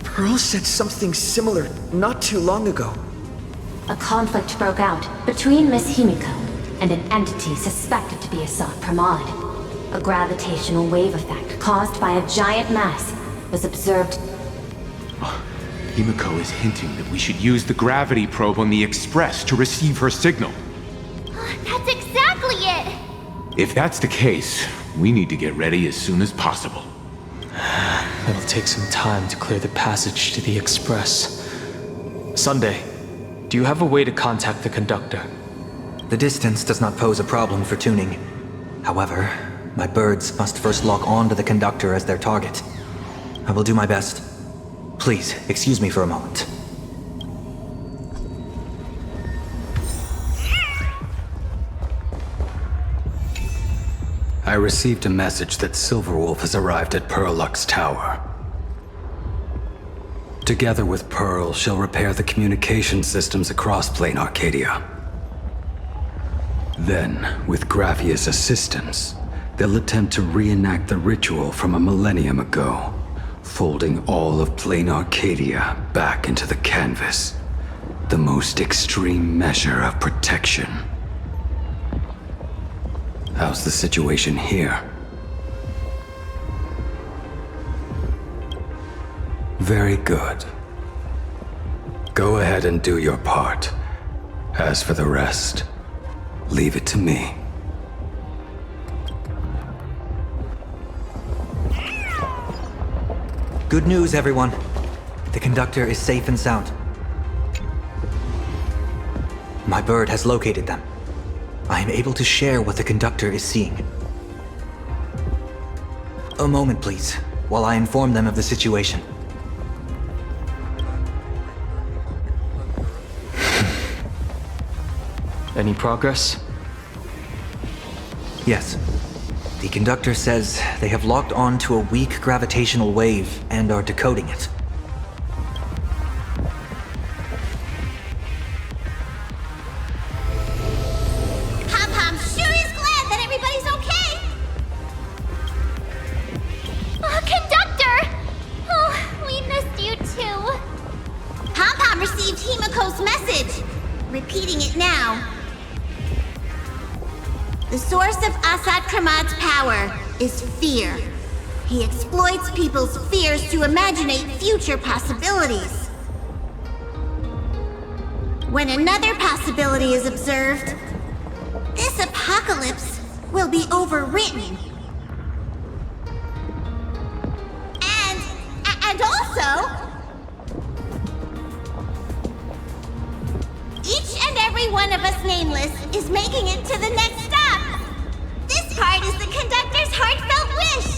Pearl said something similar not too long ago. A conflict broke out between Miss HImeko and an entity suspected to be Asat Pramad. A gravitational wave effect caused by a giant mass was observed. HImeko is hinting that we should use the gravity probe on the Express to receive her signal. That's exactly it! If that's the case, we need to get ready as soon as possible. It'll take some time to clear the passage to the Express. Sunday, do you have a way to contact the conductor? The distance does not pose a problem for tuning. However, my birds must first lock on to the conductor as their target. I will do my best. Please, excuse me for a moment. I received a message that Silverwolf has arrived at Pearlux Tower. Together with Pearl, she'll repair the communication systems across Plane Arcadia. Then, with Graphia's assistance, they'll attempt to reenact the ritual from a millennium ago, folding all of Plane Arcadia back into the canvas. The most extreme measure of protection. How's the situation here? Very good. Go ahead and do your part. As for the rest, leave it to me. Good news, everyone. The conductor is safe and sound. My bird has located them. I am able to share what the conductor is seeing. A moment, please, while I inform them of the situation. Any progress? Yes. The conductor says they have locked on to a weak gravitational wave and are decoding it. Pom-Pom sure is glad that everybody's okay! Conductor! Oh, we missed you too. Pom-Pom received Himeko's message. Repeating it now. The source of Asat Pramad's power is fear. He exploits people's fears to imaginate future possibilities. When another possibility is observed, this apocalypse will be overwritten. And also, each and every one of us Nameless is making it to the next stop. This part is the conductor's heartfelt wish.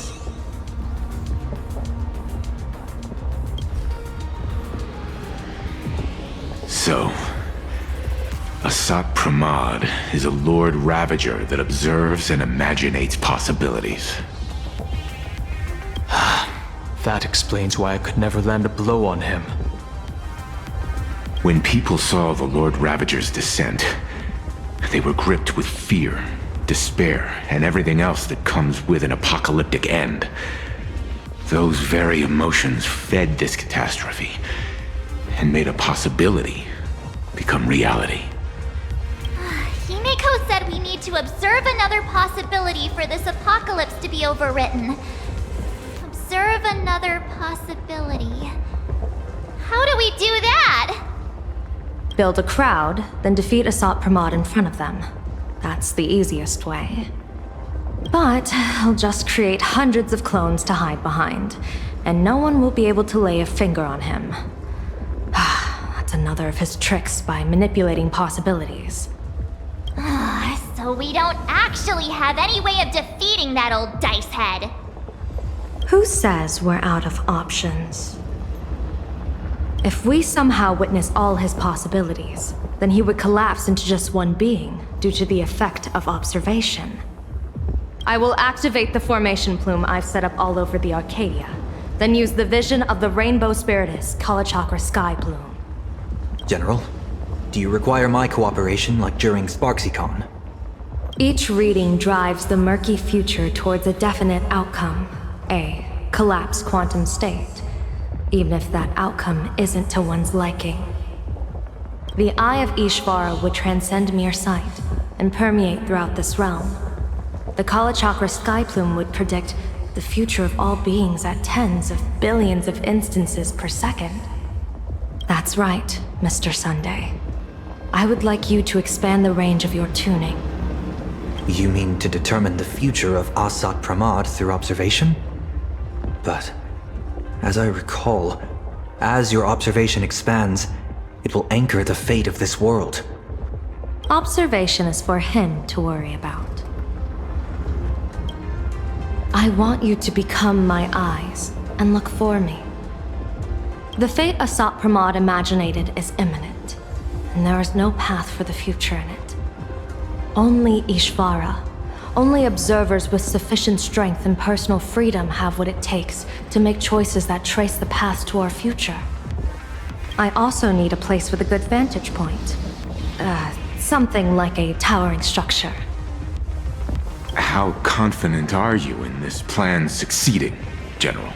So, Asat Pramad is a Lord Ravager that observes and imaginates possibilities. That explains why I could never land a blow on him. When people saw the Lord Ravager's descent, they were gripped with fear, despair, and everything else that comes with an apocalyptic end. Those very emotions fed this catastrophe and made a possibility become reality. Himeko said we need to observe another possibility for this apocalypse to be overwritten. Observe another possibility. How do we do that? Build a crowd, then defeat Asat Pramad in front of them. That's the easiest way. But I'll just create hundreds of clones to hide behind, and no one will be able to lay a finger on him. That's another of his tricks by manipulating possibilities. So we don't actually have any way of defeating that old dice head. Who says we're out of options? If we somehow witness all his possibilities, then he would collapse into just one being due to the effect of observation. I will activate the formation plume I've set up all over the Arcadia, then use the vision of the Rainbow Spiritus Kalachakra Sky Plume. General, do you require my cooperation like during SparksyCon? Each reading drives the murky future towards a definite outcome, a collapsed quantum state, even if that outcome isn't to one's liking. The Eye of Ishvara would transcend mere sight and permeate throughout this realm. The Kalachakra Sky Plume would predict the future of all beings at tens of billions of instances per second. That's right, Mr. Sunday. I would like you to expand the range of your tuning. You mean to determine the future of Asat Pramad through observation? But, as I recall, as your observation expands, it will anchor the fate of this world. Observation is for him to worry about. I want you to become my eyes and look for me. The fate Asat Pramad imaginated is imminent, and there is no path for the future in it. Only Ishvara, only observers with sufficient strength and personal freedom have what it takes to make choices that trace the path to our future. I also need a place with a good vantage point. Something like a towering structure. How confident are you in this plan succeeding, General?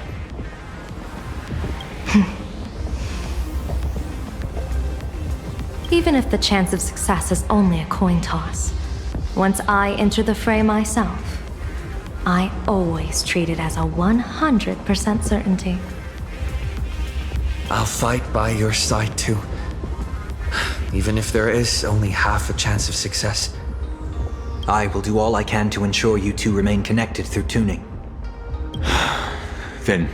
Even if the chance of success is only a coin toss, once I enter the fray myself, I always treat it as a 100% certainty. I'll fight by your side too. Even if there is only half a chance of success. I will do all I can to ensure you two remain connected through tuning. Then,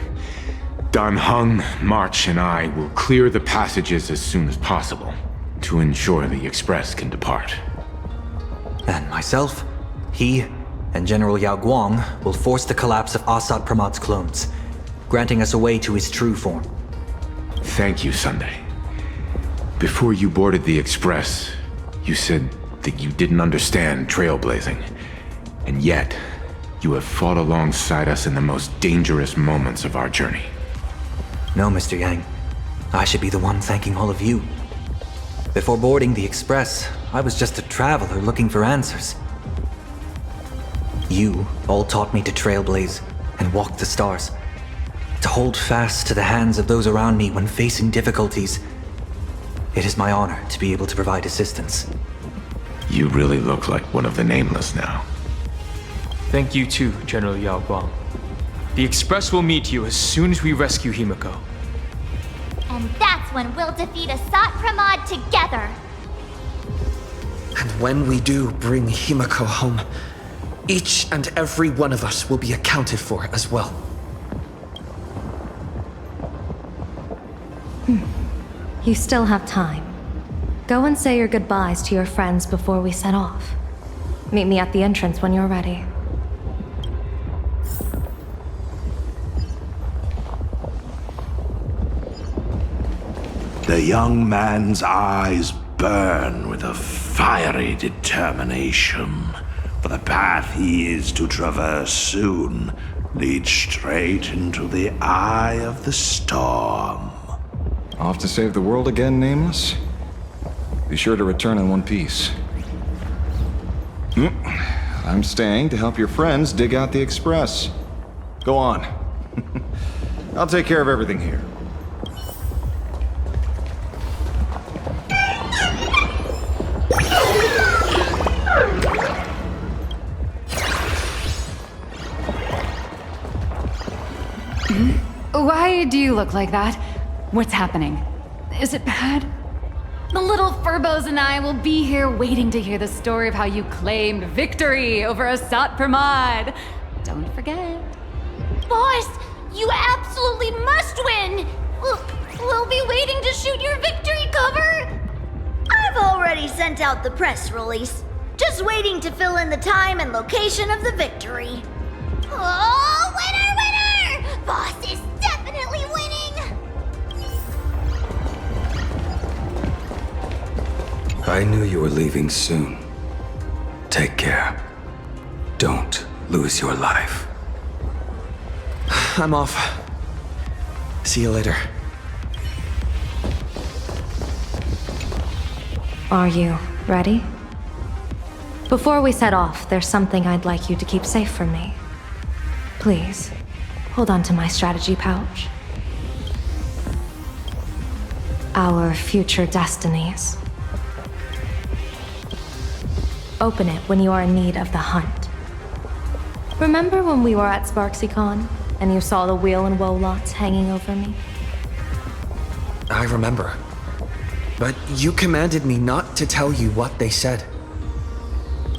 Dan Heng, March, and I will clear the passages as soon as possible to ensure the Express can depart. And myself, he, and General Yao Guang will force the collapse of Asat Pramad's clones, granting us a way to his true form. Thank you, Sunday. Before you boarded the Express, you said that you didn't understand trailblazing, and yet you have fought alongside us in the most dangerous moments of our journey. No, Mr. Yang. I should be the one thanking all of you. Before boarding the Express, I was just a traveler looking for answers. You all taught me to trailblaze and walk the stars, to hold fast to the hands of those around me when facing difficulties. It is my honor to be able to provide assistance. You really look like one of the Nameless now. Thank you too, General Yao Guang. The Express will meet you as soon as we rescue HImeko. And that's when we'll defeat Asat Pramad together. And when we do bring HImeko home, each and every one of us will be accounted for as well. You still have time. Go and say your goodbyes to your friends before we set off. Meet me at the entrance when you're ready. The young man's eyes burn with a fiery determination, for the path he is to traverse soon leads straight into the eye of the storm. Off to save the world again, Nameless? Be sure to return in one piece. I'm staying to help your friends dig out the Express. Go on. I'll take care of everything here. Why do you look like that? What's happening? Is it bad? The little Furbos and I will be here waiting to hear the story of how you claimed victory over Asat Pramad. Don't forget. Boss, you absolutely must win! We'll be waiting to shoot your victory cover! I've already sent out the press release. Just waiting to fill in the time and location of the victory. Oh, winner, winner! Boss is definitely winning! I knew you were leaving soon. Take care. Don't lose your life. I'm off. See you later. Are you ready? Before we set off, there's something I'd like you to keep safe from me. Please, hold on to my strategy pouch. Our future destinies. Open it when you are in need of the hunt. Remember when we were at SparksyCon, and you saw the wheel and woe lots hanging over me? I remember. But you commanded me not to tell you what they said.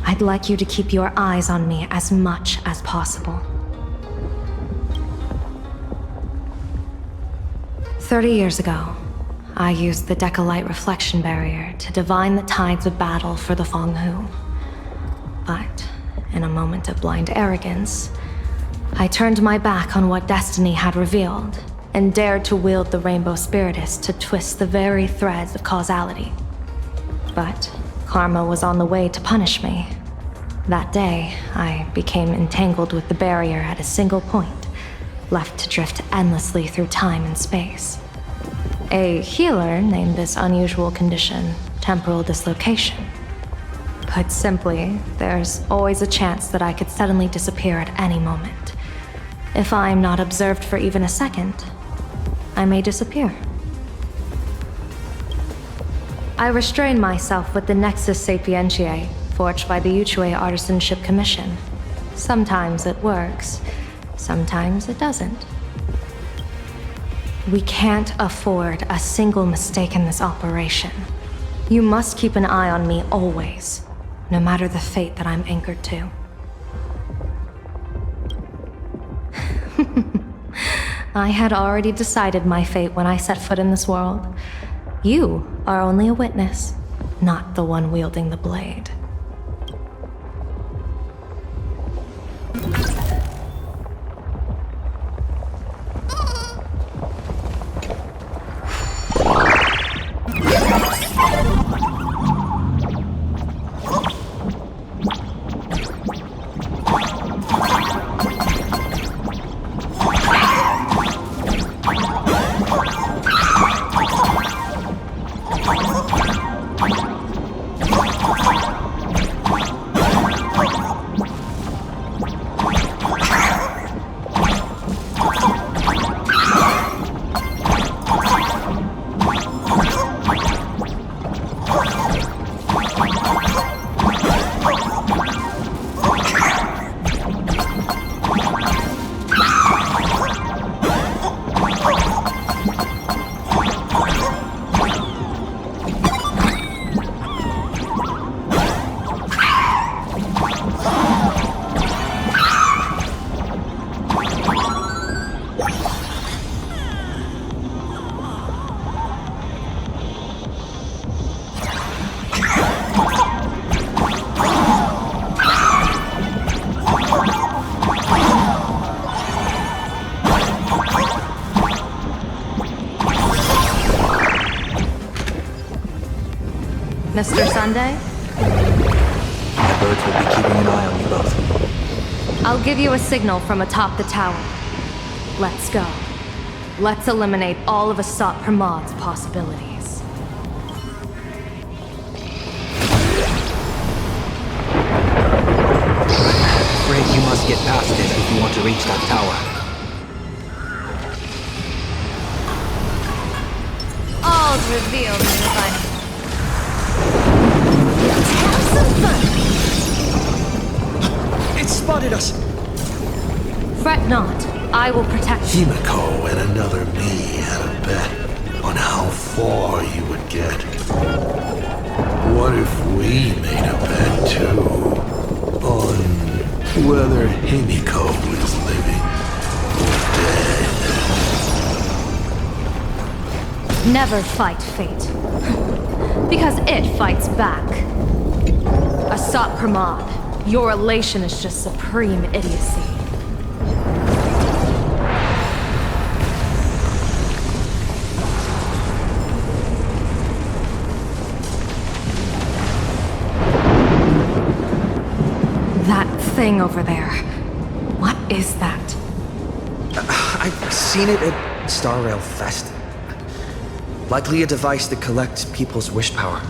I'd like you to keep your eyes on me as much as possible. 30 years ago, I used the Decalite reflection barrier to divine the tides of battle for the Fonghu. But, in a moment of blind arrogance, I turned my back on what destiny had revealed and dared to wield the Rainbow Spiritus to twist the very threads of causality. But karma was on the way to punish me. That day, I became entangled with the barrier at a single point, left to drift endlessly through time and space. A healer named this unusual condition temporal dislocation. Put simply, there's always a chance that I could suddenly disappear at any moment. If I'm not observed for even a second, I may disappear. I restrain myself with the Nexus Sapientiae, forged by the Yuchue Artisanship Commission. Sometimes it works, sometimes it doesn't. We can't afford a single mistake in this operation. You must keep an eye on me always, no matter the fate that I'm anchored to. I had already decided my fate when I set foot in this world. You are only a witness, not the one wielding the blade. Mr. Sunday? My birds will be keeping an eye on you both. I'll give you a signal from atop the tower. Let's go. Let's eliminate all of Asat Pramad's possibilities. Afraid you must get past it if you want to reach that tower. All's revealed in the final. It spotted us! Fret not. I will protect you. HImeko and another me had a bet. on how far you would get. What if we made a bet too on whether HImeko is living or dead? Never fight fate. Because it fights back. Asat Pramad, your elation is just supreme idiocy. That thing over there. What is that? I've seen it at Star Rail Fest. Likely a device that collects people's wish power.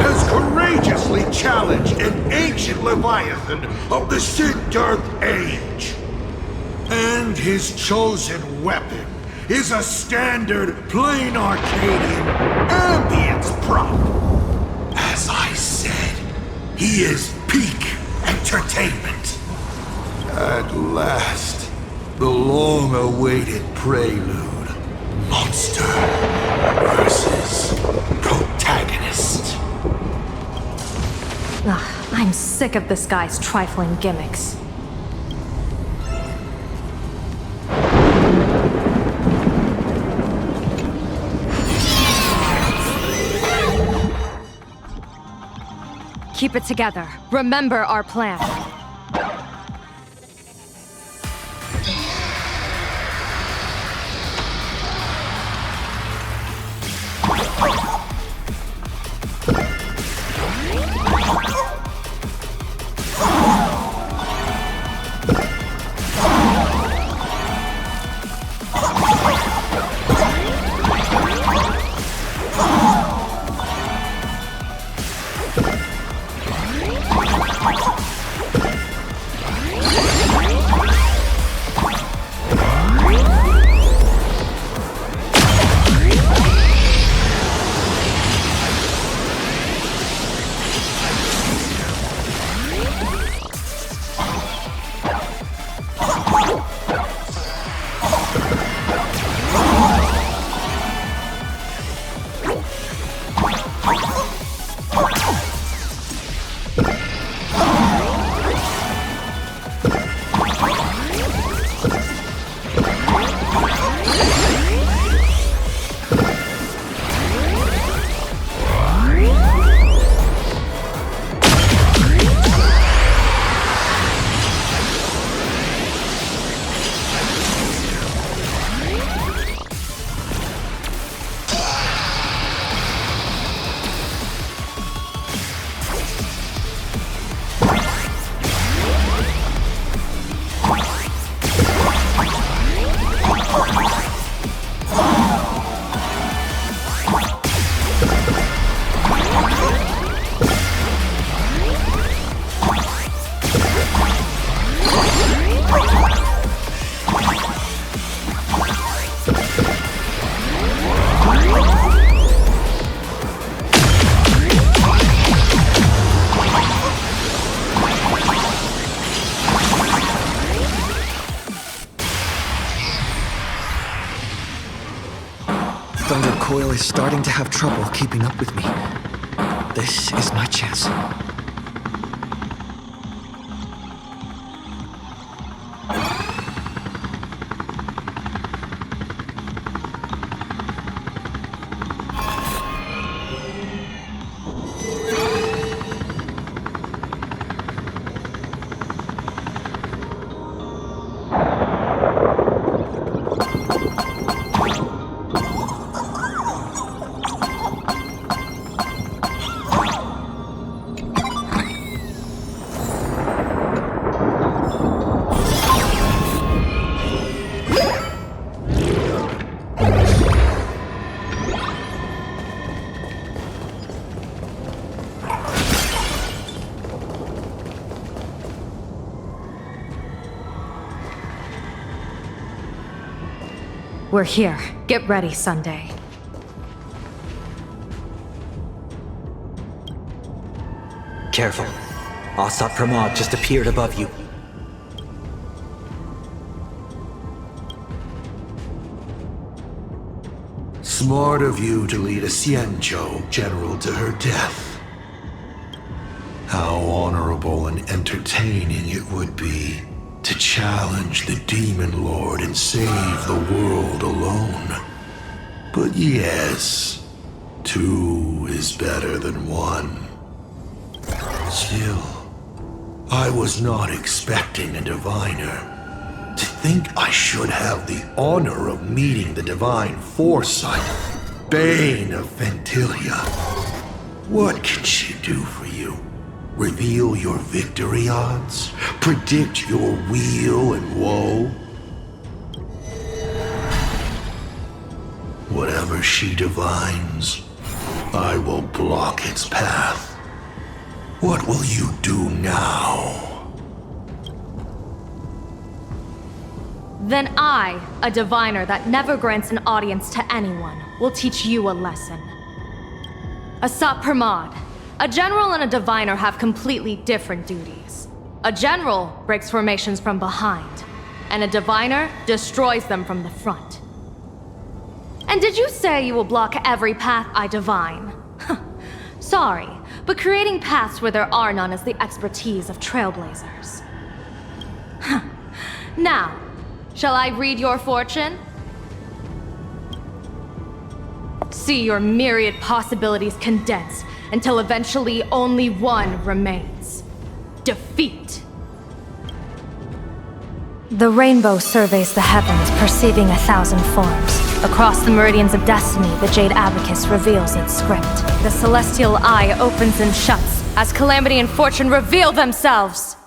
Has courageously challenged an ancient Leviathan of the Sith-Dearth Age. And his chosen weapon is a standard plain Arcadian ambience prop. As I said, he is peak entertainment. At last, the long-awaited prelude. Monster versus protagonist. Ugh, I'm sick of this guy's trifling gimmicks. Keep it together. Remember our plan. Coil is starting to have trouble keeping up with me. This is my chance. We're here. Get ready, Sunday. Careful. Asat Pramad just appeared above you. Smart of you to lead a Xianzhou general to her death. How honorable and entertaining it would be to challenge the Demon Lord and save the world alone. But yes, 2 is better than 1. Still, I was not expecting a diviner. To think I should have the honor of meeting the divine foresight, Bane of Ventilia. What can she do for you? Reveal your victory odds? Predict your weal and woe? Whatever she divines, I will block its path. What will you do now? Then I, a diviner that never grants an audience to anyone, will teach you a lesson. Asat Pramad, a general and a diviner have completely different duties. A general breaks formations from behind, and a diviner destroys them from the front. And did you say you will block every path I divine? Sorry, but creating paths where there are none is the expertise of Trailblazers. Now, shall I read your fortune? See your myriad possibilities condensed until eventually only one remains. Defeat. The rainbow surveys the heavens, perceiving 1,000 forms. Across the meridians of destiny, the Jade Abacus reveals its script. The celestial eye opens and shuts as calamity and fortune reveal themselves.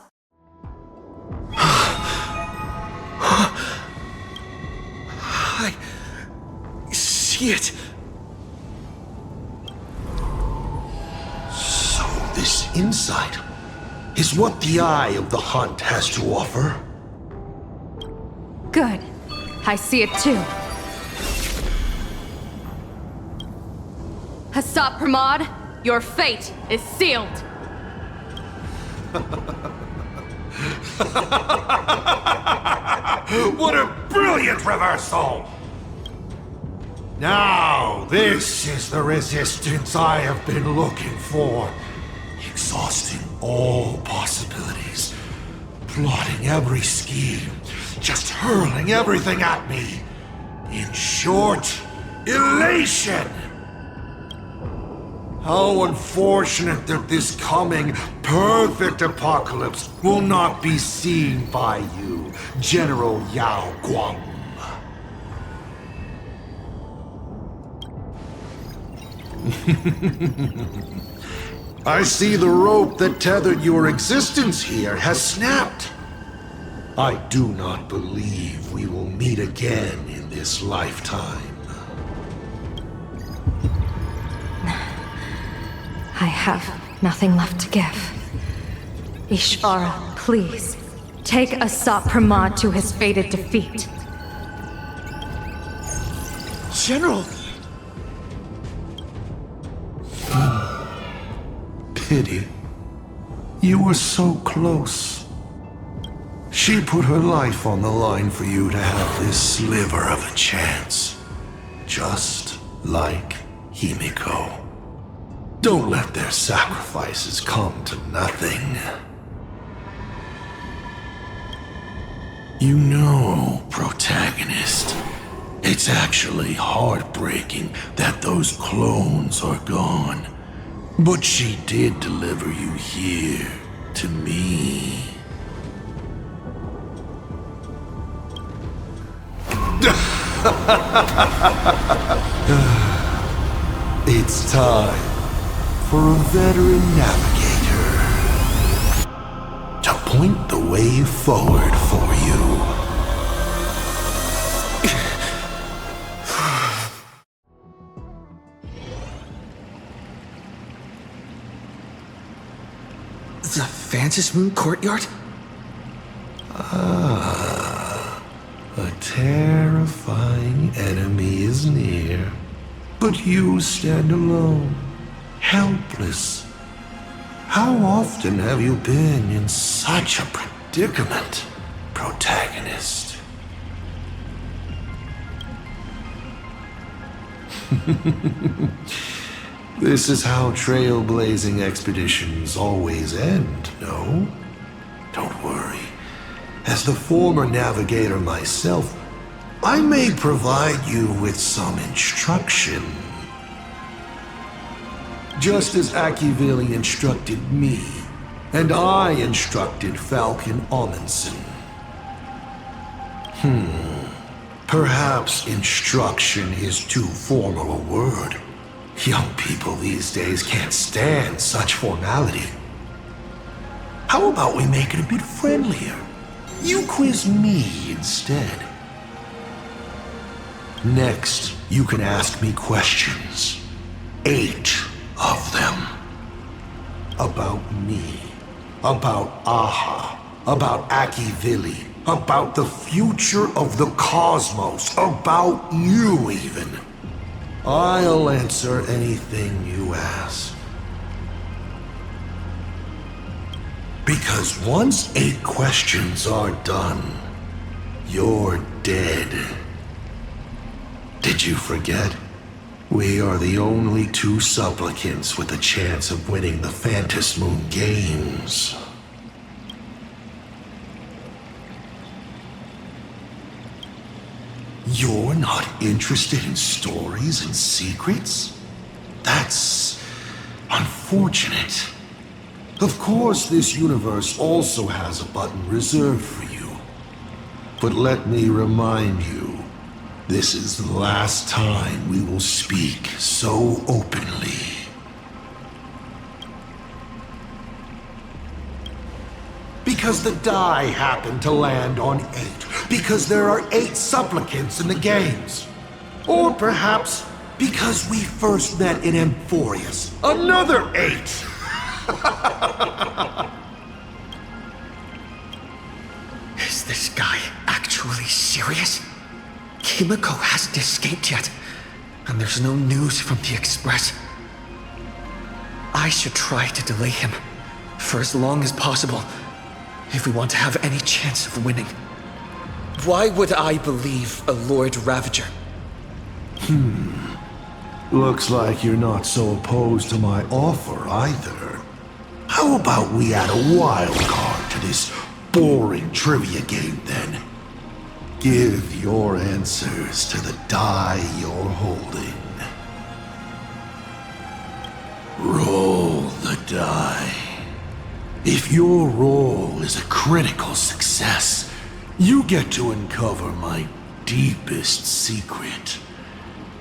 I see it. So this insight is what the Eye of the Hunt has to offer. Good. I see it too. Asat Pramad, your fate is sealed. What a brilliant reversal! Now, this is the resistance I have been looking for. Exhausting all possibilities. Plotting every scheme. Just hurling everything at me. In short, elation! How unfortunate that this coming perfect apocalypse will not be seen by you, General Yao Guang. I see the rope that tethered your existence here has snapped. I do not believe we will meet again in this lifetime. I have nothing left to give. Ishvara, please, take Asat Pramad to his fated defeat. General! Pity. You were so close. She put her life on the line for you to have this sliver of a chance. Just like HImeko. Don't let their sacrifices come to nothing. You know, protagonist, it's actually heartbreaking that those clones are gone. But she did deliver you here, to me. It's time for a veteran navigator to point the way forward for you. The Phantom Moon Courtyard? Ah, a terrifying enemy is near. But you stand alone, helpless. How often have you been in such a predicament, protagonist? This is how trailblazing expeditions always end, no? Don't worry. As the former navigator myself, I may provide you with some instruction. Just as Akivili instructed me, and I instructed Falcon Amundsen. Perhaps instruction is too formal a word. Young people these days can't stand such formality. How about we make it a bit friendlier? You quiz me instead. Next, you can ask me questions. 8 of them. About me. About Aha. About Akivili. About the future of the cosmos. About you, even. I'll answer anything you ask. Because once 8 questions are done, you're dead. Did you forget? We are the only 2 supplicants with a chance of winning the Phantom Moon Games. You're not interested in stories and secrets? That's unfortunate. Of course, this universe also has a button reserved for you. But let me remind you, this is the last time we will speak so openly. Because the die happened to land on 8. Because there are 8 supplicants in the games. Or perhaps because we first met in Emphorius. Another 8! Is this guy actually serious? HImeko hasn't escaped yet, and there's no news from the Express. I should try to delay him for as long as possible if we want to have any chance of winning. Why would I believe a Lord Ravager? Looks like you're not so opposed to my offer either. How about we add a wild card to this boring trivia game then? Give your answers to the die you're holding. Roll the die. If your roll is a critical success, you get to uncover my deepest secret.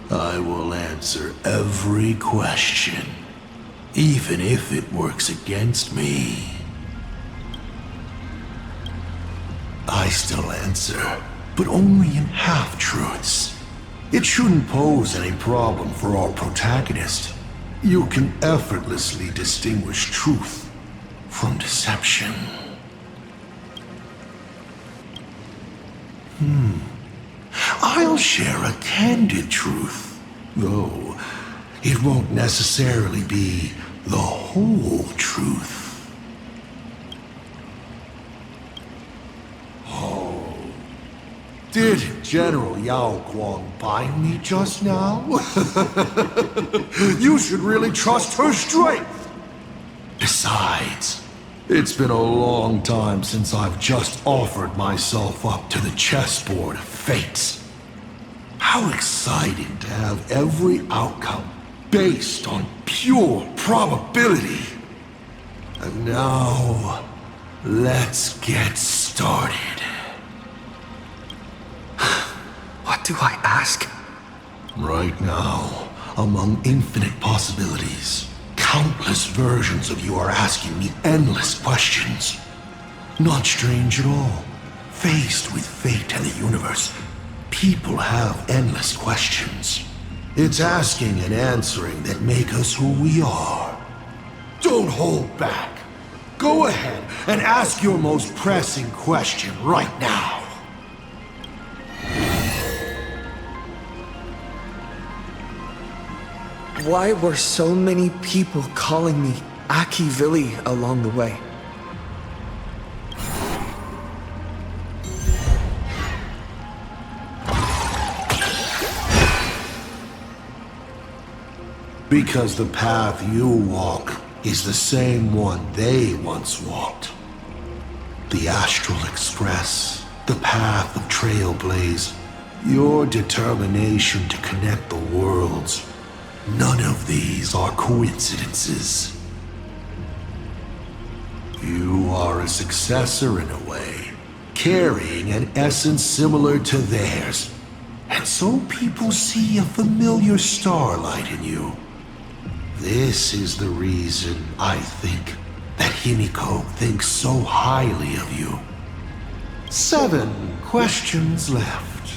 I will answer every question, even if it works against me. I still answer, but only in half-truths. It shouldn't pose any problem for our protagonist. You can effortlessly distinguish truth from deception. I'll share a candid truth, though it won't necessarily be the whole truth. Oh, did General Yao Guang bind me just now? You should really trust her strength. Besides, it's been a long time since I've just offered myself up to the chessboard of fates. How exciting to have every outcome based on pure probability. And now, let's get started. What do I ask? Right now, among infinite possibilities, countless versions of you are asking me endless questions. Not strange at all. Faced with fate and the universe, people have endless questions. It's asking and answering that make us who we are. Don't hold back. Go ahead and ask your most pressing question right now. Why were so many people calling me Akivili along the way? Because the path you walk is the same one they once walked. The Astral Express, the path of Trailblaze, your determination to connect the worlds. None of these are coincidences. You are a successor in a way, carrying an essence similar to theirs. And so people see a familiar starlight in you. This is the reason I think that HImeko thinks so highly of you. 7 questions left.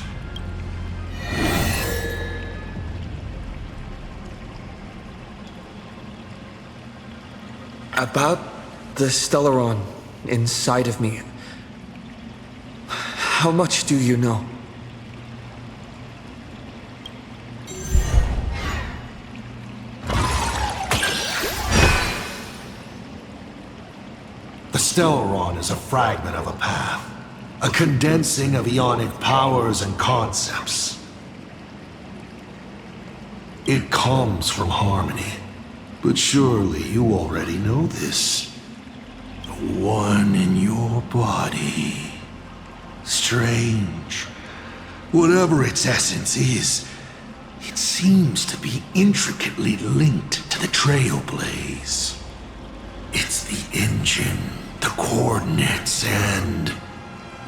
About the Stellaron inside of me. How much do you know? The Stellaron is a fragment of a path, a condensing of ionic powers and concepts. It comes from harmony, but surely you already know this. The one in your body. Strange. Whatever its essence is, it seems to be intricately linked to the Trailblaze. It's the engine, the coordinates, and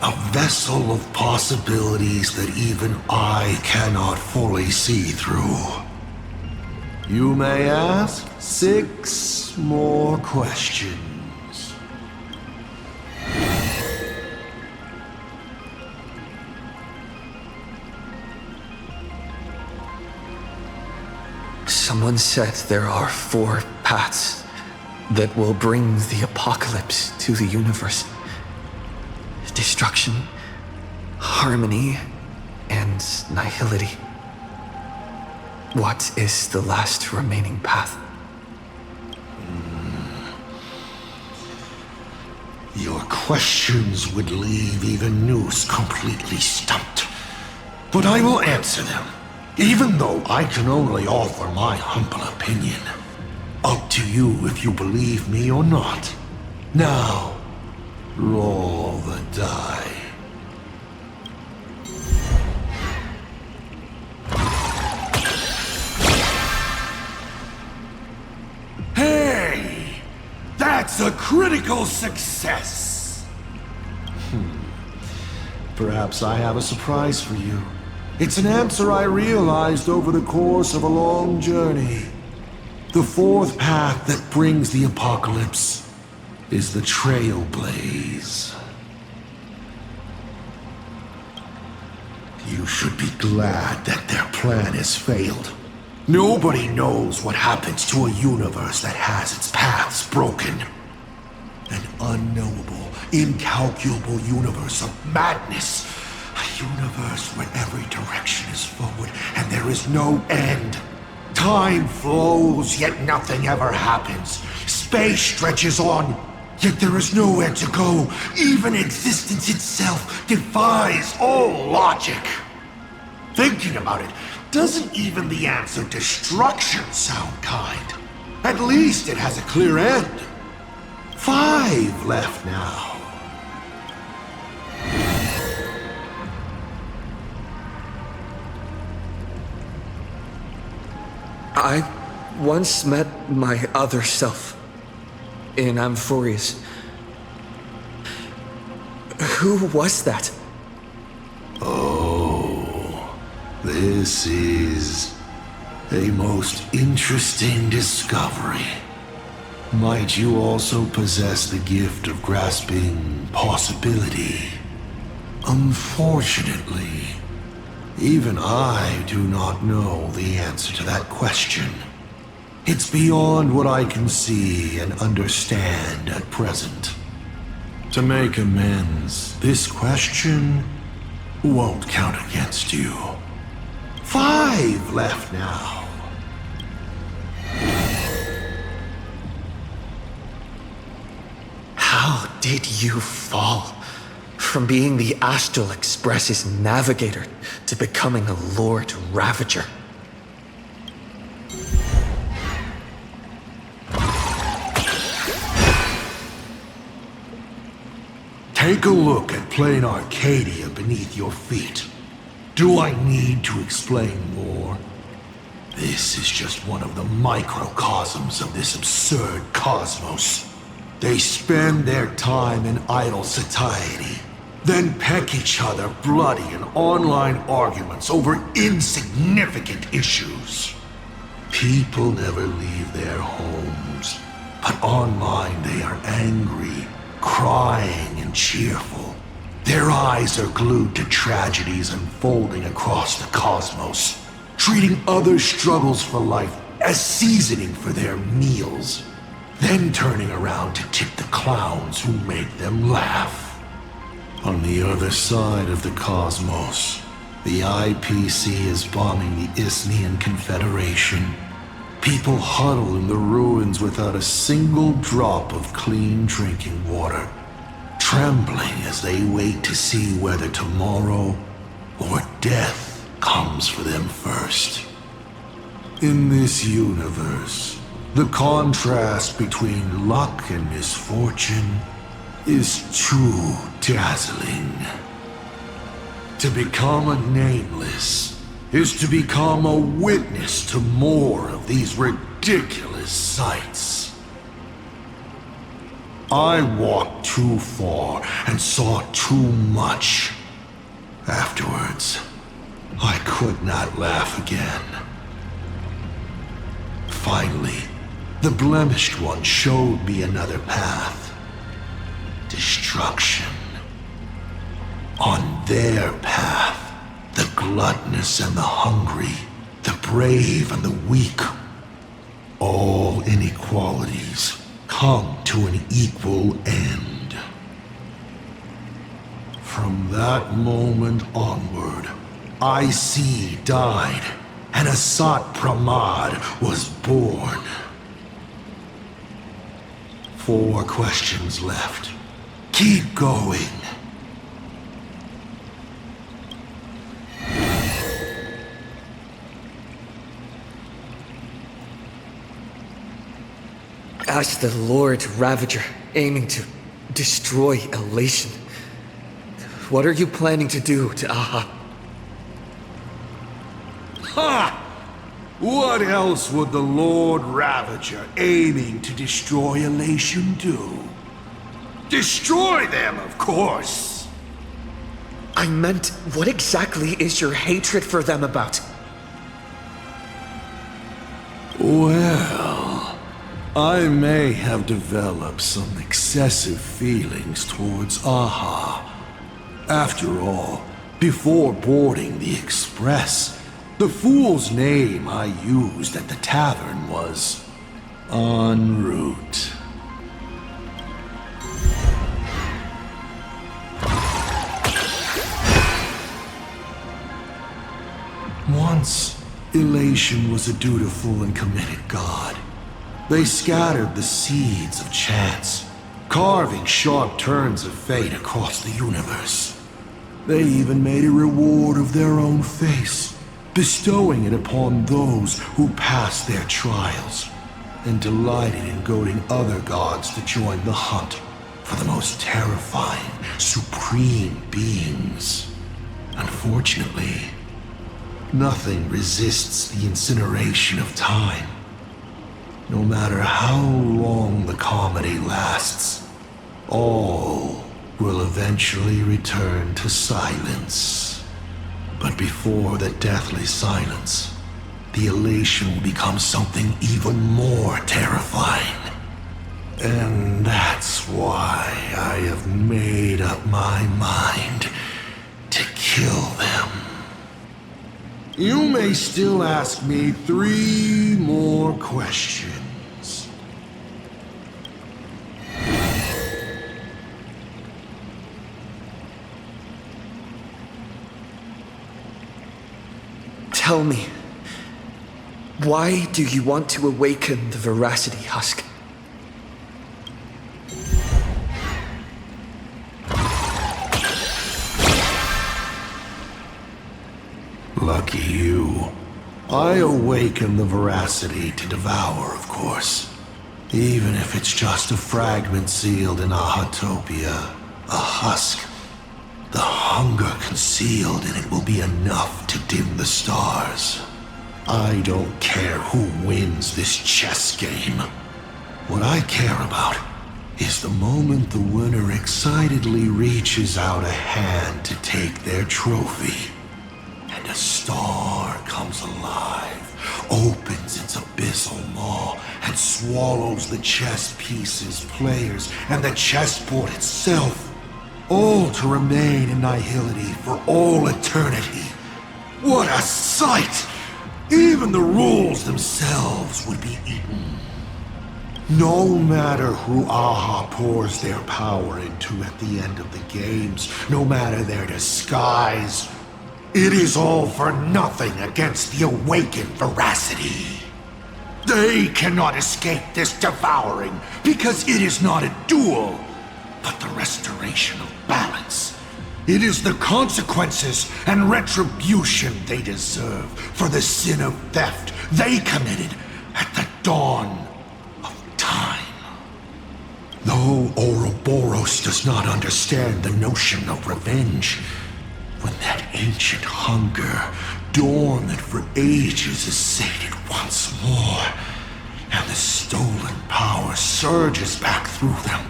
a vessel of possibilities that even I cannot fully see through. You may ask 6 more questions. Someone said there are 4 paths that will bring the apocalypse to the universe. Destruction, harmony, and nihility. What is the last remaining path? Your questions would leave even Noose completely stumped. But I will answer them, even though I can only offer my humble opinion. Up to you if you believe me or not. Now, roll the die. Hey! That's a critical success! Perhaps I have a surprise for you. It's an answer I realized over the course of a long journey. The 4th path that brings the apocalypse is the Trailblaze. You should be glad that their plan has failed. Nobody knows what happens to a universe that has its paths broken. An unknowable, incalculable universe of madness. A universe where every direction is forward and there is no end. Time flows, yet nothing ever happens. Space stretches on, yet there is nowhere to go. Even existence itself defies all logic. Thinking about it, doesn't even the answer destruction sound kind? At least it has a clear end. 5 left now. I once met my other self in Amphorius. Who was that? Oh, this is a most interesting discovery. Might you also possess the gift of grasping possibility? Unfortunately, even I do not know the answer to that question. It's beyond what I can see and understand at present. To make amends, this question won't count against you. 5 left now. How did you fall from being the Astral Express's navigator to becoming a Lord Ravager? Take a look at plain Arcadia beneath your feet. Do I need to explain more? This is just one of the microcosms of this absurd cosmos. They spend their time in idle satiety, then peck each other bloody in online arguments over insignificant issues. People never leave their homes, but online they are angry, crying, and cheerful. Their eyes are glued to tragedies unfolding across the cosmos, treating other struggles for life as seasoning for their meals, then turning around to tip the clowns who make them laugh. On the other side of the cosmos, the IPC is bombing the Isnian Confederation. People huddle in the ruins without a single drop of clean drinking water, trembling as they wait to see whether tomorrow or death comes for them first. In this universe, the contrast between luck and misfortune is too dazzling. To become a Nameless is to become a witness to more of these ridiculous sights. I walked too far and saw too much. Afterwards, I could not laugh again. Finally, the Blemished One showed me another path. Destruction. On their path, the gluttonous and the hungry, the brave and the weak, all inequalities come to an equal end. From that moment onward, IC died, and Asat Pramad was born. 4 questions left. Keep going. As the Lord Ravager aiming to destroy Elation, what are you planning to do to Aha? Ha! What else would the Lord Ravager aiming to destroy Elation do? Destroy them, of course! I meant, what exactly is your hatred for them about? Well, I may have developed some excessive feelings towards Aha. After all, before boarding the Express, the fool's name I used at the tavern was En route. Once, Elation was a dutiful and committed god. They scattered the seeds of chance, carving sharp turns of fate across the universe. They even made a reward of their own face, bestowing it upon those who passed their trials, and delighted in goading other gods to join the hunt for the most terrifying, supreme beings. Unfortunately, nothing resists the incineration of time. No matter how long the comedy lasts, all will eventually return to silence. But before the deathly silence, the elation will become something even more terrifying. And that's why I have made up my mind to kill them. You may still ask me 3 more questions. Tell me, why do you want to awaken the Veracity Husk? Lucky you. I awaken the Veracity to devour, of course. Even if it's just a fragment sealed in Ahatopia. A husk. The hunger concealed in it will be enough to dim the stars. I don't care who wins this chess game. What I care about is the moment the winner excitedly reaches out a hand to take their trophy, and a star comes alive, opens its abyssal maw, and swallows the chess pieces, players, and the chessboard itself, all to remain in nihility for all eternity. What a sight! Even the rules themselves would be eaten. No matter who Aha pours their power into at the end of the games, no matter their disguise, it is all for nothing against the awakened veracity. They cannot escape this devouring because it is not a duel, but the restoration of balance. It is the consequences and retribution they deserve for the sin of theft they committed at the dawn of time. Though Ouroboros does not understand the notion of revenge, when that ancient hunger, dormant for ages, is sated once more, and the stolen power surges back through them,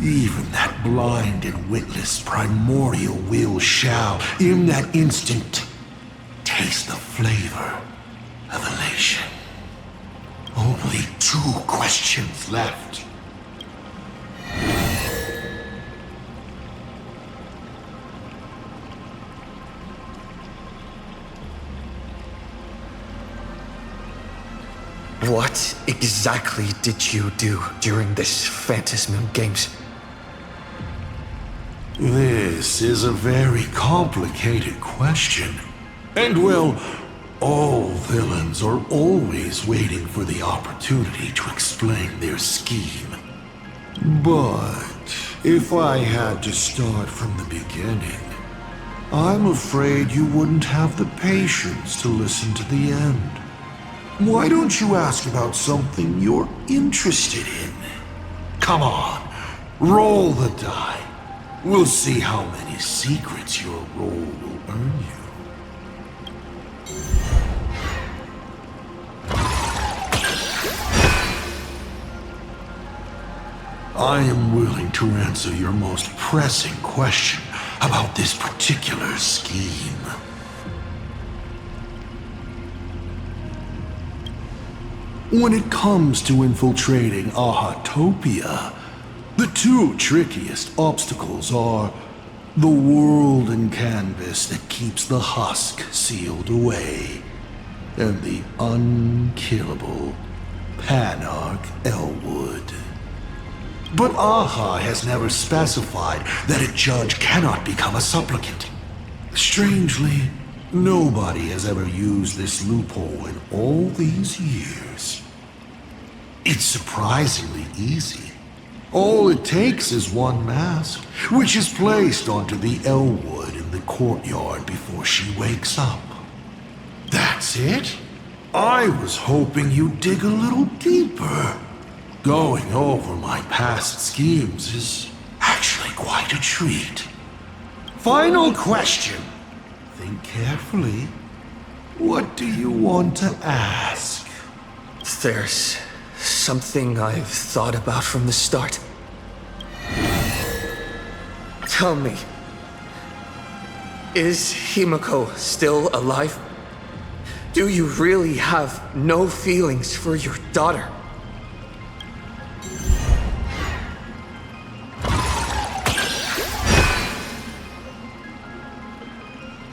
even that blind and witless primordial will shall, in that instant, taste the flavor of elation. Only 2 questions left. What exactly did you do during this Phantasmal Games? This is a very complicated question. And well, all villains are always waiting for the opportunity to explain their scheme. But if I had to start from the beginning, I'm afraid you wouldn't have the patience to listen to the end. Why don't you ask about something you're interested in? Come on, roll the die. We'll see how many secrets your roll will earn you. I am willing to answer your most pressing question about this particular scheme. When it comes to infiltrating Ahatopia, the 2 trickiest obstacles are the world and canvas that keeps the husk sealed away, and the unkillable Panarch Elwood. But Aha has never specified that a judge cannot become a supplicant. Strangely, nobody has ever used this loophole in all these years. It's surprisingly easy. All it takes is one mask, which is placed onto the Elwood in the courtyard before she wakes up. That's it? I was hoping you'd dig a little deeper. Going over my past schemes is actually quite a treat. Final question. Think carefully. What do you want to ask? There's something I've thought about from the start. Tell me, is HImeko still alive? Do you really have no feelings for your daughter?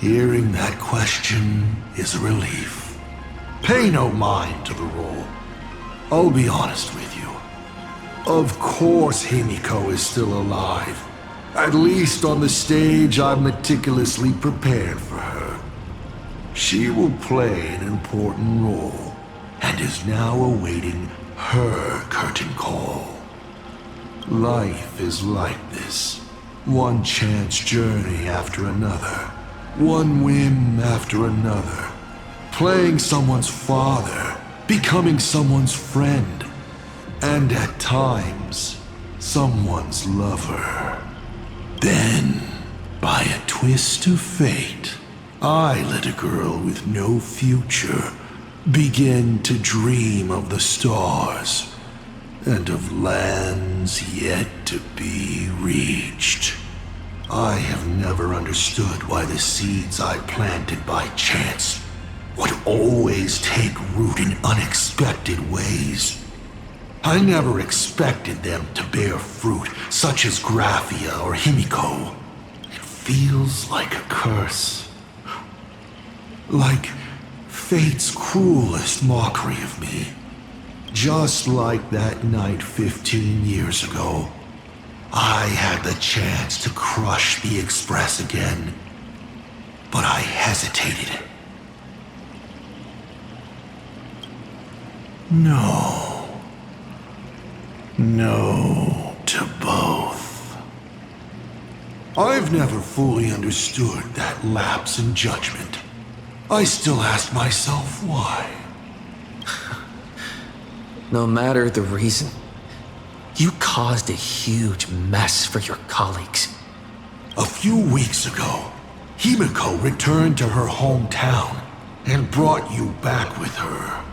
Hearing that question is a relief. Pay no mind to the roll. I'll be honest with you. Of course HImeko is still alive. At least on the stage I've meticulously prepared for her. She will play an important role, and is now awaiting her curtain call. Life is like this. One chance journey after another. One whim after another. Playing someone's father, becoming someone's friend, and at times, someone's lover. Then, by a twist of fate, I let a girl with no future begin to dream of the stars and of lands yet to be reached. I have never understood why the seeds I planted by chance would always take root in unexpected ways. I never expected them to bear fruit, such as Graphia or HImeko. It feels like a curse. Like fate's cruelest mockery of me. Just like that night 15 years ago. I had the chance to crush the Express again, but I hesitated. No to both. I've never fully understood that lapse in judgment. I still ask myself why. No matter the reason, you caused a huge mess for your colleagues. A few weeks ago, HImeko returned to her hometown and brought you back with her.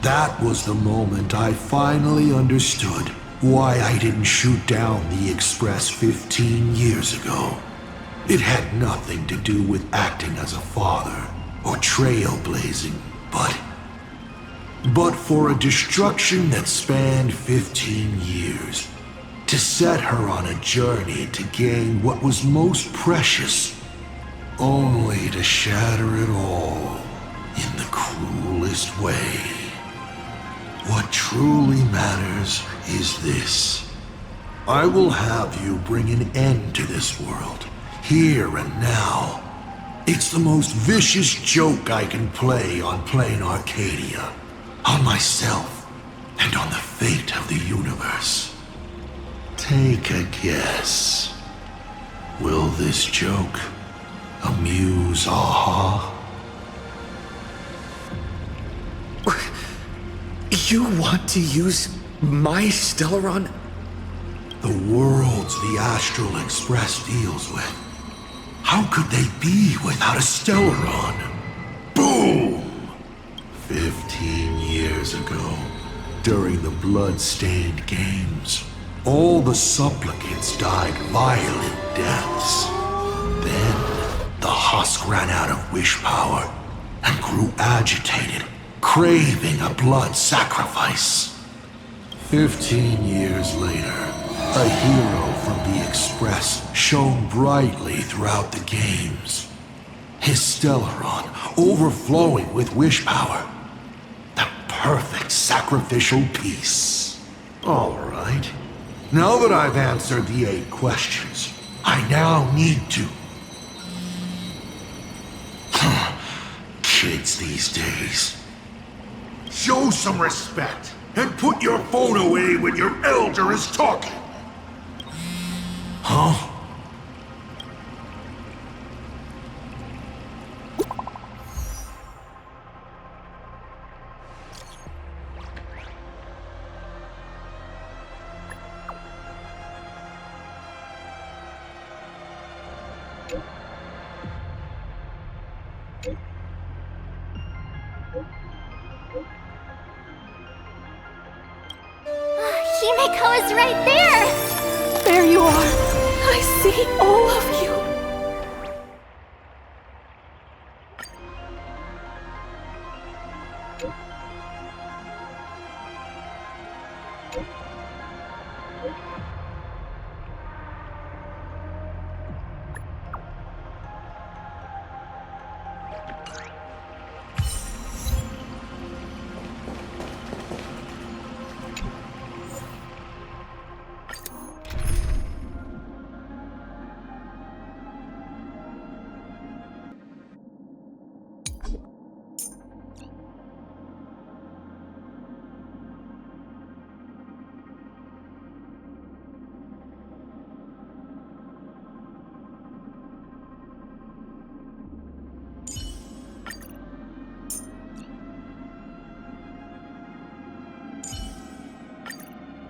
That was the moment I finally understood why I didn't shoot down the Express 15 years ago. It had nothing to do with acting as a father or trailblazing, but for a destruction that spanned 15 years, to set her on a journey to gain what was most precious, only to shatter it all in the cruelest way. What truly matters is this. I will have you bring an end to this world, here and now. It's the most vicious joke I can play on plain Arcadia. On myself, and on the fate of the universe. Take a guess. Will this joke amuse Aha? You want to use my Stellaron? The worlds the Astral Express deals with. How could they be without a Stellaron? Boom! 15 years ago, during the blood-stained games, all the supplicants died violent deaths. Then, the husk ran out of wish power and grew agitated, craving a blood sacrifice. 15 years later, a hero from the Express shone brightly throughout the games. His Stellaron overflowing with wish power. The perfect sacrificial piece. All right. Now that I've answered the 8 questions, I now need to... Kids these days. Show some respect and put your phone away when your elder is talking. Huh? HImeko is right there! There you are! I see all of you!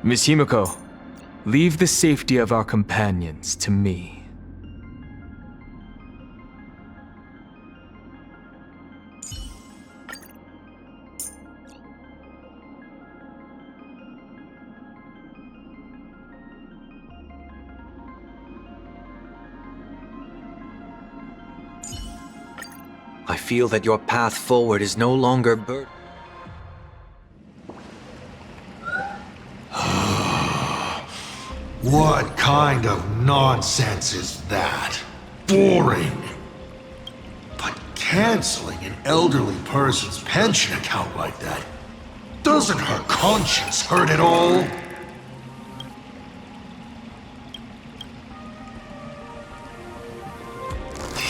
Miss HImeko, Leave the safety of our companions to me. I feel that your path forward is no longer burdened. What kind of nonsense is that? Boring. But canceling an elderly person's pension account like that, doesn't her conscience hurt at all?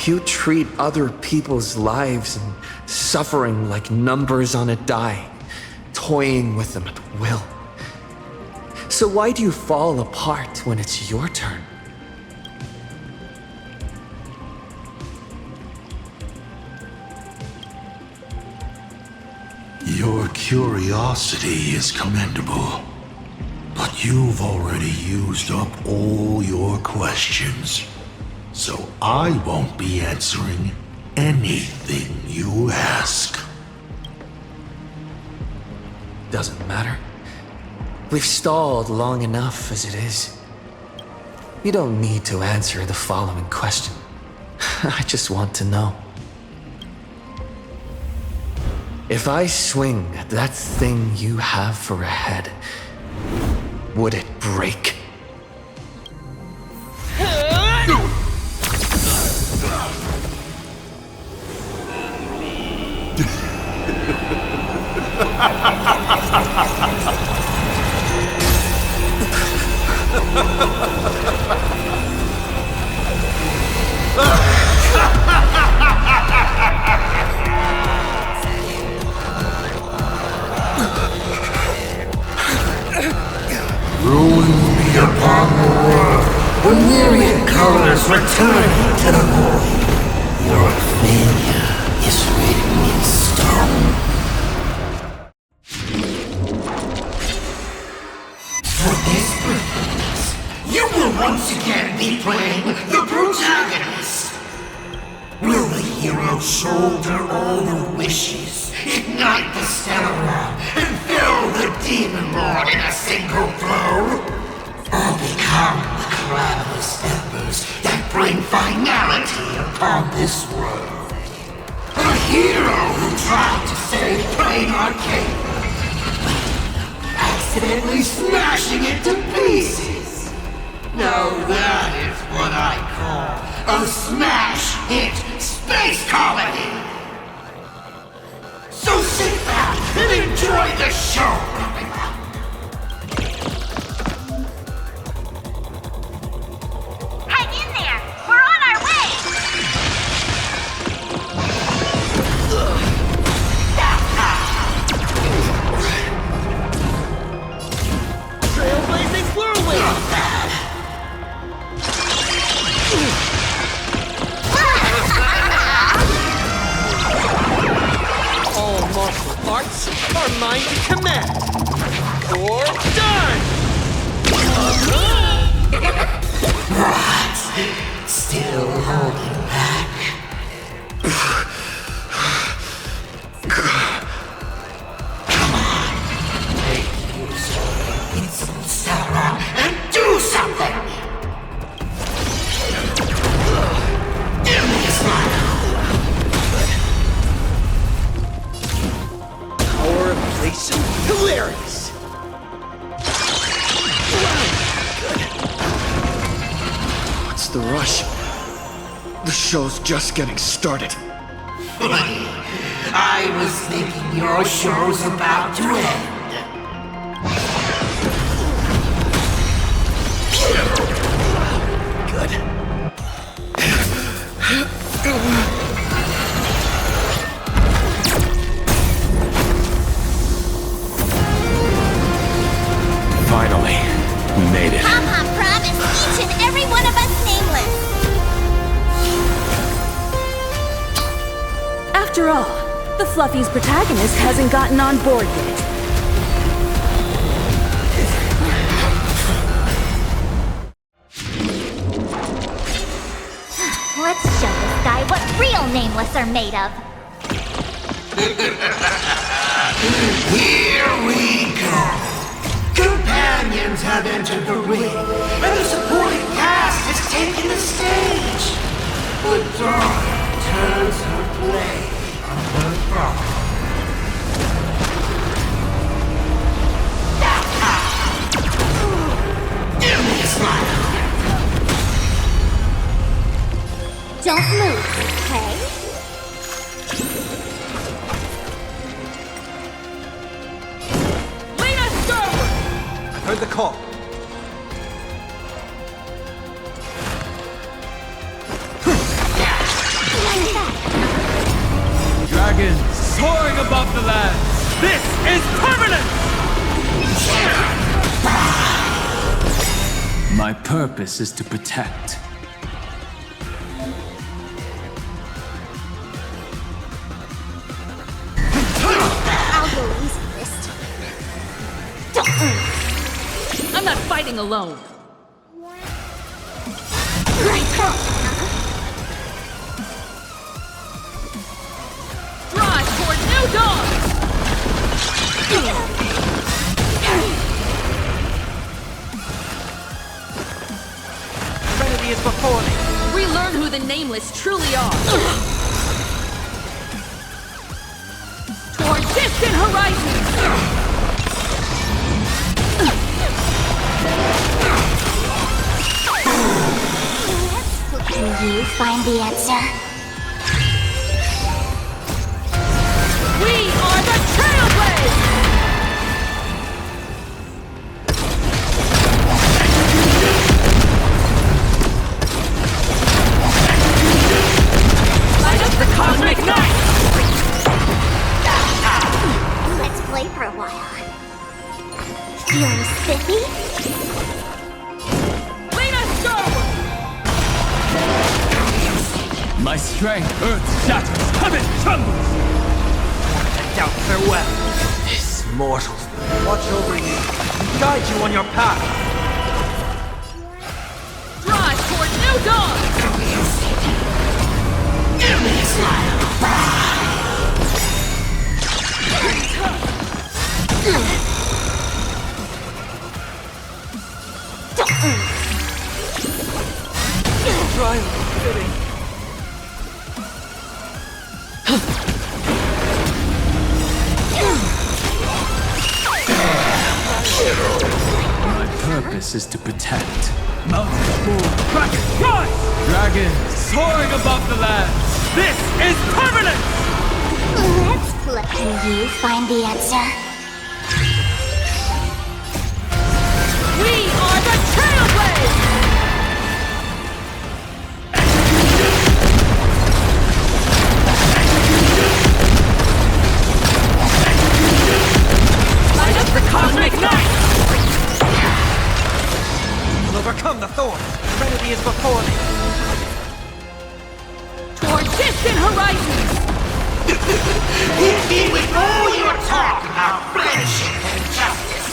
You treat other people's lives and suffering like numbers on a die, toying with them at will. So why do you fall apart when it's your turn? Your curiosity is commendable, but you've already used up all your questions. So I won't be answering anything you ask. Doesn't matter. We've stalled long enough as it is. You don't need to answer the following question. I just want to know. If I swing at that thing you have for a head, would it break? Ruin be upon the world, the myriad colors returning to the void. Your failure is written in stone. For this performance, you will once again be playing the protagonist. Will the hero shoulder all the wishes, ignite the stellar and fill the demon lord in a single blow? Or become the calamitous embers that bring finality upon this world? A hero who tried to save Plain Arcade, accidentally smashing it to pieces. Now that is what I call a smash hit space comedy. So sit back and enjoy the show, everyone. Hang in there! We're on our way! Trailblazing whirlwind! All martial arts are mine to command. Or done! What? Still holding back? Come on. Make use of the invincible Sauron and do something! Give me a smile! Power of relation? Hilarious! What's the rush? The show's just getting started. I was thinking your show's about to end. Finally, we made it. Pom-Pom promised each and every one of us Nameless. After all, the Fluffy's protagonist hasn't gotten on board yet. Let's show this guy what real Nameless are made of. Here we go. Companions have entered the ring, and the supporting cast has taken the stage. The daughter turns her blade on her father. Give me a smile. Don't move, okay? Lead us forward! I've heard the call. Dragon soaring above the land. This is permanent! My purpose is to protect. I'll go easy this time. I'm not fighting alone. Right up. Drive toward new dawn! Trinity is before me. We learn who the Nameless truly are. Toward distant horizons! Can you find the answer? We are the Trailblaze! Light up the cosmic night! Let's play for a while. Feeling spiffy? Lead us forward! My strength, earth shatters, heaven trembles! Doubt farewell. This mortal watch over you and guide you on your path. Drive toward new dawn! Give me a smile. Trial fitting. My purpose is to protect. Mountain bull, dragon, rise! Dragon soaring above the land. This is permanent! Let's play. Can you find the answer? We are the Trailblaze! Light up the cosmic night! We'll overcome the thorns. Trinity is before me. Toward distant horizons! Hit me with all your talk about friendship and justice.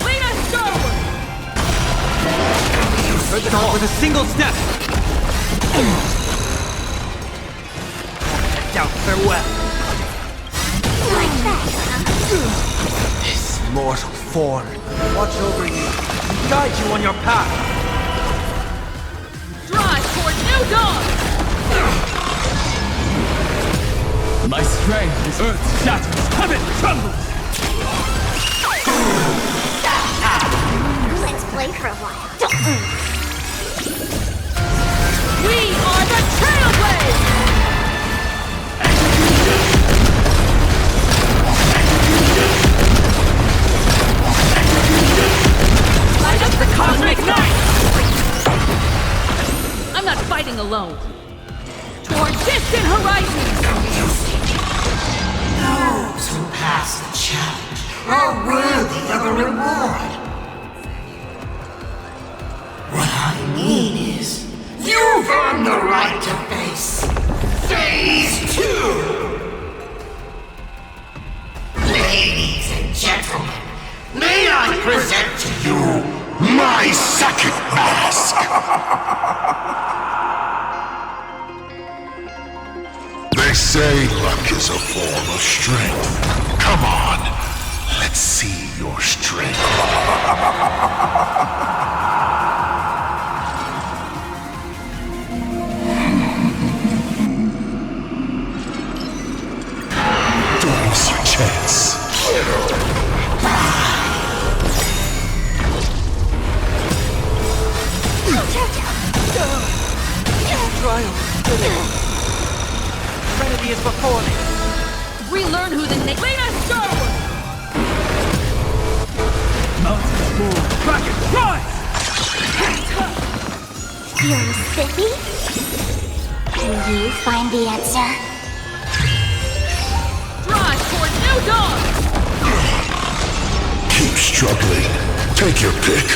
Lead us forward! Heard the call with a single step. Doubt farewell. Like that, huh? This mortal form watch over you and guide you on your path. Drive toward new dawn! My strength is earth shatters, heaven trembles! Let's play for a while. We are the Trailblaze! Light up the cosmic night! I'm not fighting alone. Toward distant horizons! Those who pass the challenge are worthy of a reward. What I mean is, you've earned the right to face Phase 2! Ladies and gentlemen, may I present to you my second mask! They say luck is a form of strength. Come on, let's see your strength. Don't miss your chance. Trial. Serenity is before me. Relearn who the Lead us forward! Mountains move. Kraken, rise! Feeling spiffy? Can you find the answer? Drive toward new dawn! Keep struggling. Take your pick.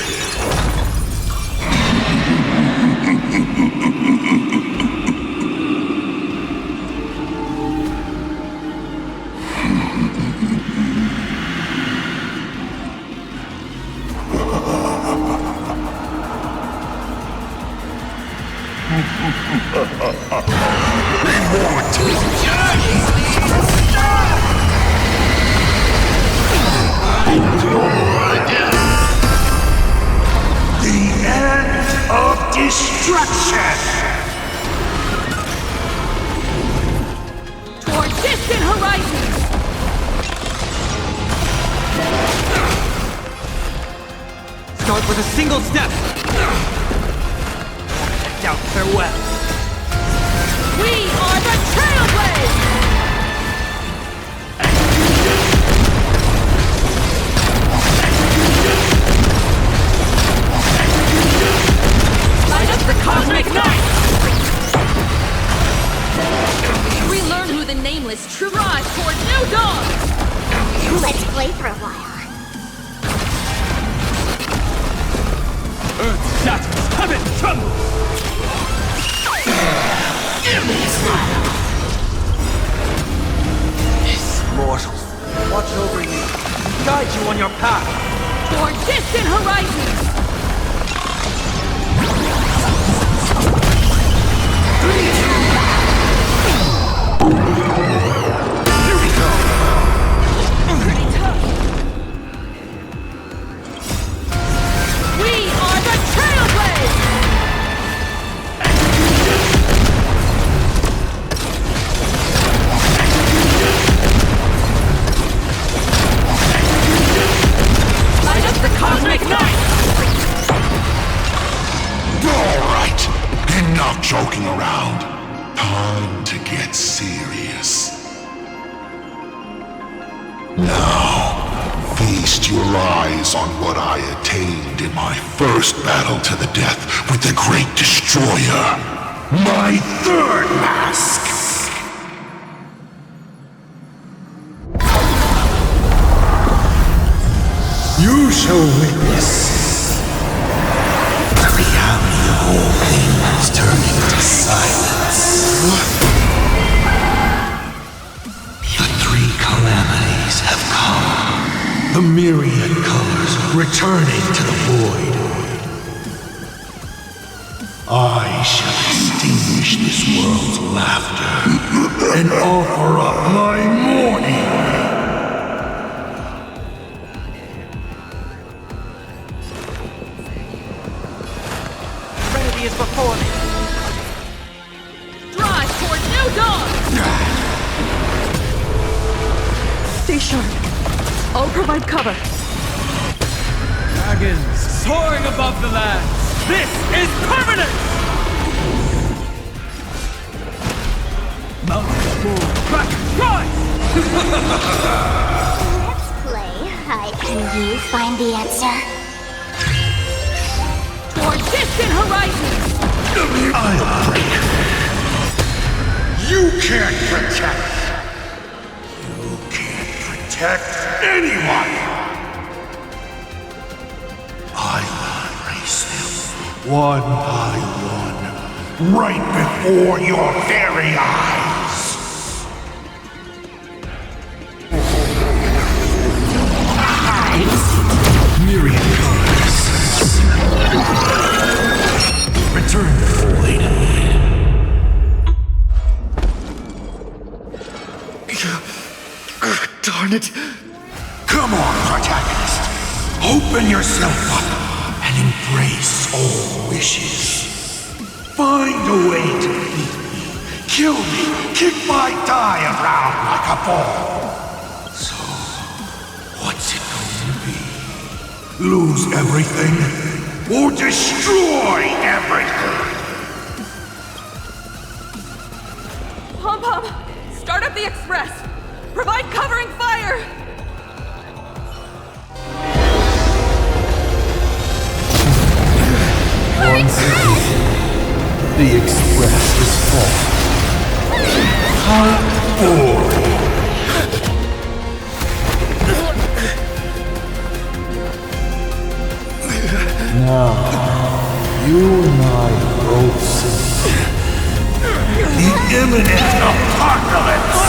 The end of destruction! Toward distant horizons! Start with a single step. Doubt farewell. We are the Trailblaze! Light up the cosmic night! Relearn who the Nameless true rise toward new dawn! Let's play for a while. Earth shatters, heaven trembles! Give me a smile! These mortals watch over you, guide you on your path. Toward distant horizons! Here we go! We are the Trailblaze! Light up the cosmic night! Alright, enough joking around. Time to get serious. Now, feast your eyes on what I attained in my first battle to the death with the Great Destroyer. My third mask! You shall witness the reality of all things turning to silence. The three calamities have come. The myriad colors returning to the void. I shall extinguish this world's laughter and offer up my mourning. Serenity is before me. Drive toward new dawn! Stay sharp. I'll provide cover. Dragons soaring above the land. This is permanent! Mountains move. Kraken, rise! Let's play hide. Can you find the answer? Toward distant horizons! I'll break. You can't protect. You can't protect anyone. I will erase them one by one, right before your very eyes. Darn it! Come on, protagonist! Open yourself up and embrace all wishes. Find a way to beat me, kill me, kick my die around like a ball. So, what's it going to be? Lose everything or destroy everything? Pom-Pom, start up the express. Provide covering fire. Once again, the express is full. How boring. Now, you and I both see the imminent apocalypse!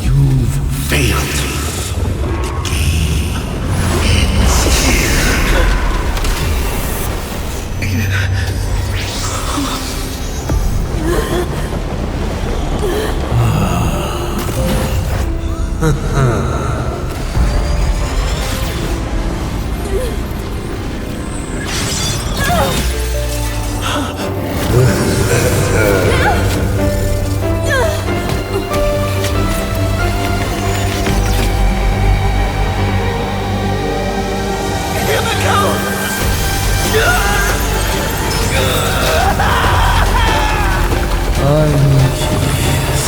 You've failed. The game ends here. I'm curious.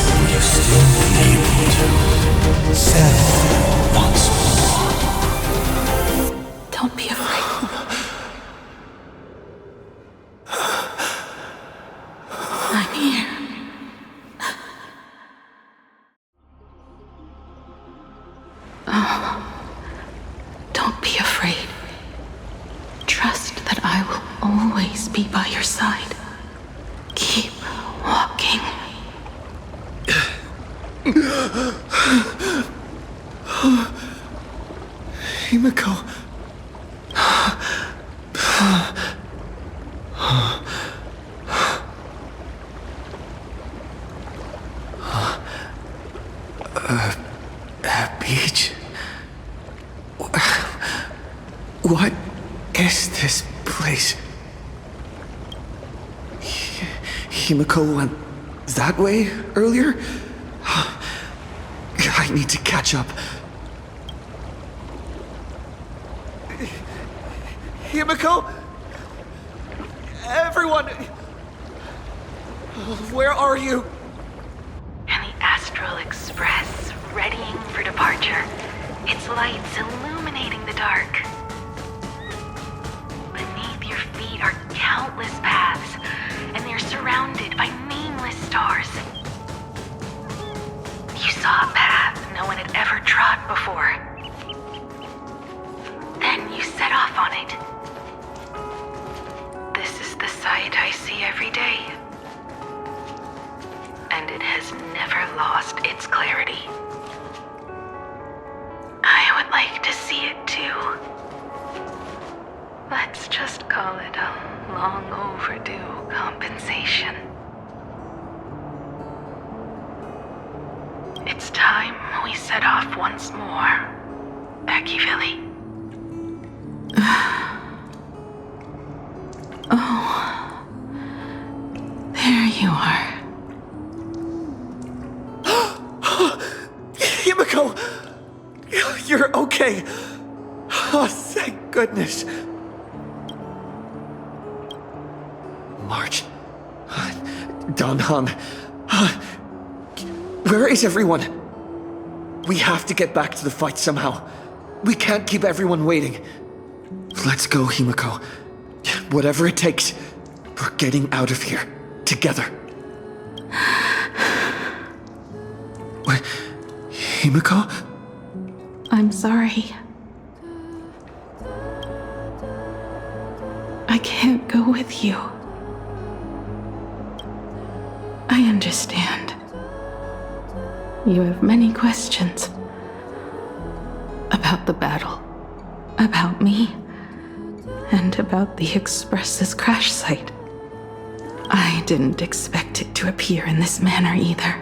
Will you still be able to settle once more? Don't be afraid. I'm here. Oh, don't be afraid. Trust that I will always be by your side. Keep walking. HImeko. Beach. What is this place? HImeko went that way earlier? I need to catch up. HImeko? Everyone! Where are you? And the Astral Express, readying for departure. Its lights illuminating the dark. Beneath your feet are countless paths, and they're surrounded by nameless stars. You saw a path no one had ever trod before. Then you set off on it. This is the sight I see every day. And it has never lost its clarity. I would like to see it too. Let's just call it a long overdue compensation. It's time we set off once more, Akivili. Oh, there you are. HImeko! You're okay. Oh, thank goodness. March. Donhan. Where is everyone? We have to get back to the fight somehow. We can't keep everyone waiting. Let's go, HImeko. Whatever it takes, we're getting out of here. Together. What? HImeko? I'm sorry. I can't go with you. I understand. You have many questions. About the battle. About me. And about the Express's crash site. I didn't expect it to appear in this manner either.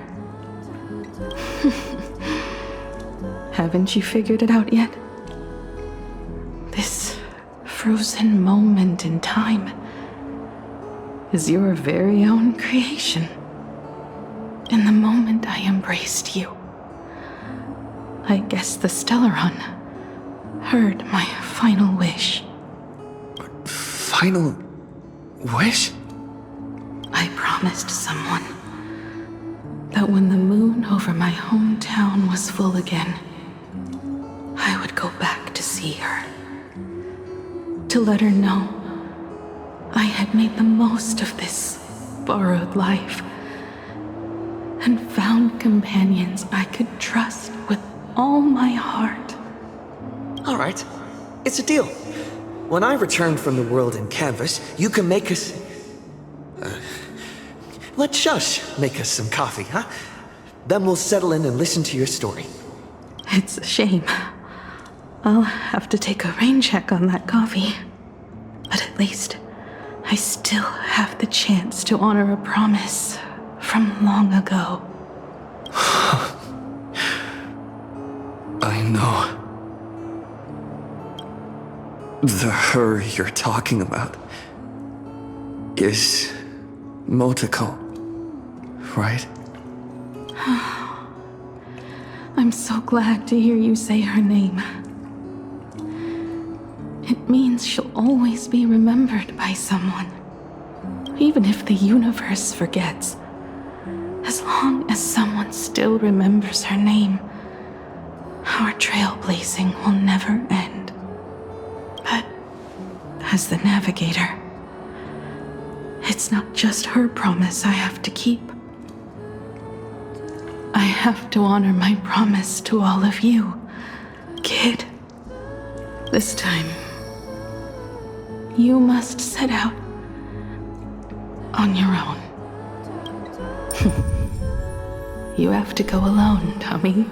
Haven't you figured it out yet? This frozen moment in time is your very own creation. In the moment I embraced you, I guess the Stellaron heard my final wish. Final wish? I promised someone that when the moon over my hometown was full again, I would go back to see her. To let her know I had made the most of this borrowed life and found companions I could trust with all my heart. All right, it's a deal. When I return from the world in canvas, you can make us... let Shush make us some coffee, huh? Then we'll settle in and listen to your story. It's a shame. I'll have to take a rain check on that coffee. But at least I still have the chance to honor a promise from long ago. I know. The her you're talking about is Motoko, right? I'm so glad to hear you say her name. It means she'll always be remembered by someone, even if the universe forgets. As long as someone still remembers her name, our trailblazing will never end. But as the navigator, it's not just her promise I have to keep. I have to honor my promise to all of you, kid. This time, you must set out on your own. You have to go alone, Tommy.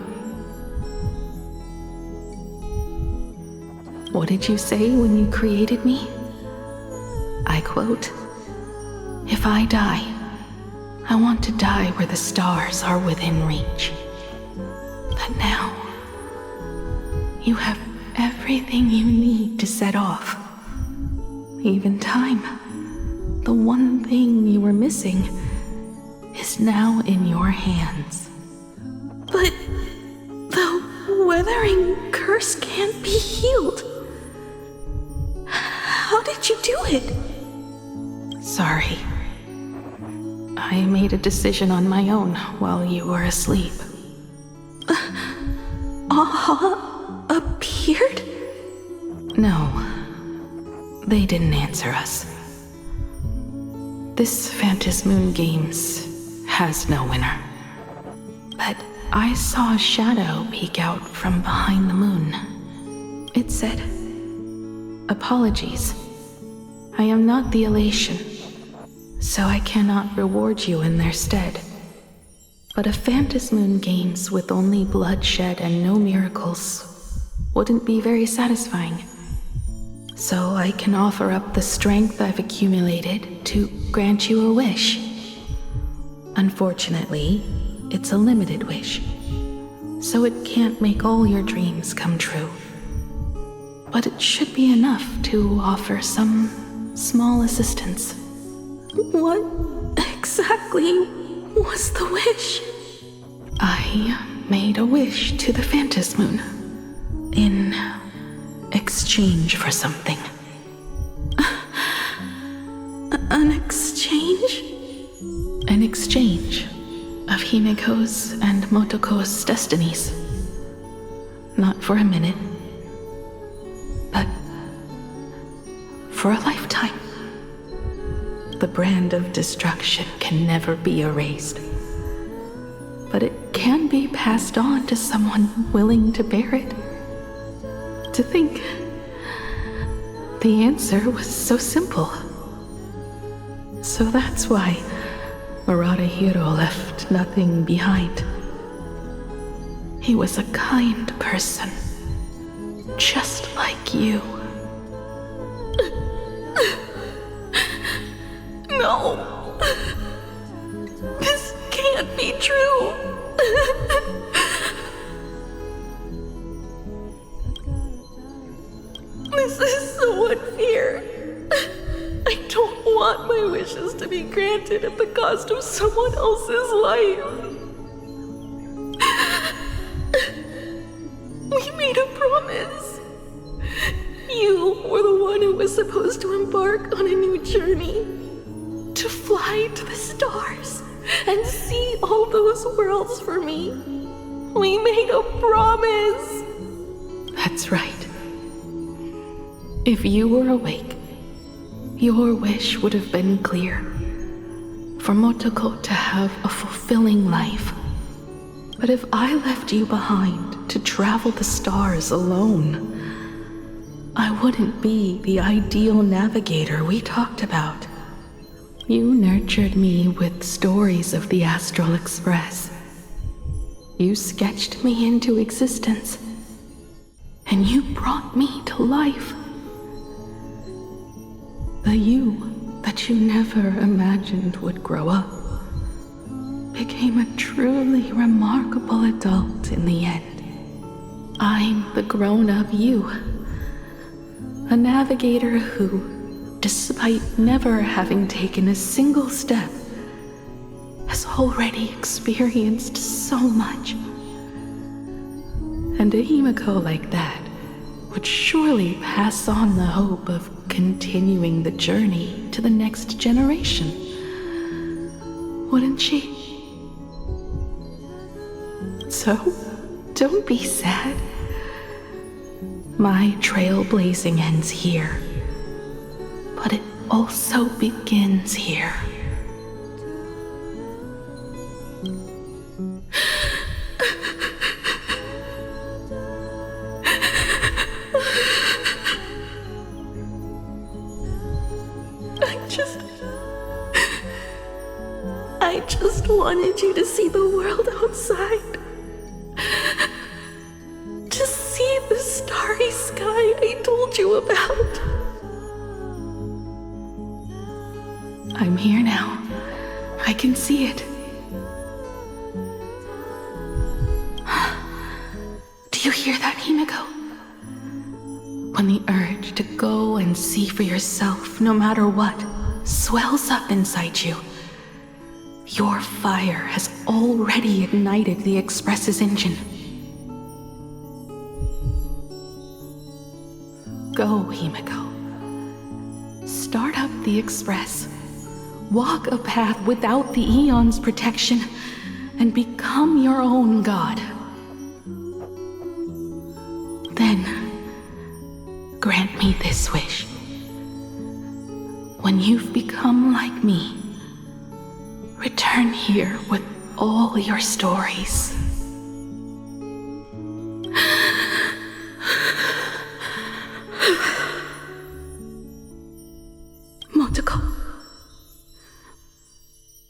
What did you say when you created me? I quote, "If I die, I want to die where the stars are within reach." But now, you have everything you need to set off. Even time. The one thing you were missing is now in your hands. But the weathering curse can't be healed. How did you do it? Sorry. I made a decision on my own while you were asleep. Aha appeared? No. They didn't answer us. This Phantasmoon Games has no winner. But I saw a shadow peek out from behind the moon. It said, "Apologies. I am not the elation, so I cannot reward you in their stead. But a Phantasmoon Games with only bloodshed and no miracles wouldn't be very satisfying. So I can offer up the strength I've accumulated to grant you a wish. Unfortunately, it's a limited wish, so it can't make all your dreams come true. But it should be enough to offer some small assistance." What exactly was the wish? I made a wish to the Phantasmoon in exchange for something. An exchange? An exchange of HImeko's and Motoko's destinies. Not for a minute, but for a lifetime. The brand of destruction can never be erased, but it can be passed on to someone willing to bear it. To think the answer was so simple. So that's why Murata-hiro left nothing behind. He was a kind person, just like you. No! This can't be true! painted at the cost of someone else's life. We made a promise. You were the one who was supposed to embark on a new journey. To fly to the stars and see all those worlds for me. We made a promise. That's right. If you were awake, your wish would have been clear. For Motoko to have a fulfilling life. But if I left you behind to travel the stars alone, I wouldn't be the ideal navigator we talked about. You nurtured me with stories of the Astral Express. You sketched me into existence. And you brought me to life. The you that you never imagined would grow up became a truly remarkable adult in the end. I'm the grown-up you. A navigator who, despite never having taken a single step, has already experienced so much. And a HImeko like that would surely pass on the hope of continuing the journey to the next generation. Wouldn't she? So, don't be sad. My trailblazing ends here, but it also begins here. I just wanted you to see the world outside. To see the starry sky I told you about. I'm here now. I can see it. Do you hear that, HImeko? When the urge to go and see for yourself, no matter what, swells up inside you, your fire has already ignited the Express's engine. Go, HImeko. Start up the Express. Walk a path without the Aeon's protection, and become your own god. Then, grant me this wish. When you've become like me, return here with all your stories. Motoko,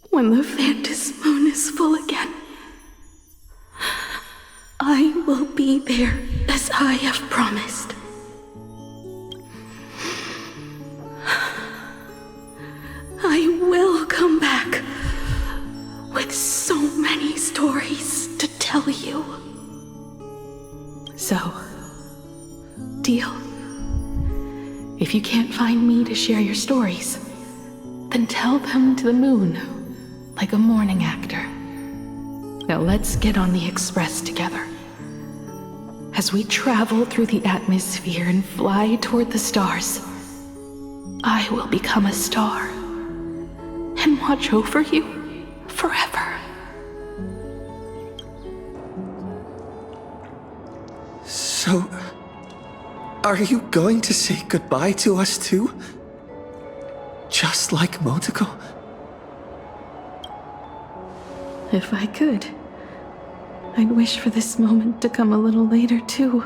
when the Phantom Moon is full again, I will be there as I have promised. I will come back with so many stories to tell you. So, deal? If you can't find me to share your stories, then tell them to the moon, like a morning actor. Now let's get on the Express together. As we travel through the atmosphere and fly toward the stars, I will become a star and watch over you forever. So, are you going to say goodbye to us too? Just like Motoko? If I could, I'd wish for this moment to come a little later too.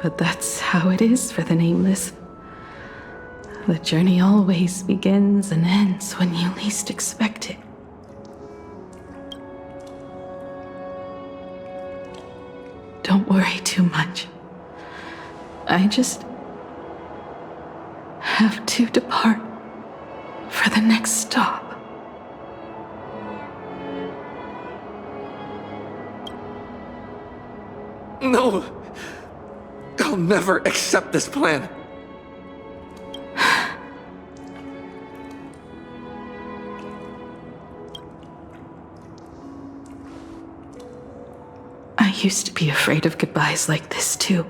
But that's how it is for the Nameless. The journey always begins and ends when you least expect it. Don't worry too much. I just have to depart for the next stop. No! I'll never accept this plan. I used to be afraid of goodbyes like this, too.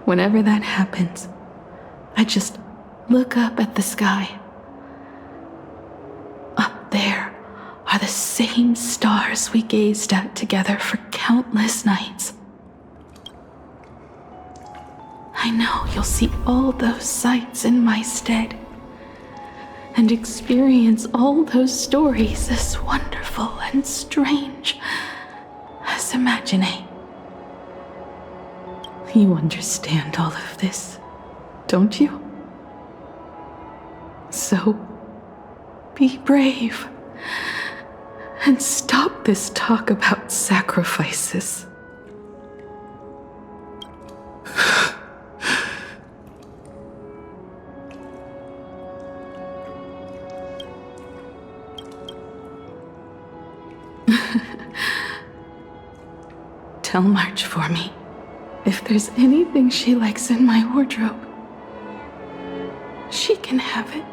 Whenever that happens, I just look up at the sky. Up there are the same stars we gazed at together for countless nights. I know you'll see all those sights in my stead and experience all those stories as wonderful and strange as imagining. You understand all of this, don't you? So, be brave and stop this talk about sacrifices. Tell March for me if there's anything she likes in my wardrobe. She can have it.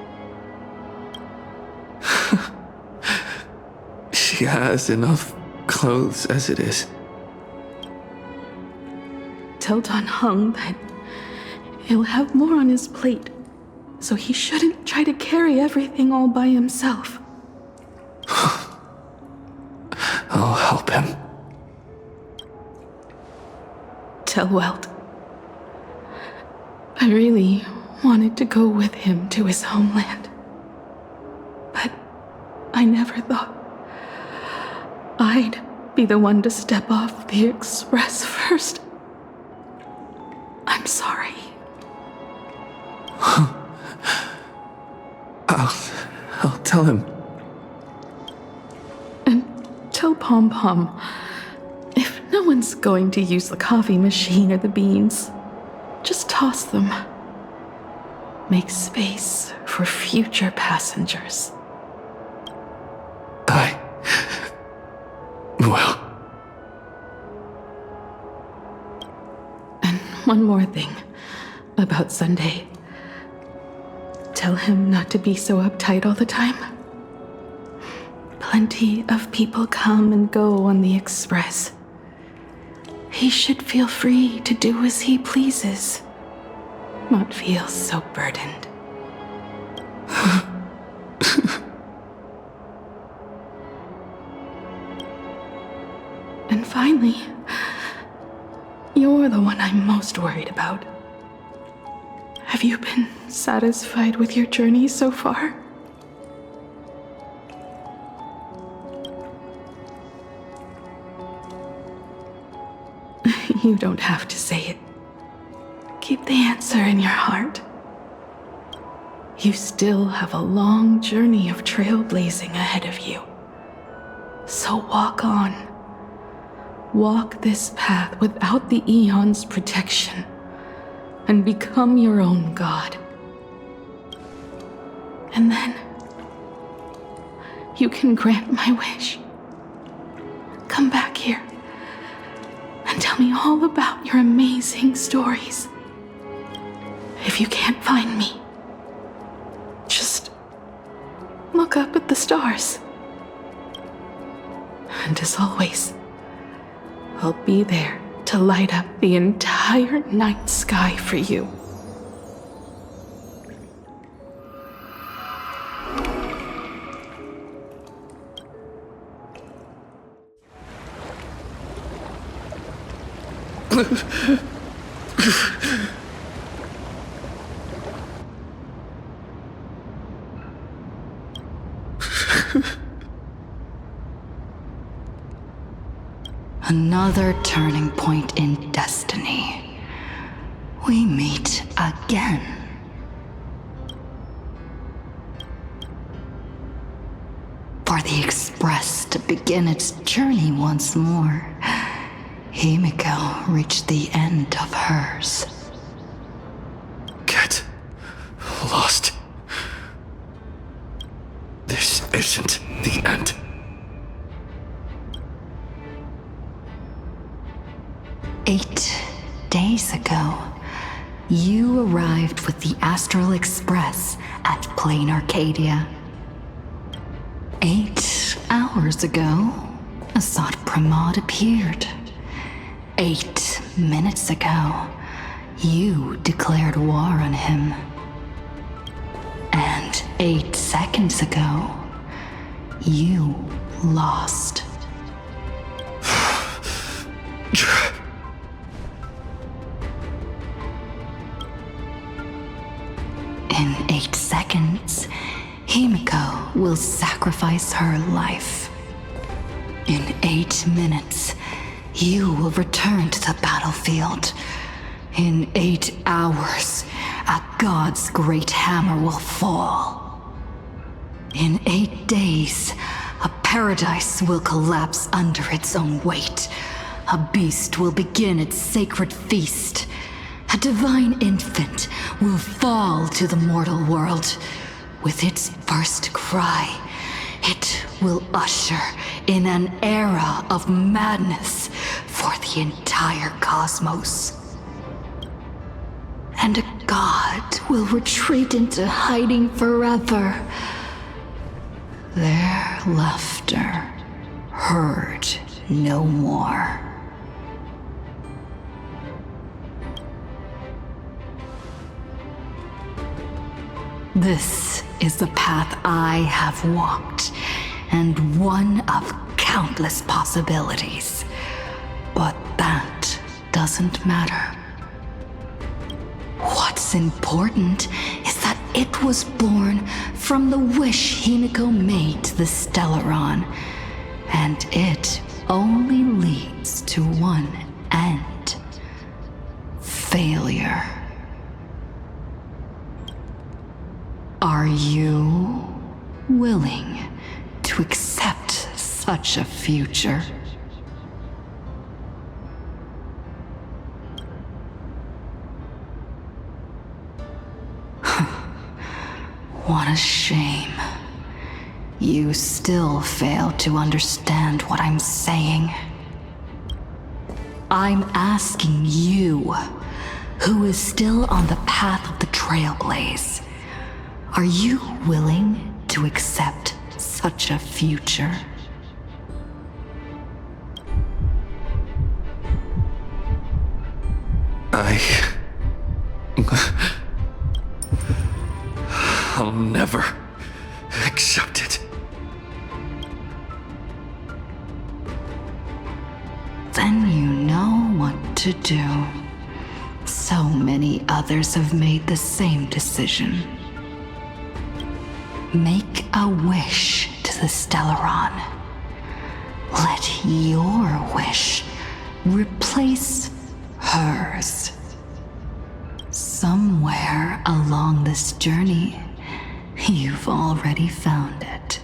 She has enough clothes as it is. Tell Don Hung that he'll have more on his plate, so he shouldn't try to carry everything all by himself. I'll help him. Tell Welt I really wanted to go with him to his homeland, but I never thought I'd be the one to step off the express first. I'm sorry. I'll tell him. And tell Pom Pom, if no one's going to use the coffee machine or the beans, just toss them. Make space for future passengers. Well. And one more thing about Sunday. Tell him not to be so uptight all the time. Plenty of people come and go on the express. He should feel free to do as he pleases, not feel so burdened. And finally, you're the one I'm most worried about. Have you been satisfied with your journey so far? You don't have to say it. Keep the answer in your heart. You still have a long journey of trailblazing ahead of you. So walk on. Walk this path without the Eon's protection, and become your own god. And then, you can grant my wish. Come back here, and tell me all about your amazing stories. If you can't find me, just look up at the stars. And as always, I'll be there to light up the entire night sky for you. Another turning point in destiny. We meet again. For the Express to begin its journey once more, HImeko reached the end of hers. Get lost. This isn't the end. 8 days ago, you arrived with the Astral Express at Plain Arcadia. 8 hours ago, Asat Pramad appeared. 8 minutes ago, you declared war on him. And 8 seconds ago, you lost. In 8 seconds, HImeko will sacrifice her life. In 8 minutes, you will return to the battlefield. In 8 hours, a god's great hammer will fall. In 8 days, a paradise will collapse under its own weight. A beast will begin its sacred feast. A divine infant will fall to the mortal world. With its first cry, it will usher in an era of madness for the entire cosmos. And a god will retreat into hiding forever. Their laughter heard no more. This is the path I have walked, and one of countless possibilities. But that doesn't matter. What's important is that it was born from the wish HImeko made to the Stellaron, and it only leads to one end: failure. Are you willing to accept such a future? What a shame. You still fail to understand what I'm saying. I'm asking you, who is still on the path of the Trailblaze, are you willing to accept such a future? I'll never accept it. Then you know what to do. So many others have made the same decision. Make a wish to the Stellaron. Let your wish replace hers. Somewhere along this journey, you've already found it.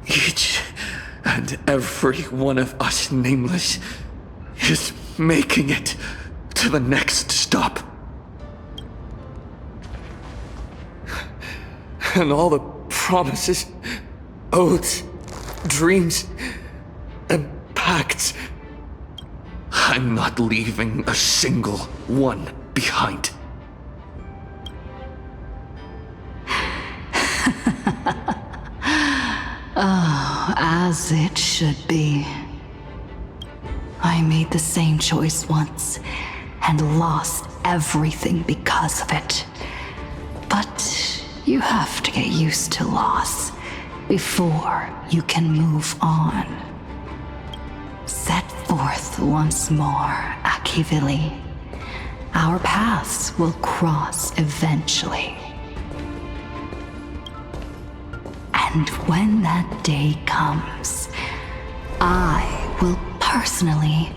Each and every one of us Nameless is making it to the next stop. And all the promises, oaths, dreams, and pacts, I'm not leaving a single one behind. Oh, as it should be. I made the same choice once, and lost everything because of it. But you have to get used to loss before you can move on. Set forth once more, Akivili. Our paths will cross eventually. And when that day comes, I will personally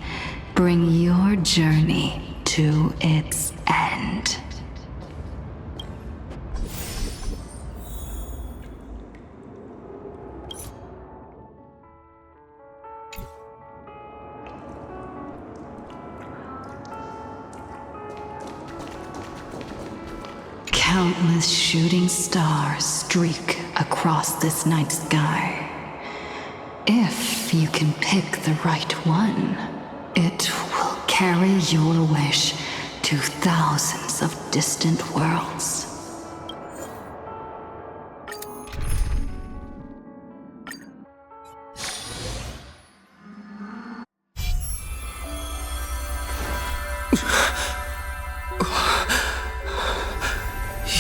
bring your journey to its end. Countless shooting stars streak across this night sky. If If you can pick the right one, it will carry your wish to thousands of distant worlds.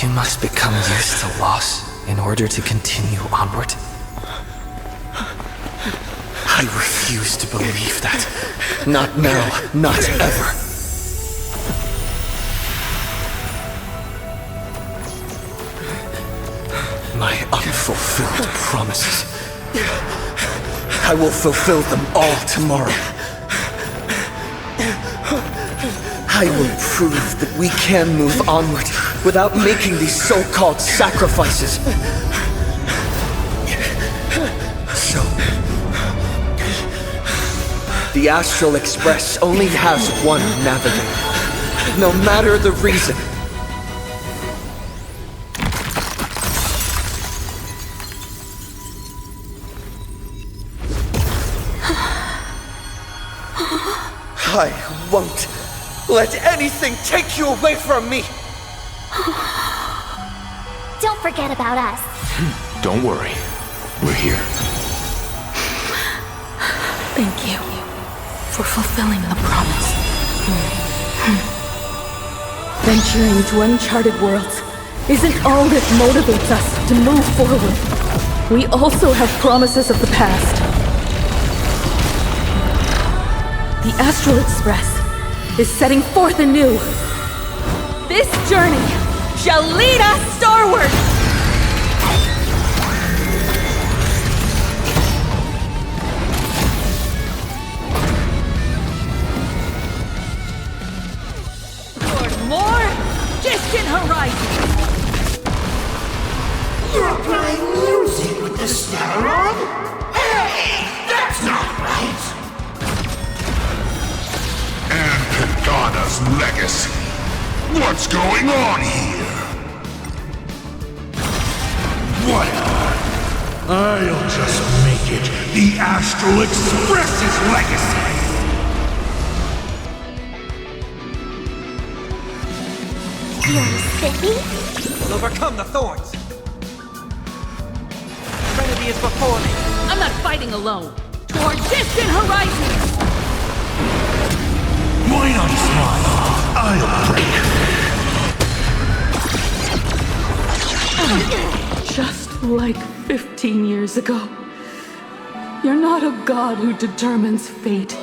You must become used to loss in order to continue onward. I refuse to believe that. Not now, not ever. My unfulfilled promises. I will fulfill them all tomorrow. I will prove that we can move onward without making these so-called sacrifices. So, the Astral Express only has one navigator, no matter the reason. I won't let anything take you away from me! Don't forget about us. Don't worry. We're here. Thank you for fulfilling the promise. Venturing into uncharted worlds isn't all that motivates us to move forward. We also have promises of the past. The Astral Express is setting forth anew. This journey shall lead us starward! Toward more distant horizons! You're playing music with the Starlord? Hey, that's not right! And Kagana's legacy. What's going on here? What? I'll just make it the Astral Express's legacy! You're Sissy? We'll overcome the thorns. Trinity is before me. I'm not fighting alone. Toward distant horizons! Why not smile? I'll break. Just like 15 years ago. You're not a god who determines fate.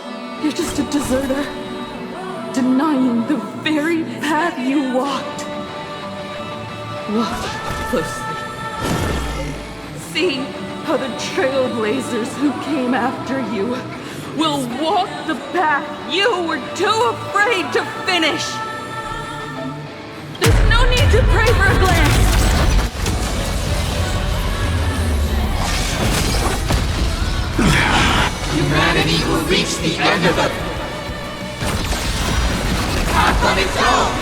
You're just a deserter, denying the very path you walked. Look closely. See how the Trailblazers who came after you will walk the path you were too afraid to finish. There's no need to pray for a glance. Humanity will reach the end of the path on its own!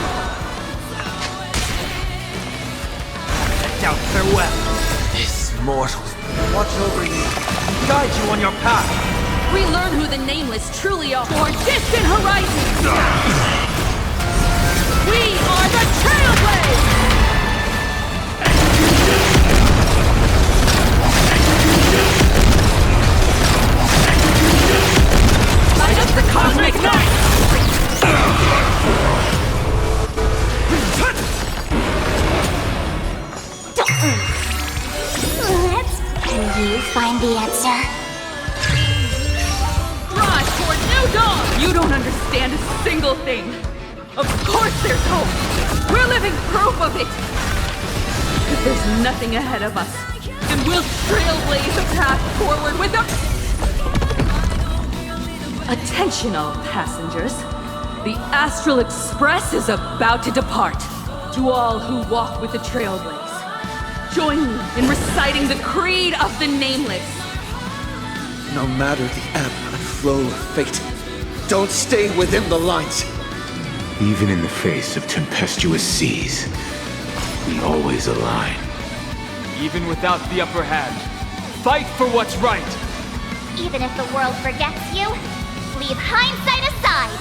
Doubt farewell. This mortal Watch over you, guide you on your path. We learn who the Nameless truly are toward distant horizons! We are the Trailblaze! Light up the cosmic night! Can you find the answer? Rise toward new dawn! You don't understand a single thing. Of course there's hope. We're living proof of it. If there's nothing ahead of us, then we'll trailblaze a path forward with us. Attention all passengers. The Astral Express is about to depart. To all who walk with the Trailblaze, join me in reciting the creed of the Nameless. No matter the ebb and flow of fate, don't stay within the lines. Even in the face of tempestuous seas, we always align. Even without the upper hand, fight for what's right. Even if the world forgets you, leave hindsight aside.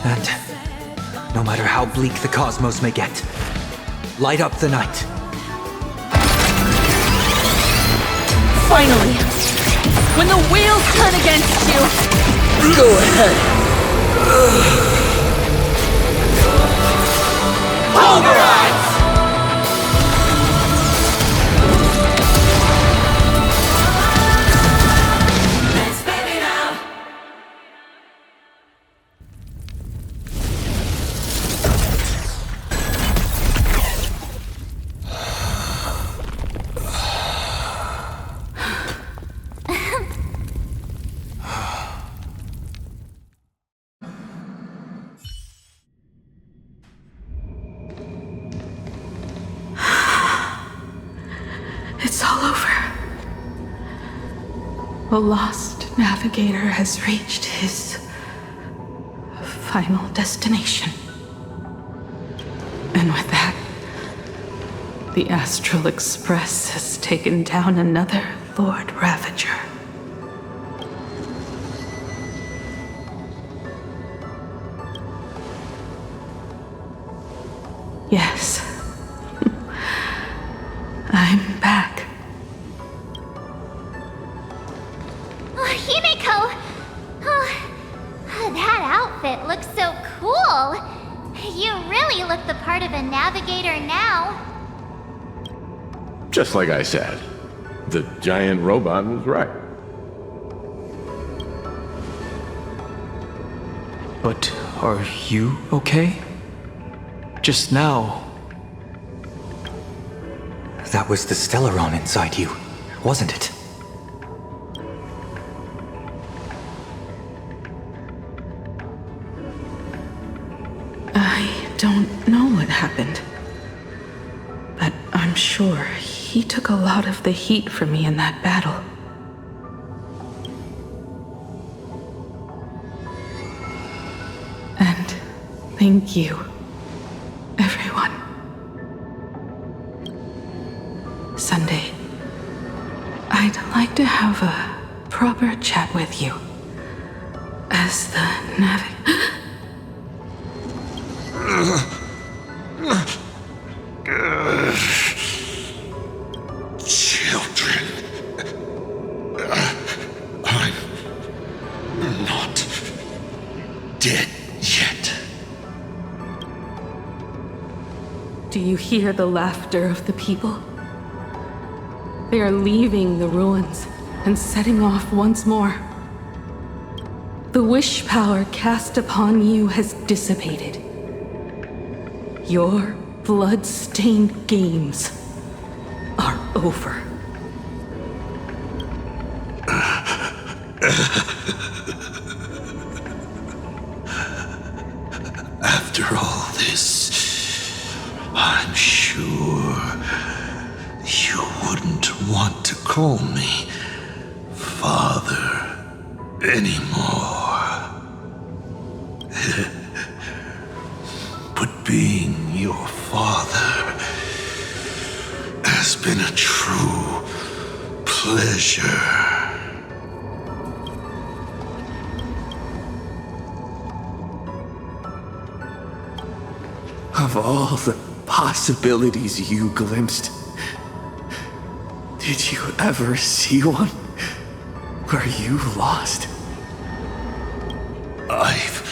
And no matter how bleak the cosmos may get, light up the night. Finally! When the wheels turn against you! Go ahead! Pulverize! It's all over. The lost navigator has reached his final destination. And with that, the Astral Express has taken down another Lord Ravager. Yes. I'm back. HImeko! Oh, that outfit looks so cool. You really look the part of a navigator now. Just like I said, the giant robot was right. But are you okay? Just now. That was the Stellaron inside you, wasn't it? I don't know what happened, but I'm sure he took a lot of the heat for me in that battle. And thank you, everyone. Sunday, I'd like to have a proper chat with you as the Children. I'm not dead yet. Do you hear the laughter of the people? They are leaving the ruins and setting off once more. The wish power cast upon you has dissipated. Your blood-stained games are over. After all this, I'm sure you wouldn't want to call me Father anymore. But being your father has been a true pleasure. Of all the possibilities you glimpsed, did you ever see one where you lost? I've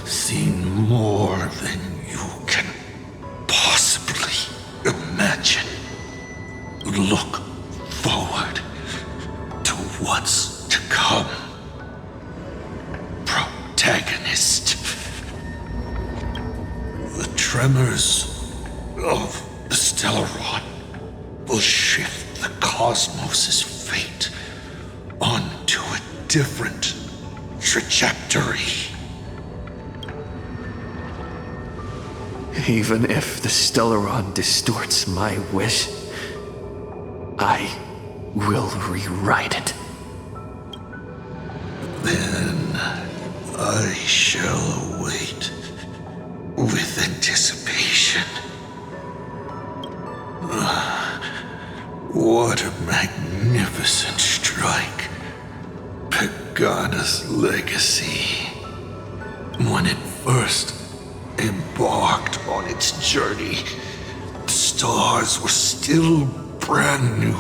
seen more than you can possibly imagine. Look forward to what's to come. Protagonist. The tremors of the Stellaron will shift the cosmos' fate onto a different trajectory. Even if the Stellaron distorts my wish, I will rewrite it. Then I shall await with anticipation. What a magnificent When it first embarked on its journey, the stars were still brand new,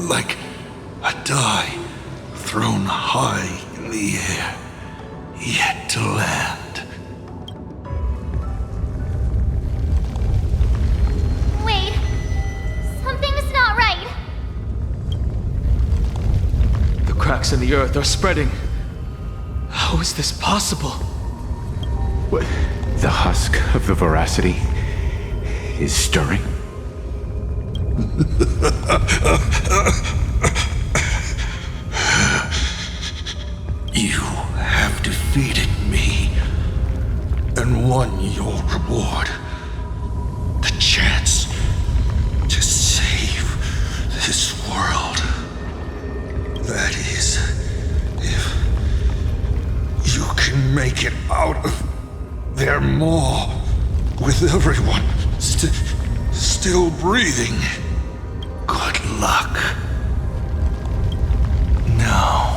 like a die thrown high in the air, yet to land. Wait. Something's not right. The cracks in the earth are spreading. How is this possible? What? The husk of the veracity is stirring? You have defeated me and won your reward. The chance to save this world. That is, if you can make it out of there more with everyone still breathing. Good luck. Now,